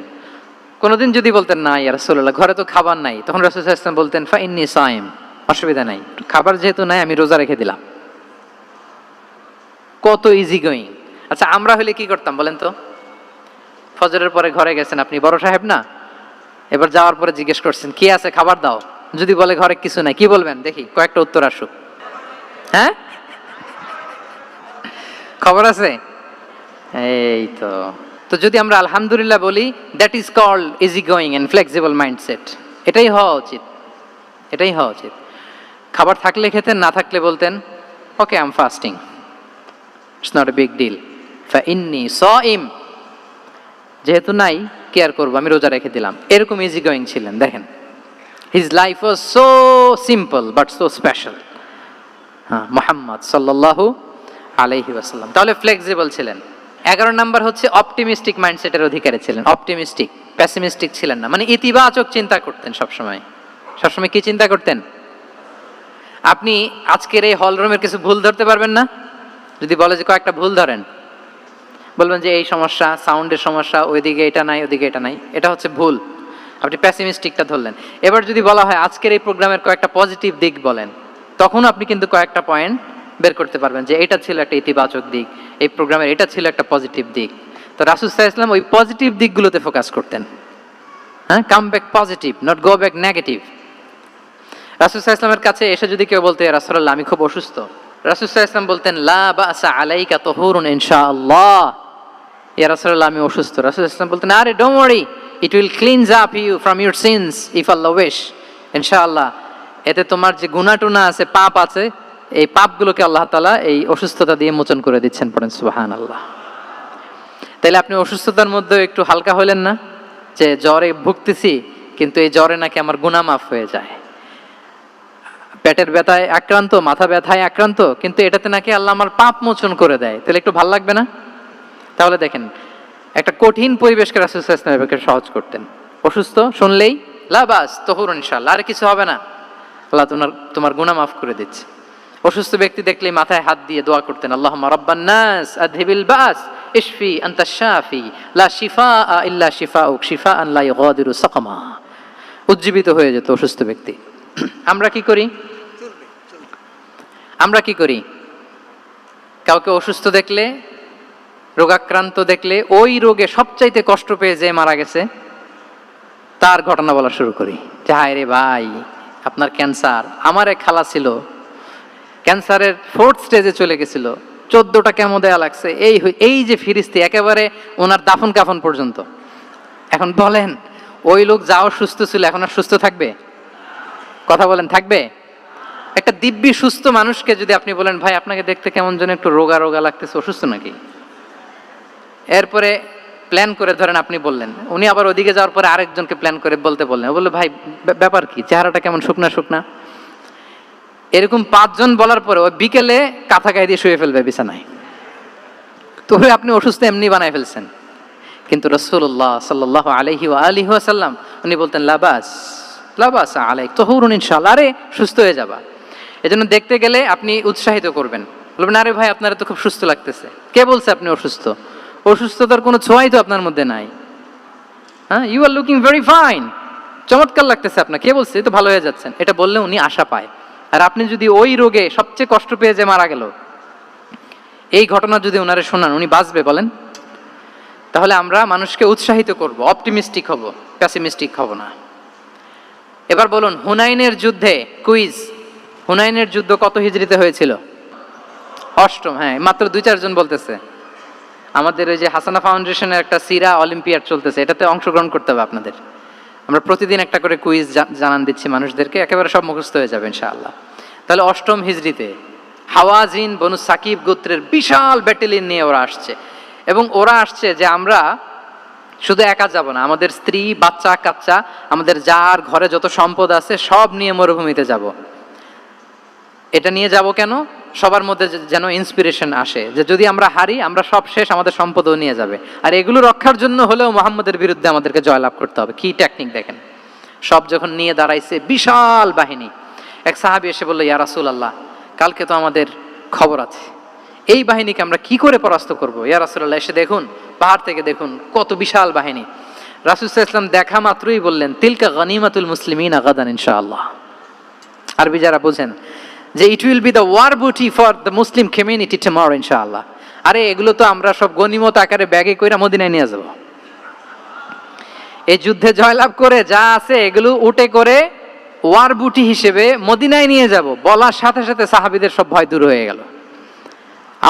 কোনোদিন যদি বলতেন না ইয়া রাসূলুল্লাহ, ঘরে তো খাবার নাই, তখন রাসূল সাল্লাল্লাহু আলাইহি ওয়াসাল্লাম বলতেন ফা ইন্নী সাইম, অসুবিধা নাই, খাবার যেহেতু নাই আমি রোজা রেখে দিলাম। কত ইজি গোয়িং। আচ্ছা, আমরা হলে কি করতাম বলেন তো? ফজরের পরে ঘরে গেছেন, আপনি বড় সাহেব না, এবার যাওয়ার পরে জিজ্ঞেস করছেন কি আছে, খাবার দাও। যদি বলে ঘরে কিছু নাই, কি বলবেন দেখি? কয়েকটা উত্তর আসুক। হ্যাঁ, খবর আছে? এই তো। তো যদি আমরা আলহামদুলিল্লাহ বলি, that is called easy going and flexible mindset. এটাই হওয়া উচিত। খাবার থাকলে খেতেন, না থাকলে বলতেন okay I am fasting, it's not a big deal, ফা ইন্নী সাইম, যেহেতু নাই কেয়ার করবো, আমি রোজা রেখে দিলাম। এরকম ইজি গোয়িং ছিলেন। দেখেন, his life was so simple but so special. হ্যাঁ, মুহাম্মদ সাল্লাল্লাহু আলাইহি ওয়াসাল্লাম তাহলে ফ্লেক্সিবল ছিলেন। 11 নাম্বার হচ্ছে অপটিমিস্টিক মাইন্ডসেটের অধিকারী ছিলেন। অপটিমিস্টিক, পেসিমিস্টিক ছিলেন না, মানে ইতিবাচক চিন্তা করতেন সবসময়। কি চিন্তা করতেন? আপনি আজকের এই হল রুমের কিছু ভুল ধরতে পারবেন না? যদি বলে যে কয়েকটা ভুল ধরেন, বলবেন যে এই সমস্যা, সাউন্ডের সমস্যা, ওইদিকে এটা নাই, ওইদিকে এটা নাই, এটা হচ্ছে ভুল। আপনি পেসিমিস্টিকটা ধরলেন। এবার যদি বলা হয় আজকের এই প্রোগ্রামের কয়েকটা পজিটিভ দিক বলেন, তখন আপনি কিন্তু কয়েকটা পয়েন্ট বের করতে পারবেন যে এটা ছিল একটা ইতিবাচক দিক, এই প্রোগ্রামের এটা ছিল একটা পজিটিভ দিক। তো রাসূল সাল্লাল্লাহু আলাইহি ওয়াসাল্লাম ওই পজিটিভ দিকগুলোতে ফোকাস করতেন। হ্যাঁ, come back positive, not go back negative. রাসূল সাল্লাল্লাহু আলাইহি ওয়াসাল্লামের কাছে এসে যদি কেউ বলতে ইয়া রাসূলুল্লাহ আমি খুব অসুস্থ, রাসূল সাল্লাল্লাহু আলাইহি ওয়াসাল্লাম বলতেন লা বাসা আলাইকা তাহুরুন ইনশাআল্লাহ। ইয়া রাসূলুল্লাহ আমি অসুস্থ। রাসূল সাল্লাল্লাহু আলাইহি ওয়াসাল্লাম বলতেন আরে don't worry, it will cleanse up you from your sins if আল্লাহ উইশ, ইনশাআল্লাহ এতে তোমার যে গুনাহ টুনা আছে, পাপ আছে, এই পাপগুলোকে আল্লাহ তাআলা এই অসুস্থতা দিয়ে মোচন করে দিচ্ছেন। পড়েন সুবহানাল্লাহ। তাইলে আপনি অসুস্থতার মধ্যে একটু হালকা হলেন না, যে জ্বরে ভুগতেছি কিন্তু এই জ্বরে নাকি আমার গুনাহ মাফ হয়ে যায়। পেটের ব্যথায় আক্রান্ত, মাথা ব্যথায় আক্রান্ত, কিন্তু এটাতে নাকি আল্লাহ আমার পাপ মোচন করে দেয়, তাহলে একটু ভালো লাগবে না? তাহলে দেখেন, একটা কঠিন পরিবেশকে রাসূল সাল্লাল্লাহু আলাইহি ওয়াসাল্লাম সহজ করতেন। অসুস্থ শুনলেই লা বাস তাহুরুন ইনশাআল্লাহ, আর কিছু হবে না, আল্লাহ তোমার গুনাহ মাফ করে দিচ্ছে। অসুস্থ ব্যক্তি দেখলেই মাথায় হাত দিয়ে দোয়া করতেন আল্লাহুম্মা রাব্বান নাস আযহিবিল বাস ইশফি আনতা শাফি লা শিফাআ ইল্লা শিফাউক শিফাআন লা ইগাদিরু সাকামা। উজ্জীবিত হয়ে যেত অসুস্থ ব্যক্তি। আমরা কি করি? কাউকে অসুস্থ দেখলে, রোগাক্রান্ত দেখলে, ওই রোগে সবচাইতে কষ্ট পেয়ে যে মারা গেছে তার ঘটনা বলা শুরু করি, যে হায় রে ভাই আপনার ক্যান্সার, আমার এক খালা ছিল ক্যান্সারের 4th স্টেজে চলে গেছিল, 14টা কেমো দেয়া লাগছে, এই যে ফিরিস্তি একেবারে ওনার দাফন কাফন পর্যন্ত। এখন বলেন ওই লোক যাও সুস্থ ছিল, এখন আর সুস্থ থাকবে? কথা বলেন, থাকবে? একটা দিব্যি সুস্থ মানুষকে যদি আপনি বলেন ভাই আপনাকে দেখতে কেমন যেন একটু রোগা রোগা লাগতেছে, অসুস্থ নাকি? এরপরে প্ল্যান করে ধরেন আপনি বললেন, উনি আবার ওদিকে যাওয়ার পরে আরেকজনকে প্ল্যান করে বলতে বললেন, বললো ভাই ব্যাপার কি, চেহারাটা কেমন শুকনা শুকনা। এরকম 5 জন বলার পরে ওই বিকেলে কাঁথা গায়ে দিয়ে শুয়ে ফেলবে বিছানায়, তো আপনি অসুস্থ এমনি বানায় ফেলছেন। কিন্তু রাসূলুল্লাহ সাল্লাল্লাহু আলাইহি ওয়া আলিহি ওয়াসাল্লাম উনি বলতেন লাবাস আলাইক তাহুরুন ইনশাআল্লাহ, আরে সুস্থ হয়ে যাবা। এজন্য দেখতে গেলে আপনি উৎসাহিত করবেন, বলবেন আরে ভাই আপনারা তো খুব সুস্থ লাগতেছে। কে বলছে আপনি অসুস্থ? অসুস্থতার কোনো ছোঁয়াই তো আপনার মধ্যে নাই। হ্যাঁ, you are looking very fine, চমৎকার লাগতেছে আপনার, কে বলছে? এই তো ভালো হয়ে যাচ্ছেন। এটা বললে উনি আশা পায়। আর আপনি যদি ওই রোগে সবচেয়ে কষ্ট পেয়ে যে মারা গেল, এই ঘটনা যদি ওনারে শোনান, উনি বাঁচবে বলেন? তাহলে আমরা মানুষকে উৎসাহিত করব, অপটিমিস্টিক হব, পেসিমিস্টিক হব না। এবার বলুন হুনাইনের যুদ্ধে, কুইজ, হুনাইনের যুদ্ধ কত হিজরিতে হয়েছিল? 8ম। হ্যাঁ, মাত্র 2-4 জন বলতেছে। আমাদের ওই যে হাসানা ফাউন্ডেশনের একটা সিরা অলিম্পিয়াড চলতেছে, এটাতে অংশগ্রহণ করতে হবে আপনাদের। আমরা প্রতিদিন একটা করে কুইজ জানান দিচ্ছি মানুষদেরকে, একেবারে সব মুখস্থ হয়ে যাবে ইনশাআল্লাহ। তাহলে অষ্টম হিজরিতে হাওয়াজিন বনু সাকিব গোত্রের বিশাল ব্যাটালিয়ন নিয়ে ওরা আসছে, এবং ওরা আসছে যে আমরা শুধু একা যাব না, আমাদের স্ত্রী বাচ্চা কাচ্চা, আমাদের যার ঘরে যত সম্পদ আছে সব নিয়ে মরুভূমিতে যাব। এটা নিয়ে যাব কেন? সবার মধ্যে যেন ইন্সপিরেশন আসে যে যদি আমরা হারি, আমরা সব শেষ, আমাদের সম্পদও নিয়ে যাবে। আর এগুলো রক্ষার জন্য হলেও মুহাম্মদের বিরুদ্ধে আমাদেরকে জয়লাভ করতে হবে। কি টেকনিক দেখেন! সব যখন নিয়ে দাঁড়াইছে বিশাল বাহিনী, এক সাহাবী এসে বলল, ইয়া রাসূলুল্লাহ, কালকে তো আমাদের খবর আছে, এই বাহিনীকে আমরা কি করে পরাস্ত করব? ইয়া রাসূলুল্লাহ, এসে দেখুন, পাহাড় থেকে দেখুন কত বিশাল বাহিনী। রাসূল সাল্লাল্লাহু আলাইহি ওয়াসাল্লাম দেখা মাত্রই বললেন, তিলকা গনিমাতুল মুসলিমিনা গাদান ইনশাআল্লাহ। আরবি যারা বুঝেন যে it will be the war booty for the Muslim community tomorrow ইনশাআল্লাহ। আরে এগুলো তো আমরা সব গনিমত আকারে ব্যাগে কইরা মদিনায় নিয়ে যাব। এই যুদ্ধে জয়লাভ করে যা আছে এগুলো উটে করে ওয়ার বুটি হিসেবে মদিনায় নিয়ে যাব। বলার সাথে সাথে সাহাবীদের সব ভয় দূর হয়ে গেল,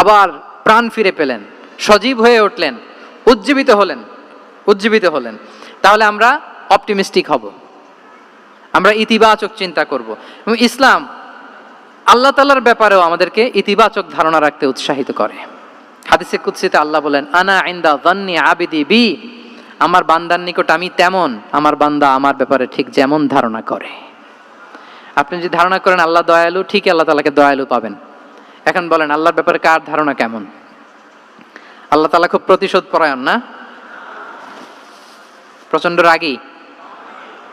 আবার প্রাণ ফিরে পেলেন, সজীব হয়ে উঠলেন, উজ্জীবিত হলেন। তাহলে আমরা অপটিমিস্টিক হব, আমরা ইতিবাচক চিন্তা করব। এবং ইসলাম আল্লাহ তাআলার ব্যাপারেও আমাদেরকে ইতিবাচক ধারণা রাখতে উৎসাহিত করে। হাদিসে কুদসিতে আল্লাহ বলেন, আনা ইনদা যান্নি আবিদি বি, আমার বান্দার নিকট আমি তেমন, আমার বান্দা আমার ব্যাপারে ঠিক যেমন ধারণা করে। আপনি যদি ধারণা করেন আল্লাহ দয়ালু, ঠিক আল্লাহ তাআলাকে দয়ালু পাবেন। এখন বলেন আল্লাহর ব্যাপারে কার ধারণা কেমন? আল্লাহ তাআলা খুব প্রতিশোধ পরায়ণ না? প্রচন্ড রাগী?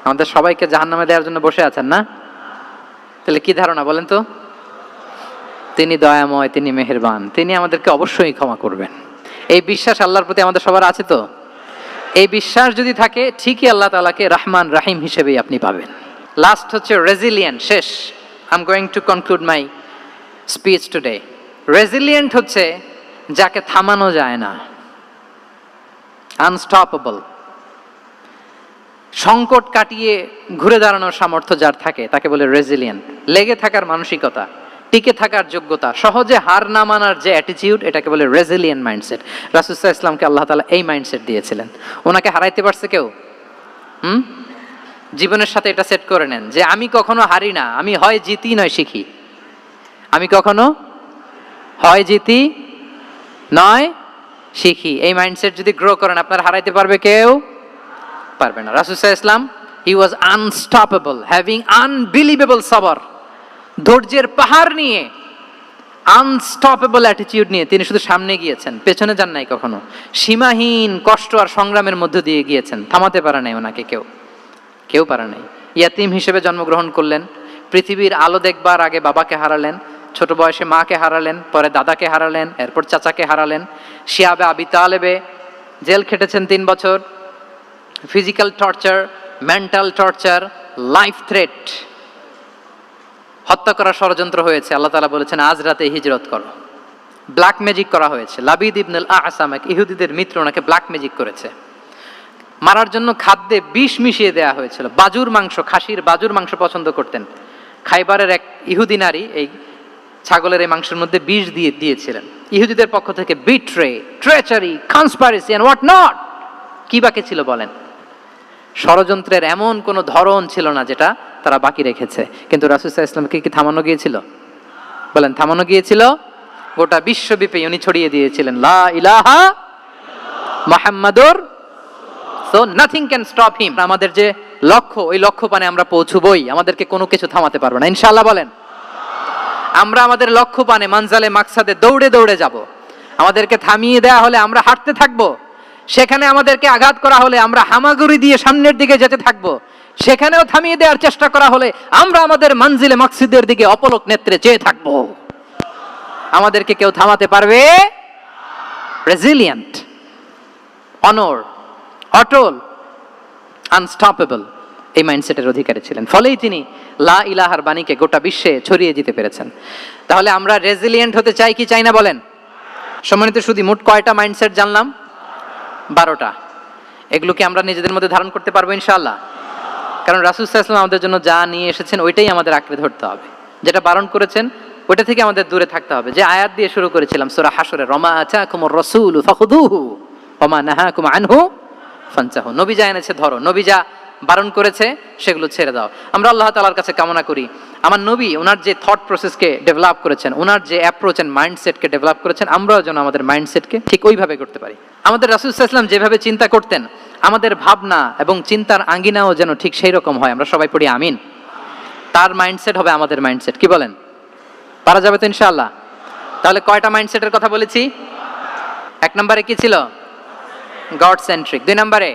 আমাদের সবাইকে জাহান্নামে দেওয়ার জন্য বসে আছেন না? তাহলে কি ধারণা বলেন তো? তিনি দয়াময়, তিনি মেহেরবান, তিনি আমাদেরকে অবশ্যই ক্ষমা করবেন। এই বিশ্বাস আল্লাহর প্রতি আমাদের সবার আছে তো? এই বিশ্বাস যদি থাকে, ঠিকই আল্লাহ তাআলাকে রহমান রাহিম হিসেবেই আপনি পাবেন। লাস্ট হচ্ছে রেজিলিয়েন্ট। শেষ, I am going to conclude my speech today. Resilient হচ্ছে যাকে থামানো যায় না, আনস্টপেবল। সংকট কাটিয়ে ঘুরে দাঁড়ানোর সামর্থ্য যার থাকে তাকে বলে রেজিলিয়েন্ট। লেগে থাকার মানসিকতা, টিকে থাকার যোগ্যতা, সহজে হার না মানার যে অ্যাটিটিউড, এটাকে বলে রেজিলিয়েন্ট মাইন্ডসেট। রাসূল সাল্লাল্লাহু আলাইহি ওয়াসাল্লামকে আল্লাহ তাআলা এই মাইন্ডসেট দিয়েছিলেন। ওনাকে হারাইতে পারছে কেউ? জীবনের সাথে এটা সেট করে নেন যে আমি কখনো হারি না, আমি হয় জিতি নয় শিখি। আমি কখনো হয় জিতি নয় শিখি। এই মাইন্ডসেট যদি গ্রো করেন, আপনার হারাইতে পারবে কেউ? পারবে না। রাসূল সাল্লাল্লাহু আলাইহি ওয়াসাল্লাম, he was unstoppable, having unbelievable সাবর। ধৈর্যের পাহাড় নিয়ে, আনস্টপেবল অ্যাটিটিউড নিয়ে তিনি শুধু সামনে গিয়েছেন, পেছনে যান নাই কখনো। সীমাহীন কষ্ট আর সংগ্রামের মধ্য দিয়ে গিয়েছেন, থামাতে পারে নাই ওনাকে কেউ পারে নাই। ইয়াতিম হিসেবে জন্মগ্রহণ করলেন, পৃথিবীর আলো দেখবার আগে বাবাকে হারালেন, ছোট বয়সে মাকে হারালেন, পরে দাদাকে হারালেন, এরপর চাচাকে হারালেন। শিয়াবে আবি তালেবে জেল খেটেছেন 3 বছর। Physical torture, mental torture, life threat, হত্যা করার ষড়যন্ত্র হয়েছে। আল্লাহ তাআলা বলেছেন আজ রাতে হিজরত করো। ব্ল্যাক ম্যাজিক করা হয়েছে। লাবিদ ইবনুল আ'সাম, এক ইহুদিদের মিত্র, ওনাকে ব্ল্যাক ম্যাজিক করেছে। মারার জন্য খাদ্যে বিষ মিশিয়ে দেওয়া হয়েছিল। বাজুর মাংস, খাসির বাজুর মাংস পছন্দ করতেন। খাইবারের এক ইহুদি নারী এই ছাগলের এই মাংসের মধ্যে বিষ দিয়েছিলেন। ইহুদিদের পক্ষ থেকে betray, treachery, conspiracy and what not, কি বাকি ছিল বলেন? ষড়যন্ত্রের এমন কোনো ধরন ছিল না যেটা তারা বাকি রেখেছে। কিন্তু রাসূল সাল্লাল্লাহু আলাইহি ওয়াসাল্লামকে কি থামানো গিয়েছিল? বলেন, থামানো গিয়েছিল? গোটা বিশ্বব্যাপী উনি ছড়িয়ে দিয়েছিলেন লা ইলাহা মুহাম্মাদুর, so nothing can stop him. আমাদের যে লক্ষ্য, ওই লক্ষ্য পানে আমরা পৌঁছবই, আমাদেরকে কোনো কিছু থামাতে পারবে না ইনশাআল্লাহ। বলেন, আমরা আমাদের লক্ষ্য পানে, মানজালে মাকসাদে দৌড়ে দৌড়ে যাব। আমাদেরকে থামিয়ে দেয়া হলে আমরা হাঁটতে থাকবো, সেখানে আমাদেরকে আঘাত করা হলে আমরা হামাগুড়ি দিয়ে সামনের দিকে যেতে থাকবো, সেখানেও থামিয়ে দেওয়ার চেষ্টা করা হলে আমরা আমাদের মানজিলে মাকসিদের দিকে অপলক নেত্রে চেয়ে থাকবো। আমাদেরকে কেউ থামাতে পারবে? রেজিলিয়েন্ট, অনর, অটল, আনস্টপেবল, এই মাইন্ডসেটের অধিকারী ছিলেন। ফলেই তিনি লা ইলাহার বাণীকে গোটা বিশ্বে ছড়িয়ে দিতে পেরেছেন। তাহলে আমরা রেজিলিয়েন্ট হতে চাই কি চাই না বলেন? সম্মানিত সুধী, মোট কয়টা মাইন্ডসেট জানলাম? 12টা। এগুলোকে আমরা নিজেদের মধ্যে ধারণ করতে পারবো ইনশাআল্লাহ। কারণ রাসূল সাল্লাল্লাহু আলাইহি ওয়াসাল্লাম আমাদের জন্য যা নিয়ে এসেছেন ওইটাই আমাদের আঁকড়ে ধরতে হবে। যেটা বারণ করেছেন ওটা থেকে আমাদের দূরে থাকতে হবে। যে আয়াত দিয়ে শুরু করেছিলাম সূরা হাশরে, রমা আতাকুমুর রাসূলু ফাখুযুহু ওয়া মা নাহাকুম আনহু ফানতাহু। নবী যা এনেছে ধরো, নবী যা বারণ করেছে সেগুলো ছেড়ে দাও। আমরা আল্লাহ তাআলার কাছে কামনা করি আমার নবী ওনার যে থট প্রসেসকে ডেভেলপ করেছেন, ওনার যে অ্যাপ্রোচ এন্ড মাইন্ডসেটকে ডেভেলপ করেছেন, আমরাও যেন আমাদের মাইন্ডসেটকে ঠিক ওইভাবে করতে পারি। আমাদের রাসূল সাল্লাল্লাহু আলাইহি ওয়াসাল্লাম যেভাবে চিন্তা করতেন, আমাদের ভাবনা এবং চিন্তার আঙ্গিনাও যেন ঠিক সেই রকম হয়। আমরা সবাই পড়ি আমিন। তার মাইন্ডসেট হবে আমাদের মাইন্ডসেট, কি বলেন? পারা যাবে তো ইনশাআল্লাহ? তাহলে কয়টা মাইন্ডসেটের কথা বলেছি? 1 নম্বরে কি ছিল? God centric. 2 নম্বরে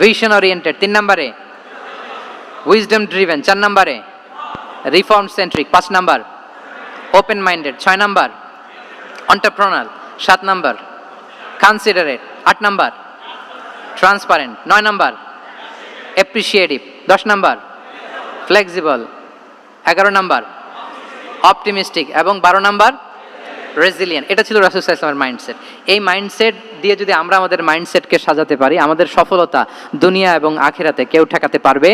ভিশন ওরিয়েন্টেড। 3 নম্বরে উইজডম ড্রিভেন। 4 নম্বরে reform centric. 5 number open minded. 6 number entrepreneur. 7 number considerate. 8 number transparent. 9 number appreciative. 10 number flexible. 11 number optimistic এবং 12 নাম্বার রেজিলিয়েন্ট। এটা ছিল রাসূল সাল্লাল্লাহু আলাইহি ওয়াসাল্লামের মাইন্ডসেট। এই মাইন্ডসেট দিয়ে যদি আমরা আমাদের মাইন্ডসেটকে সাজাতে পারি, আমাদের সফলতা দুনিয়া এবং আখিরাতে কেউ ঠেকাতে পারবে।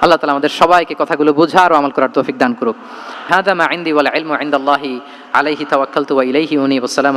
আল্লাহ তাআলা আমাদের সবাইকে কথাগুলো বোঝার ও আমল করার তৌফিক দান করুক। হাদা মা ইনদি ওয়াল ইলমু ইনদাল্লাহি আলাইহি তাওয়াক্কালতু ওয়া ইলাইহি উনীব। আসসালামু